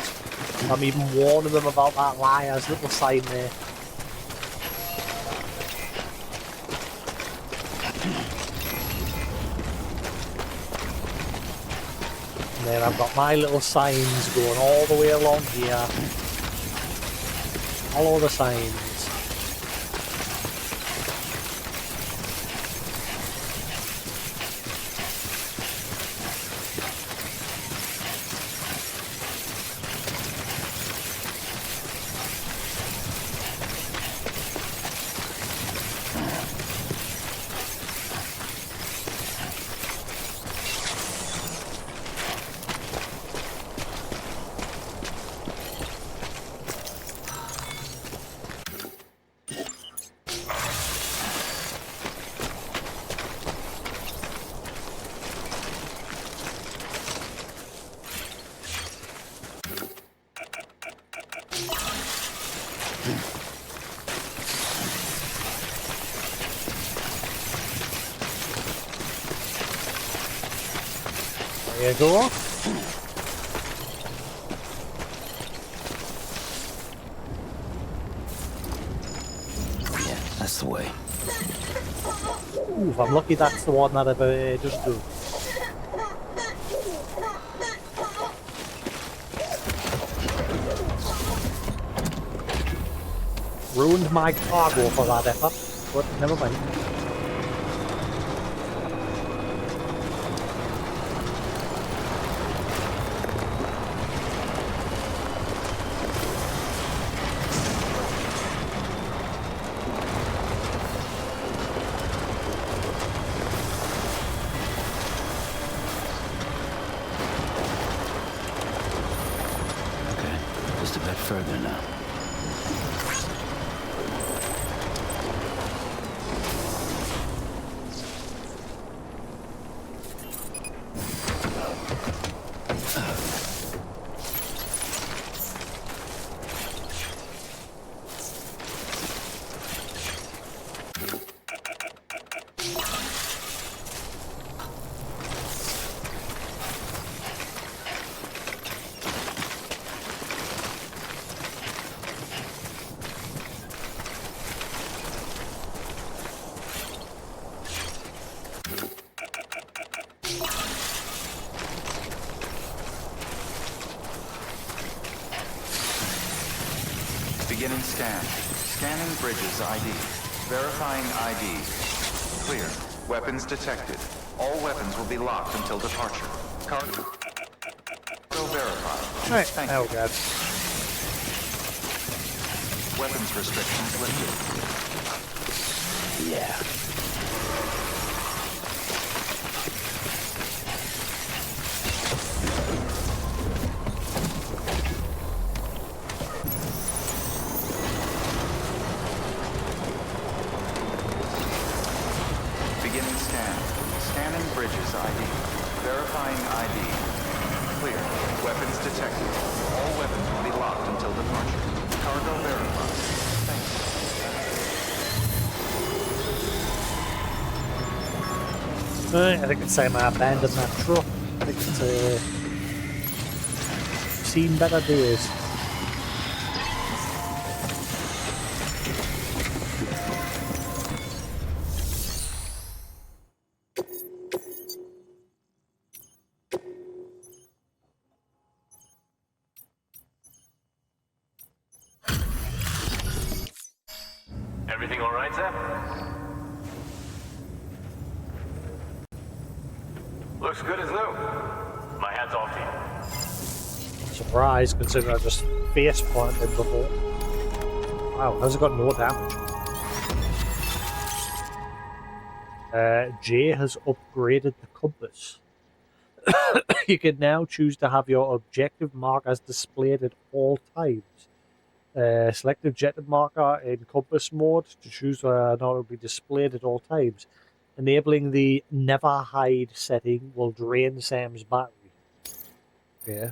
Speaker 5: I'm even warning them about that liar's little sign there. And then I've got my little signs going all the way along here. Follow the signs. There you go.
Speaker 11: Yeah, that's the way.
Speaker 5: Ooh, if I'm lucky that's the one that I've just do. Ruined my cargo for that effort, but never mind.
Speaker 11: Okay, just a bit further now.
Speaker 2: Beginning scan. Scanning bridges ID. Verifying ID. Clear. Weapons detected. All weapons will be locked until departure. Cargo verified.
Speaker 5: Right.
Speaker 2: Thank
Speaker 5: Oh
Speaker 2: you.
Speaker 5: god.
Speaker 2: Weapons restrictions lifted.
Speaker 11: Yeah.
Speaker 2: Beginning scan. Scanning bridges ID. Verifying ID. Clear. Weapons detected. All weapons will be locked until departure. Cargo verified. Thank you.
Speaker 5: I think it's time I abandoned that truck. I think it's seen better days.
Speaker 9: all right, Sam? Looks good as new. My hat's off to you.
Speaker 5: Surprise, considering I just face planted before. Wow, has it got no damage? Jay has upgraded the compass. You can now choose to have your objective markers displayed at all times. Select the objective marker in compass mode to choose whether or not it will be displayed at all times. Enabling the never hide setting will drain Sam's battery. Yeah.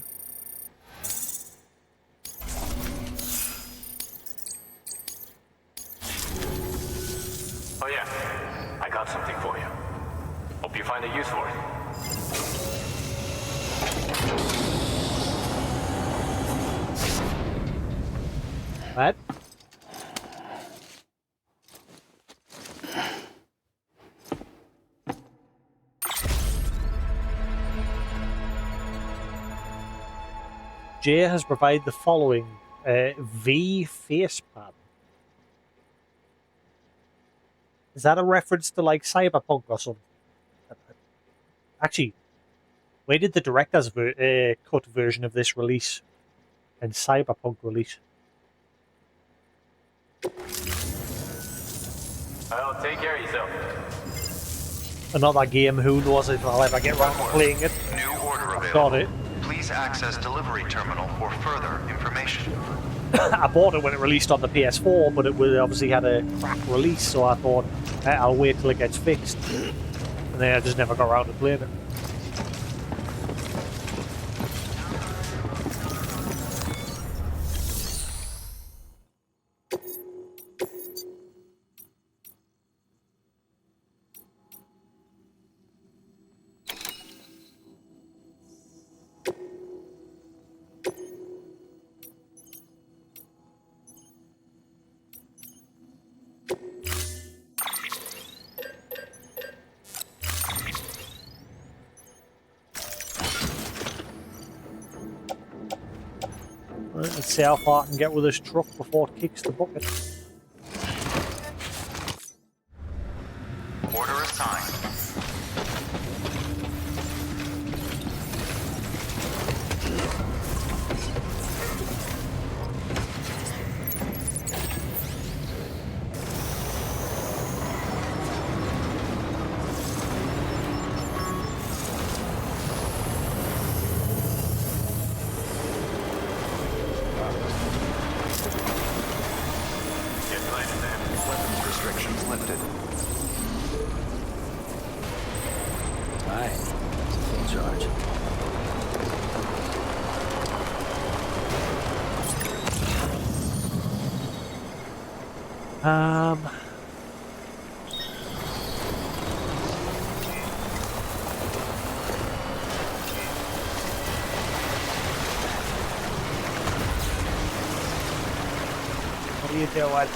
Speaker 9: Oh yeah, I got something for you. Hope you find a use for it.
Speaker 5: What? Jay has provided the following V facepad. Is that a reference to like Cyberpunk or something? Actually, where did the director's cut version of this release and Cyberpunk release?
Speaker 9: Well, take care of yourself.
Speaker 5: Another game, who knows if I'll ever get around to playing it.
Speaker 2: New order
Speaker 5: I've
Speaker 2: available.
Speaker 5: got it.
Speaker 2: Please access delivery terminal for further information.
Speaker 5: I bought it when it released on the PS4, but it obviously had a crap release, so I thought I'll wait till it gets fixed. And then I just never got around to playing it. Let's see how far I can get with this truck before it kicks the bucket.
Speaker 2: Order assigned. Weapons restrictions lifted.
Speaker 11: Alright, it's a full charge.
Speaker 5: What are you doing?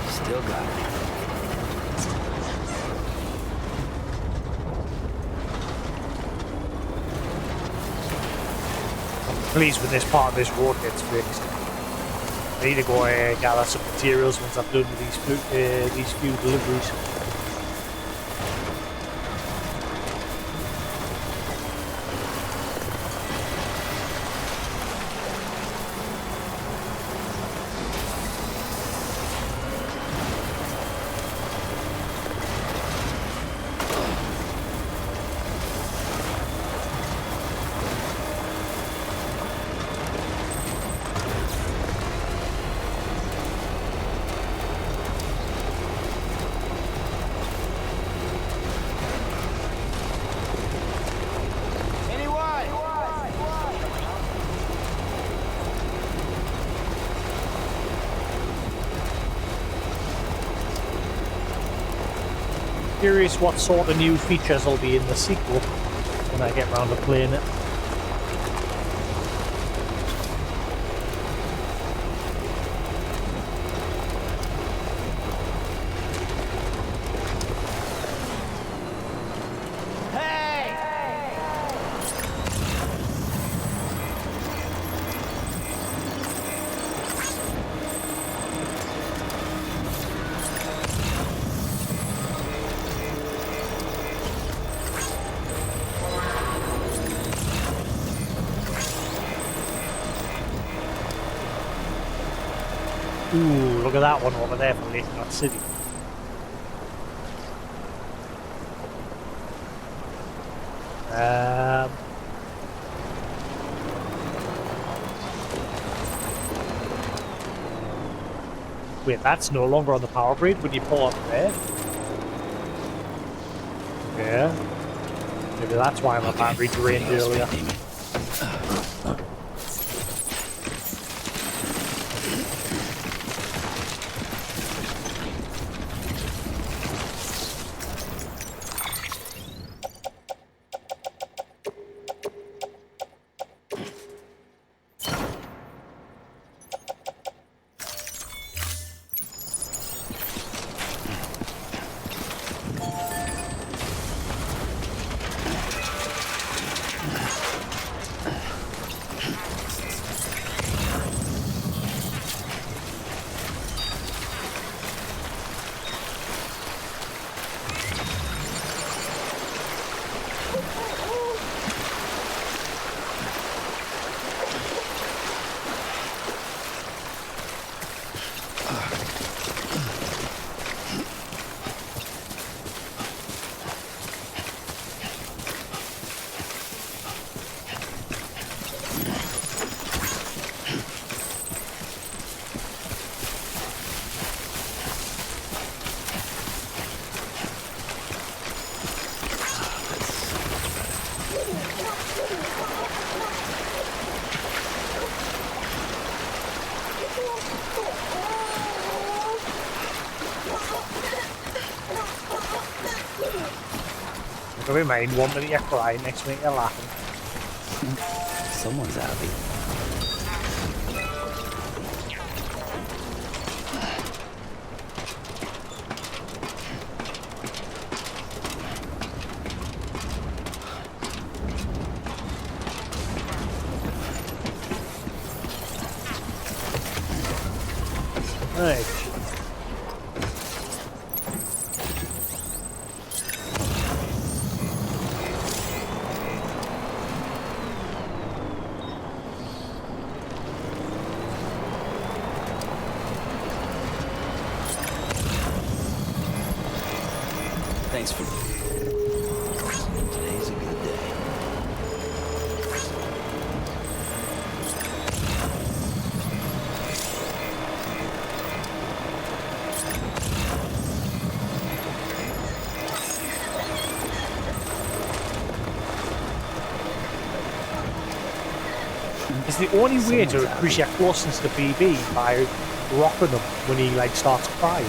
Speaker 11: Still got it.
Speaker 5: Pleased when this part of this road gets fixed. I need to go gather some materials once I've done with these few deliveries. Curious what sort of new features will be in the sequel when I get round to playing it. Ooh, look at that one over there from Lake Knot City. Wait, that's no longer on the power grid when you pull up there. Yeah. Maybe that's why my battery drained earlier. Never mind, 1 minute you're crying, next minute you're laughing.
Speaker 11: Someone's happy.
Speaker 5: Right.
Speaker 11: Thanks for... Today's a good day.
Speaker 5: It's the only way to increase your closeness to BB by rocking him when he like starts crying.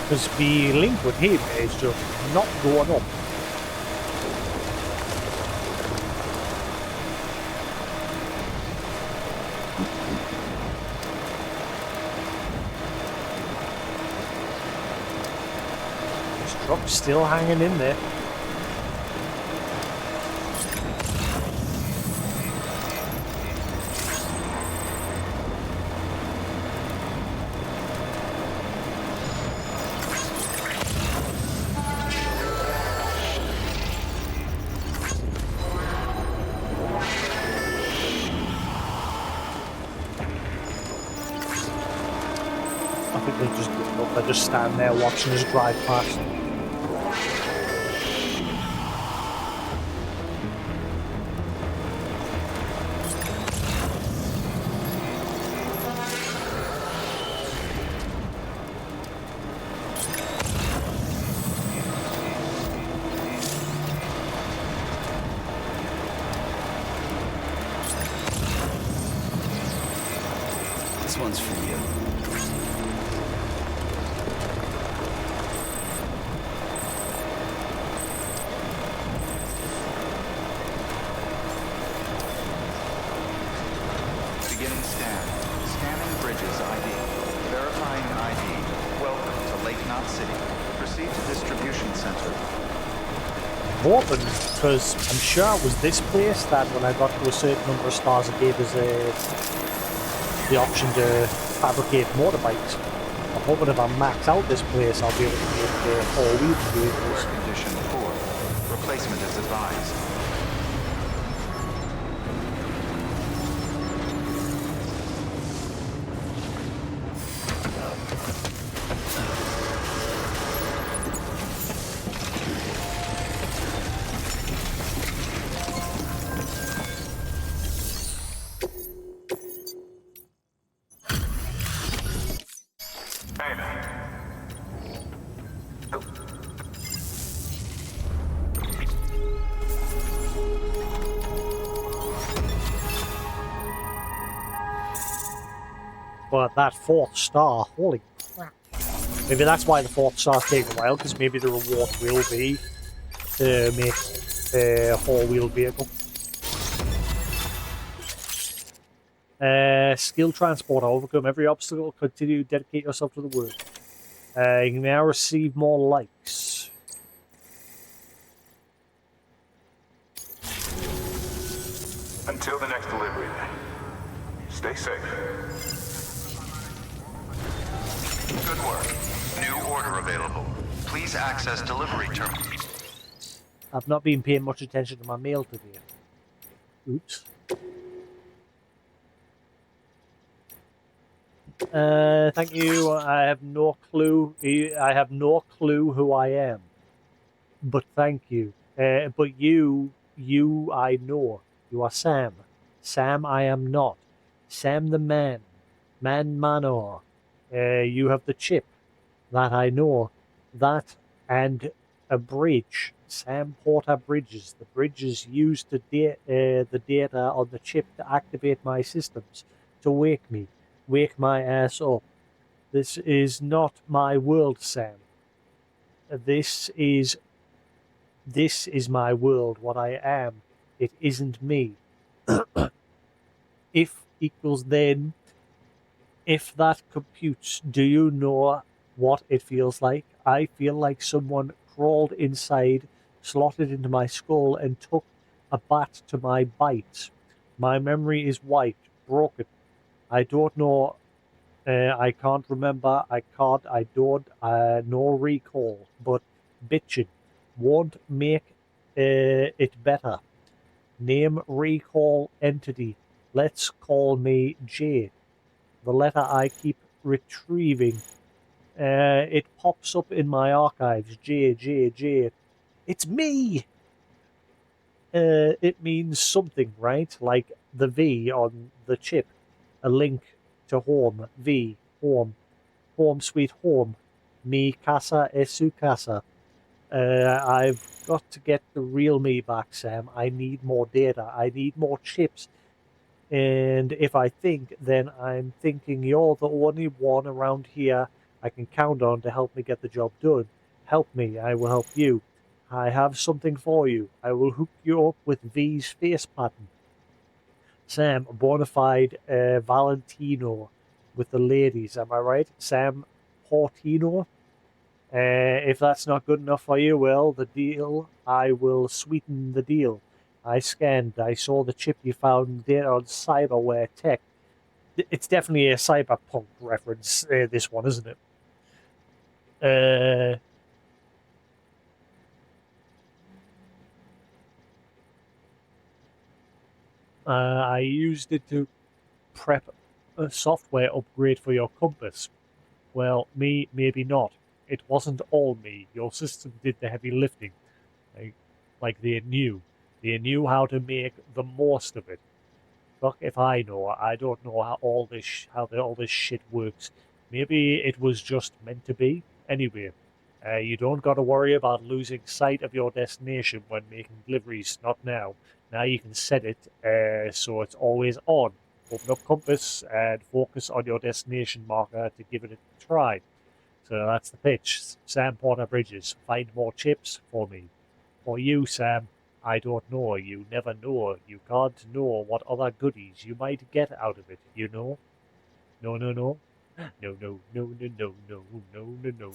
Speaker 5: Because the link with him is just not going up. This truck's still hanging in there. I think they'll just give up. They'll just stand there watching us drive past.
Speaker 11: This one's for you.
Speaker 2: Bridges ID. Verifying ID. Welcome to Lake Knot City. Proceed to distribution center.
Speaker 5: I'm hoping, because I'm sure it was this place that when I got to a certain number of stars it gave us the option to fabricate motorbikes. I'm hoping if I max out this place I'll be able to make all-wheel vehicles.
Speaker 2: Condition 4. Replacement is advised.
Speaker 7: Hey, man.
Speaker 5: But that fourth star, holy crap. Maybe that's why the fourth star's taking a while, because maybe the reward will be to make a four-wheel vehicle. Skill transport, overcome every obstacle, continue, dedicate yourself to the work. You can now receive more likes.
Speaker 7: Until the next delivery, then. Stay safe.
Speaker 2: Good work. New order available. Please access delivery terminal.
Speaker 5: I've not been paying much attention to my mail today. Oops. Thank you. I have no clue. I have no clue who I am. But thank you. But you, I know. You are Sam. Sam, I am not. Sam the man. Man Manor. You have the chip. That I know. That and a bridge. Sam Porter Bridges. The bridges used the data on the chip to activate my systems. To wake me. Wake my ass up. This is not my world, Sam. This is my world, what I am. It isn't me. If equals then, if that computes, do you know what it feels like? I feel like someone crawled inside, slotted into my skull, and took a bat to my bite. My memory is white, broken. I don't know. I can't remember. I don't. No recall. But bitchin' won't make it better. Name recall entity. Let's call me J. The letter I keep retrieving. It pops up in my archives. J. It's me! It means something, right? Like the V on the chip. A link to home. V. Home. Home sweet home. Mi casa es su casa. I've got to get the real me back, Sam. I need more data. I need more chips. And if I think, then I'm thinking you're the only one around here I can count on to help me get the job done. Help me, I will help you. I have something for you. I will hook you up with V's face pattern. Sam, a bona fide Valentino with the ladies, am I right? Sam Portino? If that's not good enough for you, well, the deal, I will sweeten the deal. I scanned, I saw the chip you found there on Cyberware Tech. It's definitely a cyberpunk reference, this one, isn't it? I used it to prep a software upgrade for your compass. Well, me, maybe not. It wasn't all me. Your system did the heavy lifting. Like they knew. They knew how to make the most of it. Fuck if I know. I don't know how all this shit works. Maybe it was just meant to be. Anyway, you don't got to worry about losing sight of your destination when making deliveries. Not now. Now you can set it so it's always on. Open up compass and focus on your destination marker to give it a try. So that's the pitch. Sam Porter Bridges. Find more chips for me. For you, Sam. I don't know. You never know. You can't know what other goodies you might get out of it, you know?
Speaker 1: No, no, no. No, no, no, no, no, no, no, no, no,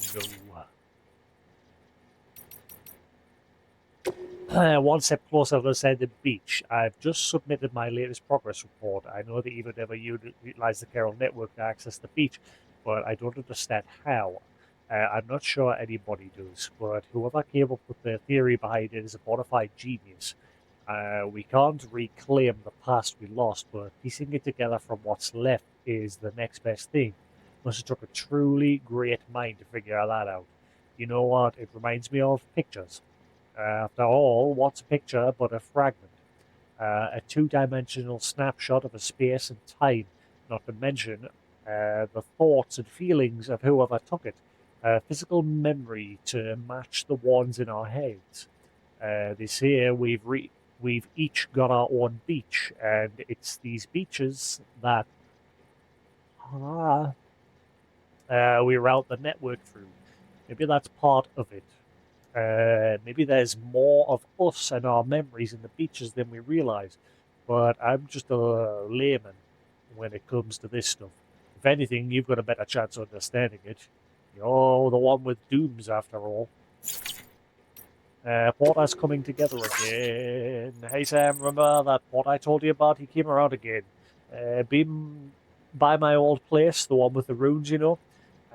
Speaker 1: no. One step closer to the side of the beach. I've just submitted my latest progress report. I know that you would never utilize the Carol network to access the beach, but I don't understand how. I'm not sure anybody does, but whoever came up with the theory behind it is a bona fide genius. We can't reclaim the past we lost, but piecing it together from what's left is the next best thing. Must have took a truly great mind to figure that out. You know what? It reminds me of pictures. After all, what's a picture but a fragment? A two-dimensional snapshot of a space and time, not to mention the thoughts and feelings of whoever took it. Physical memory to match the ones in our heads. This year we've each got our own beach, and it's these beaches that we route the network through. Maybe that's part of it. Maybe there's more of us and our memories in the beaches than we realize. But I'm just a layman when it comes to this stuff. If anything, you've got a better chance of understanding it. You're the one with dooms, after all. Porter's coming together again. Hey Sam, remember that Porter I told you about? He came around again. Been by my old place, the one with the runes, you know.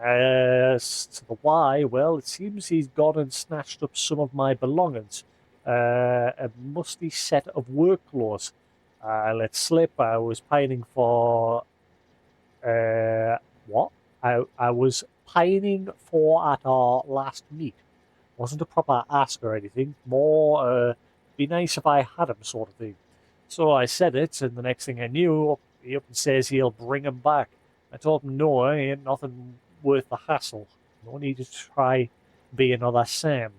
Speaker 1: As to the why, well, it seems he's gone and snatched up some of my belongings. A musty set of work clothes. I let slip. I was pining for. What? I was pining for at our last meet. Wasn't a proper ask or anything. More, be nice if I had him sort of thing. So I said it, and the next thing I knew, he up and says he'll bring him back. I told him no, he ain't nothing worth the hassle. No need to try be another Sam.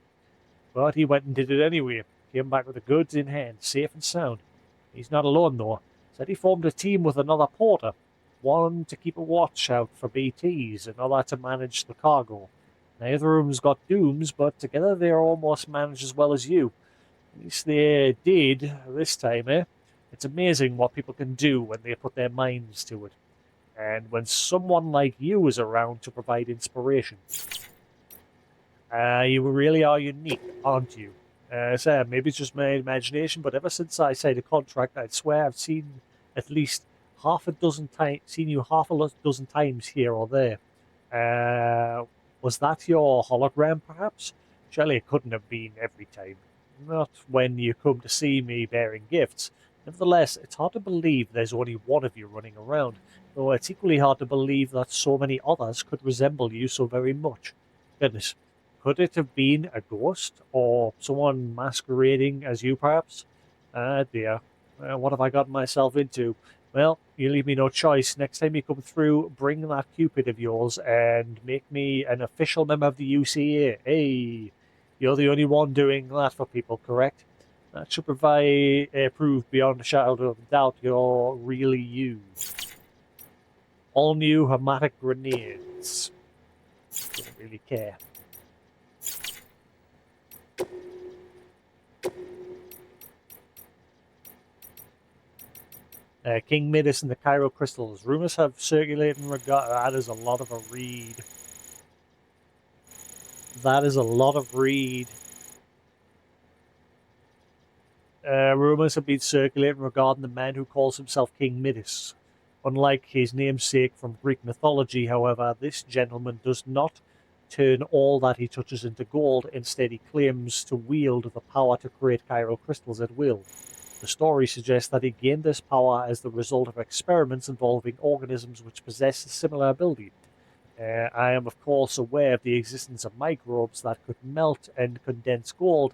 Speaker 1: But he went and did it anyway. Came back with the goods in hand, safe and sound. He's not alone though. Said he formed a team with another porter. One to keep a watch out for BTs, another to manage the cargo. Neither of them's got dooms, but together they're almost managed as well as you. At least they did this time, eh? It's amazing what people can do when they put their minds to it. And when someone like you is around to provide inspiration. You really are unique, aren't you? So maybe it's just my imagination, but ever since I signed a contract, I'd swear I've seen at least seen you half a dozen times here or there. Was that your hologram, perhaps? Surely it couldn't have been every time. Not when you come to see me bearing gifts. Nevertheless, it's hard to believe there's only one of you running around, though it's equally hard to believe that so many others could resemble you so very much. Goodness, could it have been a ghost, or someone masquerading as you, perhaps? Ah, dear. What have I gotten myself into? Well, you leave me no choice. Next time you come through, bring that Cupid of yours and make me an official member of the UCA. Hey, you're the only one doing that for people, correct? That should prove beyond a shadow of doubt you're really you. All new hermetic grenades. Don't really care. King Midas and the Cairo crystals. Rumors have circulated in regard. That is a lot of a read. That is a lot of read. Rumors have been circulating regarding the man who calls himself King Midas. Unlike his namesake from Greek mythology, however, this gentleman does not turn all that he touches into gold. Instead, he claims to wield the power to create Cairo crystals at will. The story suggests that he gained this power as the result of experiments involving organisms which possess a similar ability. I am, of course, aware of the existence of microbes that could melt and condense gold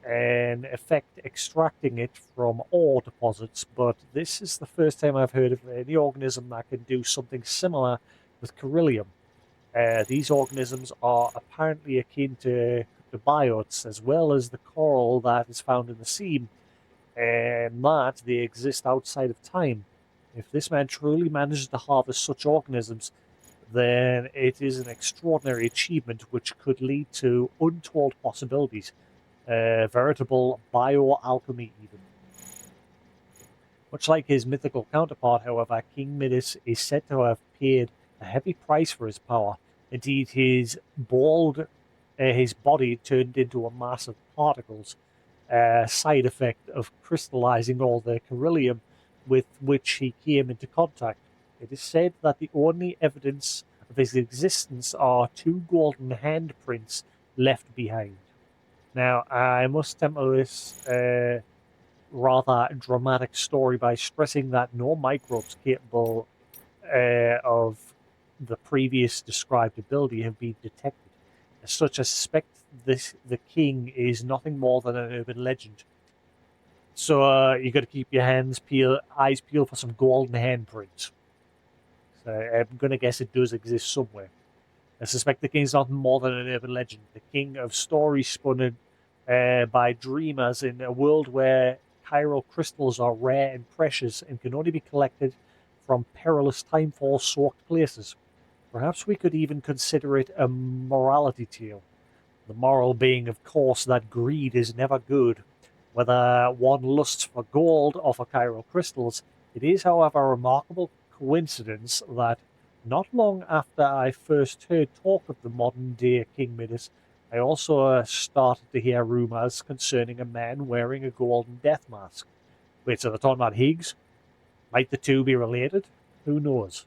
Speaker 1: and effect extracting it from ore deposits, but this is the first time I've heard of any organism that can do something similar with beryllium. These organisms are apparently akin to the biotes, as well as the coral that is found in the sea, and that they exist outside of time. If this man truly manages to harvest such organisms, then it is an extraordinary achievement which could lead to untold possibilities. Veritable bioalchemy, even.
Speaker 5: Much like his mythical counterpart, however, King Midas is said to have paid a heavy price for his power. Indeed, his body turned into a mass of particles, a side effect of crystallizing all the beryllium with which he came into contact. It is said that the only evidence of his existence are 2 golden handprints left behind. Now, I must temper this rather dramatic story by stressing that no microbes capable of the previous described ability have been detected. As such, I suspect the king is nothing more than an urban legend. So you got to keep your eyes peeled for some golden handprints. So I'm going to guess it does exist somewhere. I suspect the king's nothing more than an urban legend. The king of stories spun by dreamers in a world where chiral crystals are rare and precious and can only be collected from perilous timefall-soaked places. Perhaps we could even consider it a morality tale. The moral being, of course, that greed is never good. Whether one lusts for gold or for chiral crystals, it is, however, a remarkable coincidence that not long after I first heard talk of the modern-day King Midas, I also started to hear rumours concerning a man wearing a golden death mask. Wait, so they're talking about Higgs? Might the two be related? Who knows?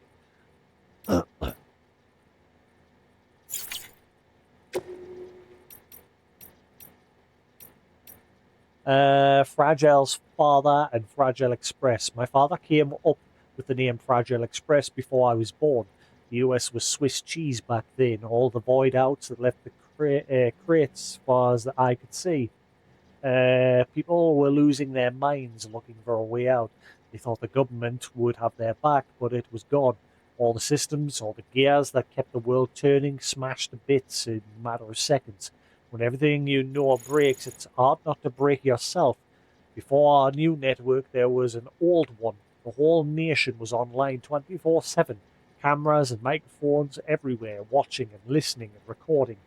Speaker 5: Fragile's father and Fragile Express. My father came up with the name Fragile Express before I was born. The US was Swiss cheese back then. All the void outs that left the crates as far as the eye could see. People were losing their minds looking for a way out. They thought the government would have their back, but it was gone. All the systems, all the gears that kept the world turning smashed to bits in a matter of seconds. When everything you know breaks, it's hard not to break yourself. Before our new network, there was an old one. The whole nation was online 24/7. Cameras and microphones everywhere, watching and listening and recording.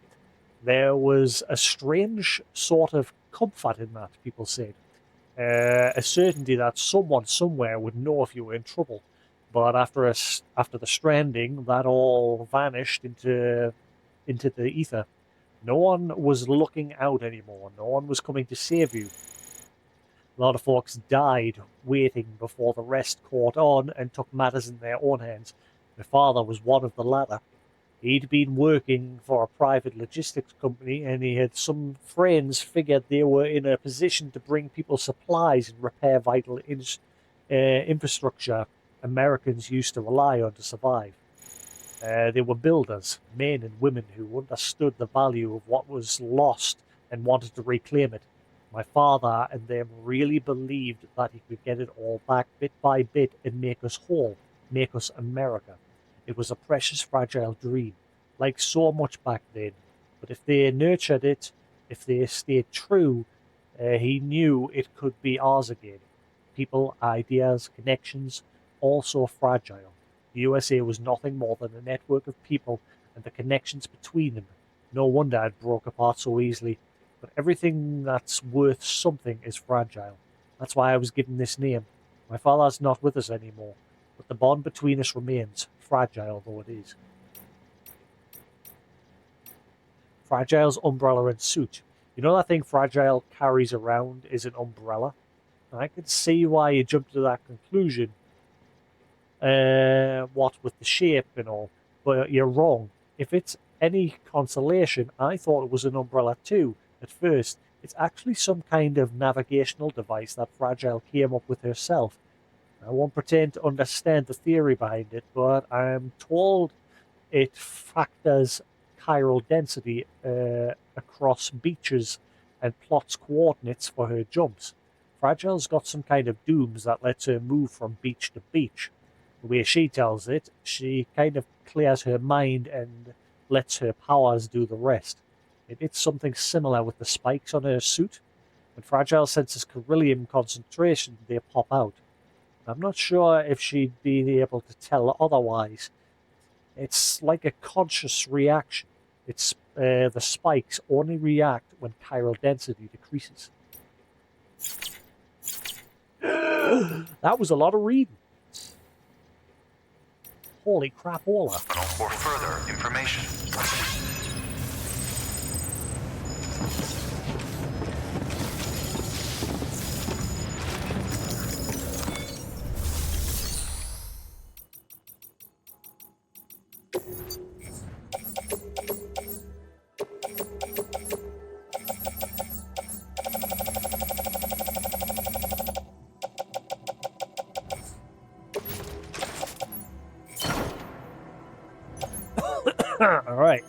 Speaker 5: There was a strange sort of comfort in that, people said. A certainty that someone somewhere would know if you were in trouble. But after the stranding, that all vanished into the ether. No one was looking out anymore. No one was coming to save you. A lot of folks died waiting before the rest caught on and took matters in their own hands. My father was one of the latter. He'd been working for a private logistics company, and he had some friends figured they were in a position to bring people supplies and repair vital infrastructure Americans used to rely on to survive. They were builders, men and women who understood the value of what was lost and wanted to reclaim it. My father and them really believed that he could get it all back bit by bit and make us whole, make us America. It was a precious, fragile dream, like so much back then. But if they nurtured it, if they stayed true, he knew it could be ours again. People, ideas, connections, all so fragile. The USA was nothing more than a network of people and the connections between them. No wonder it broke apart so easily. But everything that's worth something is fragile. That's why I was given this name. My father's not with us anymore, but the bond between us remains, fragile though it is. Fragile's umbrella and suit. You know that thing Fragile carries around is an umbrella? I can see why you jumped to that conclusion. What with the shape and all, but you're wrong. If it's any consolation, I thought it was an umbrella too at first. It's actually some kind of navigational device that Fragile came up with herself. I won't pretend to understand the theory behind it, but I'm told it factors chiral density across beaches and plots coordinates for her jumps. Fragile's got some kind of dooms that lets her move from beach to beach. The way she tells it, she kind of clears her mind and lets her powers do the rest. It's something similar with the spikes on her suit. When Fragile senses beryllium concentration, they pop out. I'm not sure if she'd be able to tell otherwise. It's like a conscious reaction. It's the spikes only react when chiral density decreases. That was a lot of reading. Holy crapola.
Speaker 2: For further information.
Speaker 1: All right.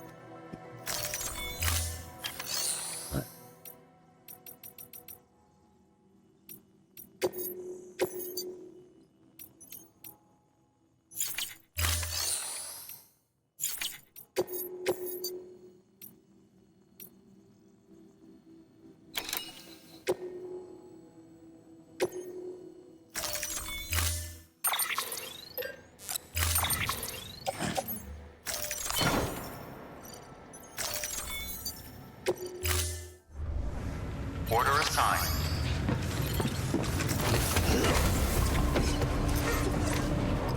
Speaker 2: Order assigned.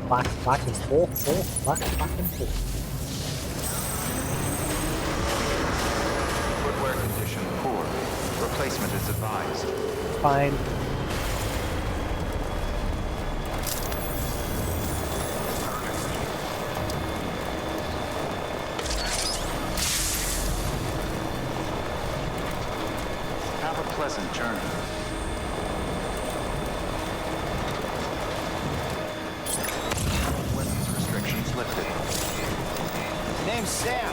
Speaker 5: Back and forth, back and forth.
Speaker 2: Footwear condition poor. Replacement is advised.
Speaker 1: Fine.
Speaker 2: Have a pleasant journey. Weapons restrictions lifted.
Speaker 3: Name's Sam.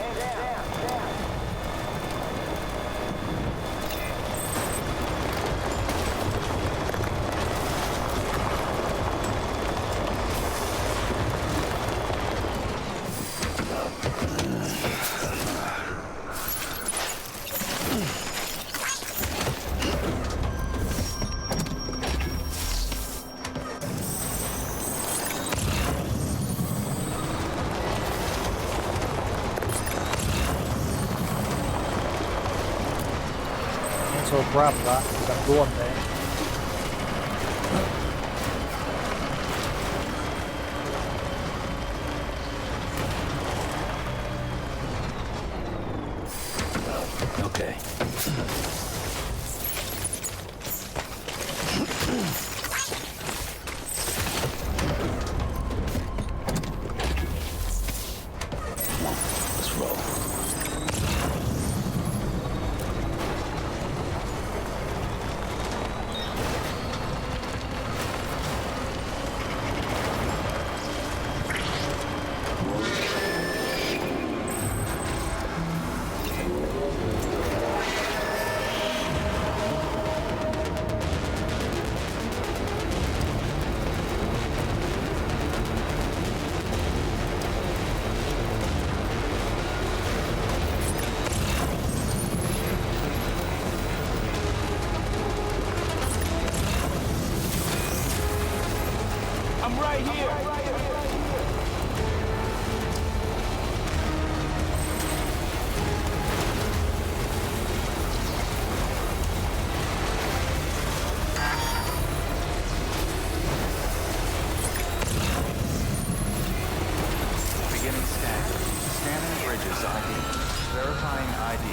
Speaker 1: So grab that, because I'm going there.
Speaker 11: Okay. Let's roll.
Speaker 3: I'm right here.
Speaker 2: Beginning scan. Scanning bridges ID. Verifying ID.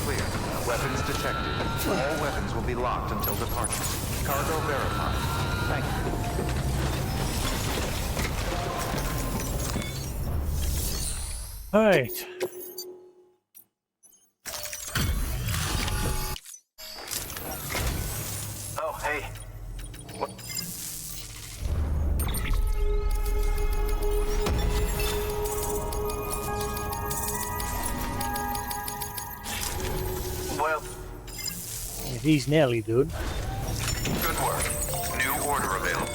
Speaker 2: Clear. Weapons detected. All weapons will be locked until departure. Cargo verified. Thank you.
Speaker 1: All right.
Speaker 10: Oh, hey. Well,
Speaker 1: He's nearly done.
Speaker 2: Good work. New order available.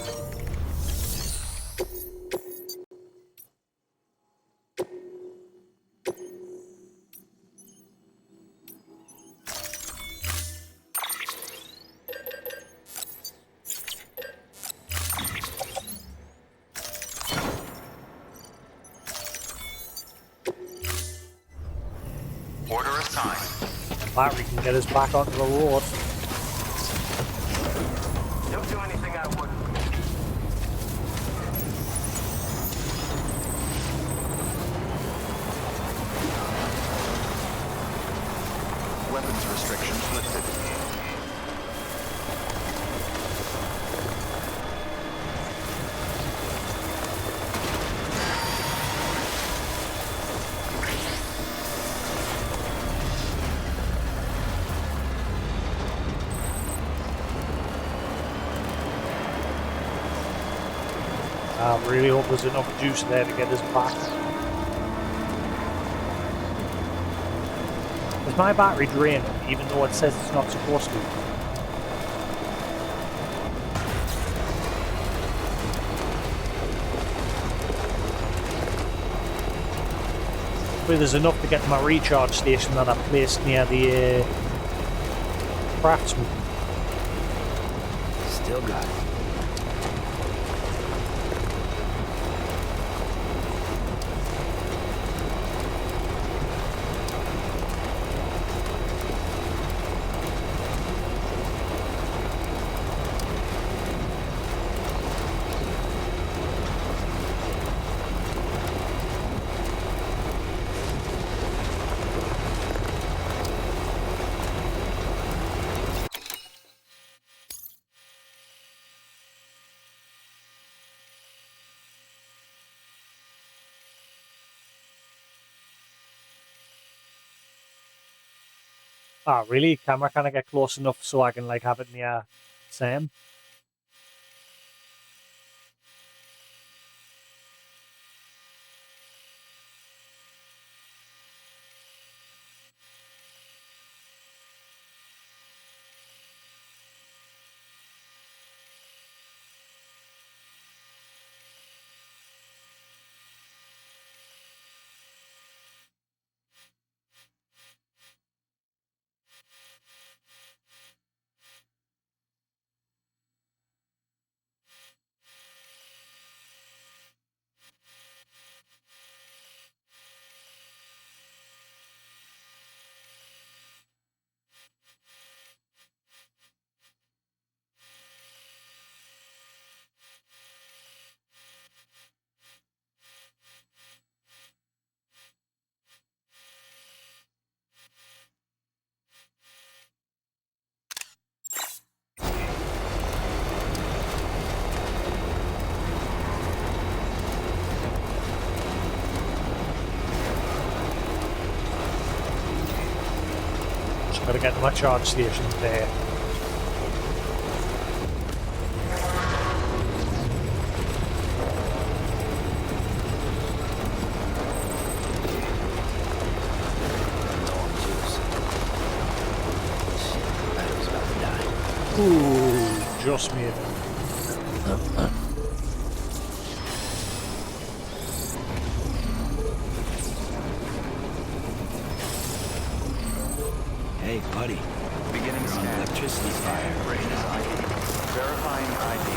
Speaker 2: Order assigned.
Speaker 1: Battery can get us back onto the road.
Speaker 10: don't do anything I wouldn't.
Speaker 1: I really hope there's enough juice there to get us back. Is my battery draining, even though it says it's not supposed to? Hopefully there's enough to get to my recharge station that I've placed near the craftsman.
Speaker 11: Still got it.
Speaker 1: Ah, really? Camera can't get close enough so I can like have it near Sam? Just gotta get to my charge station there. Ooh, just made it.
Speaker 11: Hey, buddy.
Speaker 2: Beginning
Speaker 11: You're on
Speaker 2: scan.
Speaker 11: electricity
Speaker 2: Scanning
Speaker 11: fire
Speaker 2: bridges
Speaker 11: right now.
Speaker 2: ID. Verifying ID.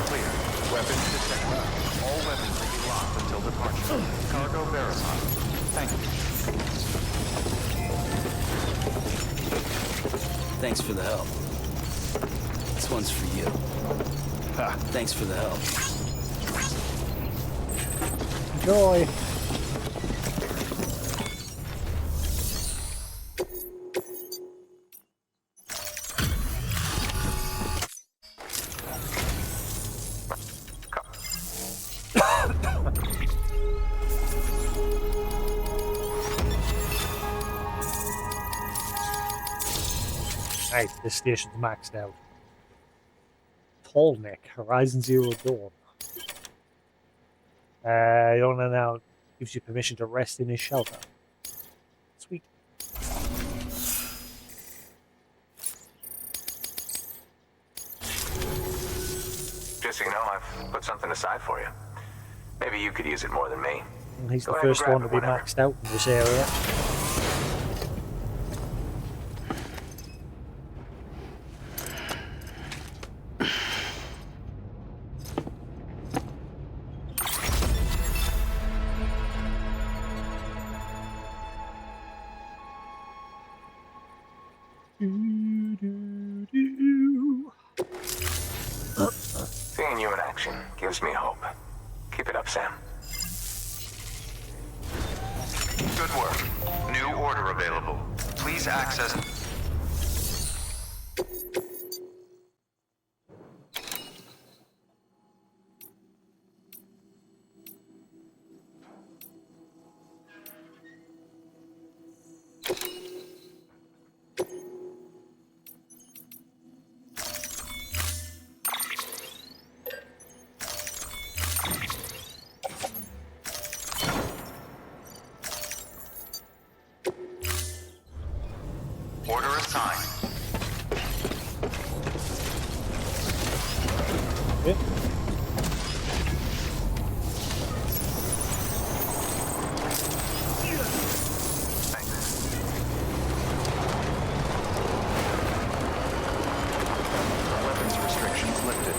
Speaker 2: Clear. Weapons detected. All weapons will be locked until departure. Cargo verified. Thank you.
Speaker 11: Thanks for the help. This one's for you. Ha, thanks for the help.
Speaker 1: Enjoy. Right, this station's maxed out. Tall Neck, Horizon Zero Dawn. The owner now gives you permission to rest in his shelter. Sweet.
Speaker 9: Just so you know, I've put something aside for you. Maybe you could use it more than me.
Speaker 1: And he's
Speaker 9: Go
Speaker 1: the
Speaker 9: ahead and
Speaker 1: first
Speaker 9: grab
Speaker 1: one to
Speaker 9: it
Speaker 1: be
Speaker 9: whenever.
Speaker 1: maxed out in this area.
Speaker 9: Seeing you in action gives me hope. Keep it up, Sam.
Speaker 2: Good work. New order available. Please access... sign.
Speaker 1: Yeah.
Speaker 2: Weapons restrictions lifted.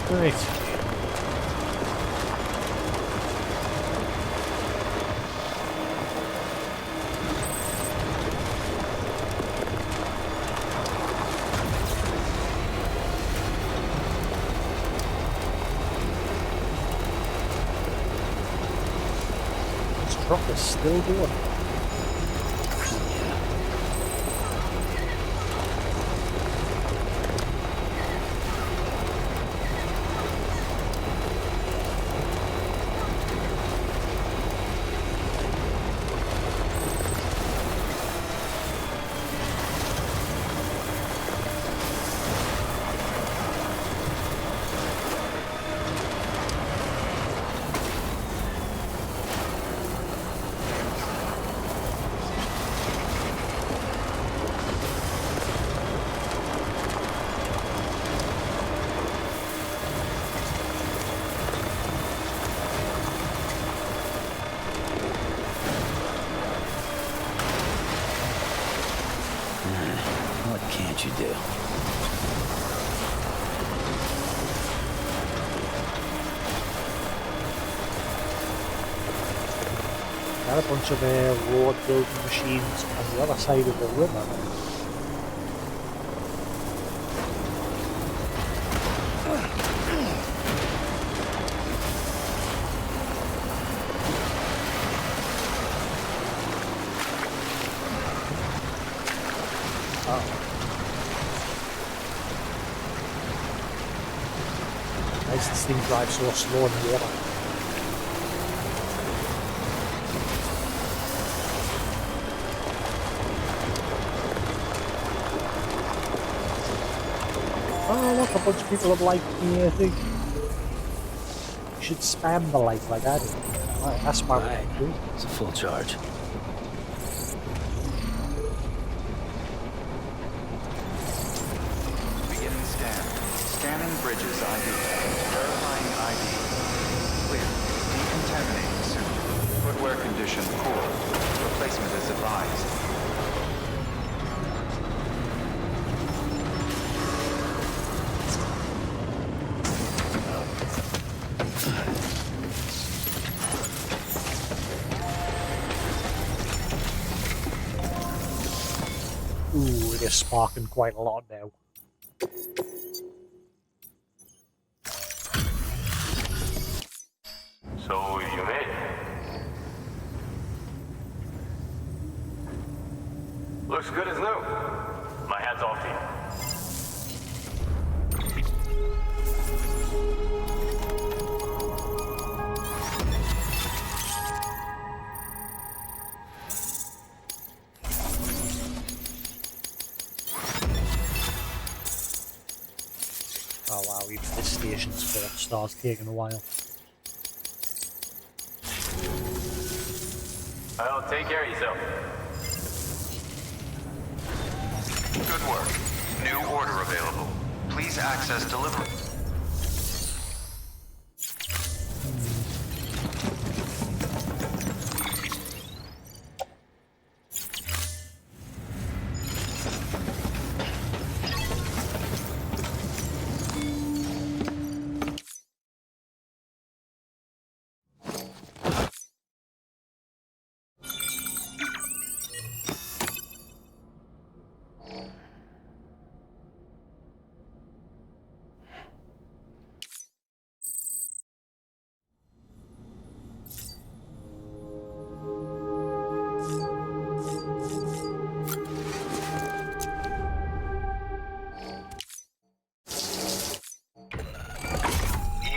Speaker 1: Right. This truck is still going.
Speaker 11: What can't you do?
Speaker 5: Got a bunch of road building machines on the other side of the river. Nice, this thing drives so slow in water. Oh look, a bunch of people have liked the thing. You should spam the like I did. Alright, that's my
Speaker 11: Right.
Speaker 5: way.
Speaker 11: It's a full charge.
Speaker 2: Beginning scan. Scanning bridges ID. Verifying ID. Clear. Decontaminating soon. Footwear condition poor. Replacement is advised.
Speaker 5: Ooh, it is sparking quite a lot now.
Speaker 7: So you made it. Looks good as new. My hat's off to you.
Speaker 5: Oh wow, even this station's full. Star's taking a while.
Speaker 7: Well, take care of yourself.
Speaker 2: Good work. New order available. Please access delivery.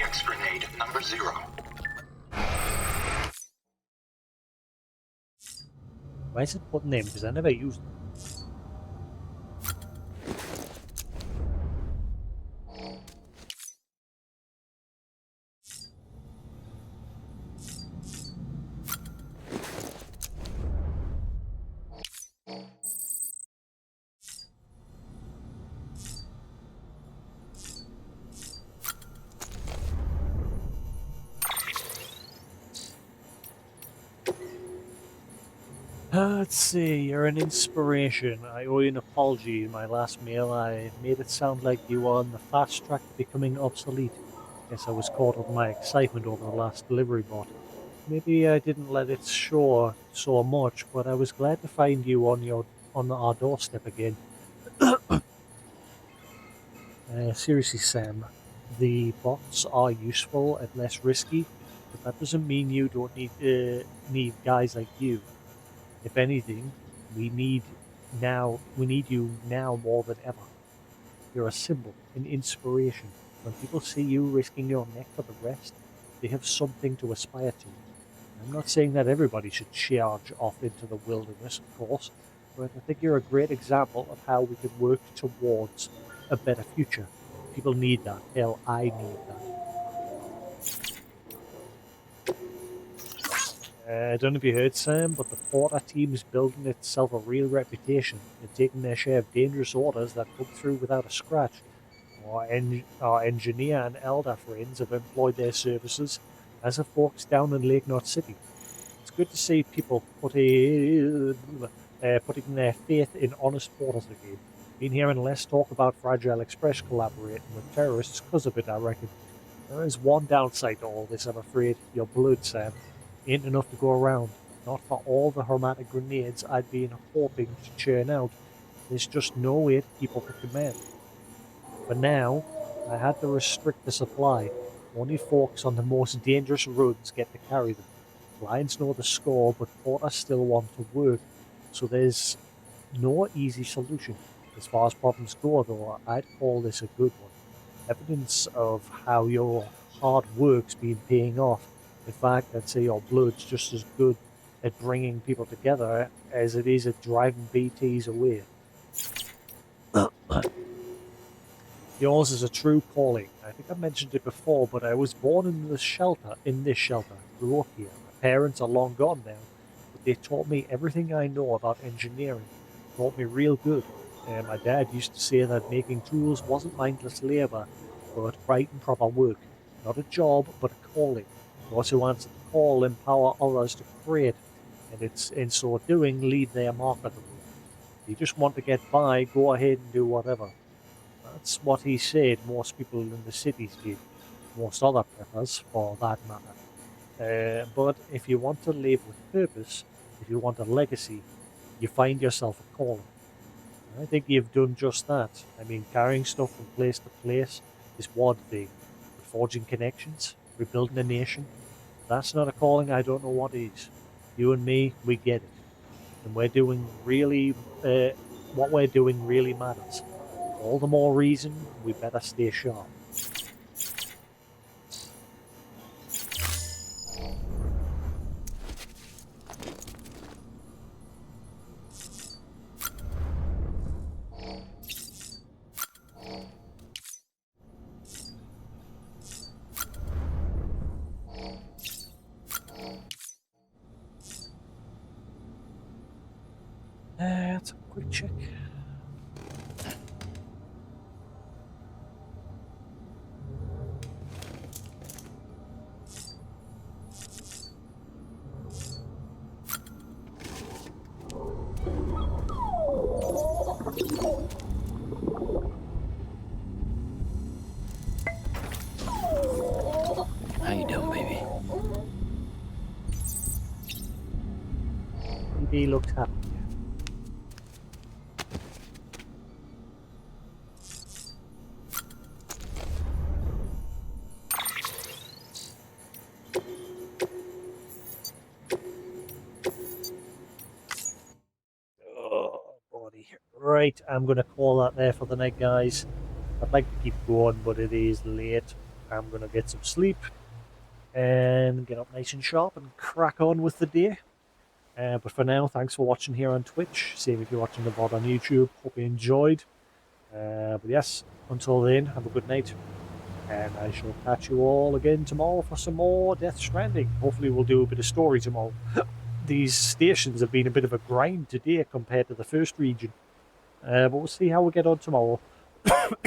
Speaker 2: EX grenade number 0.
Speaker 5: Why is it putting them? Because I never used them.
Speaker 1: Let's see, you're an inspiration. I owe you an apology. In my last mail, I made it sound like you were on the fast track to becoming obsolete. Guess I was caught up in my excitement over the last delivery bot. Maybe I didn't let it show so much, but I was glad to find you on our doorstep again. Seriously, Sam, the bots are useful and less risky, but that doesn't mean you don't need guys like you. If anything, we need you now more than ever. You're a symbol, an inspiration. When people see you risking your neck for the rest, they have something to aspire to. I'm not saying that everybody should charge off into the wilderness, of course, but I think you're a great example of how we can work towards a better future. People need that. Hell, I need that. I don't know if you heard, Sam, but the Porter team is building itself a real reputation. They're taking their share of dangerous orders that come through without a scratch. Our engineer and elder friends have employed their services, as have folks down in Lake Knot City. It's good to see people putting their faith in honest porters again. Been hearing less talk about Fragile Express collaborating with terrorists because of it, I reckon. There is one downside to all this, I'm afraid. Your blood, Sam. Ain't enough to go around. Not for all the hermetic grenades I'd been hoping to churn out. There's just no way to keep up with demand. For now, I had to restrict the supply. Only folks on the most dangerous runs get to carry them. Lions know the score, but Porters still want to work, so there's no easy solution. As far as problems go, though, I'd call this a good one. Evidence of how your hard work's been paying off. In fact, I'd say your blood's just as good at bringing people together as it is at driving BTs away. Yours is a true calling. I think I mentioned it before, but I was born in this shelter, grew up here. My parents are long gone now, but they taught me everything I know about engineering. Taught me real good. And my dad used to say that making tools wasn't mindless labor, but right and proper work. Not a job, but a calling. Those who answer the call empower others to create, and it's in so doing leave their mark on the world. If you just want to get by, go ahead and do whatever. That's what he said most people in the cities did. Most other preppers, for that matter. But if you want to live with purpose, if you want a legacy, you find yourself a calling. I think you've done just that. I mean, carrying stuff from place to place is one thing, but forging connections, rebuilding a nation, that's not a calling. I don't know what is. You and me, we get it, and we're doing really what we're doing really matters. All the more reason we better stay sharp. That's a quick check.
Speaker 11: How you doing, baby?
Speaker 1: He looks happy. Oh, body. Right, I'm going to call that there for the night, guys. I'd like to keep going, but it is late. I'm going to get some sleep and get up nice and sharp and crack on with the day. But for now, thanks for watching here on Twitch. Same if you're watching the VOD on YouTube. Hope you enjoyed. But yes, until then, have a good night. And I shall catch you all again tomorrow for some more Death Stranding. Hopefully we'll do a bit of story tomorrow. These stations have been a bit of a grind today compared to the first region. But we'll see how we get on tomorrow. But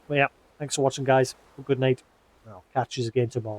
Speaker 1: yeah, thanks for watching, guys. Have a good night. I'll catch you again tomorrow.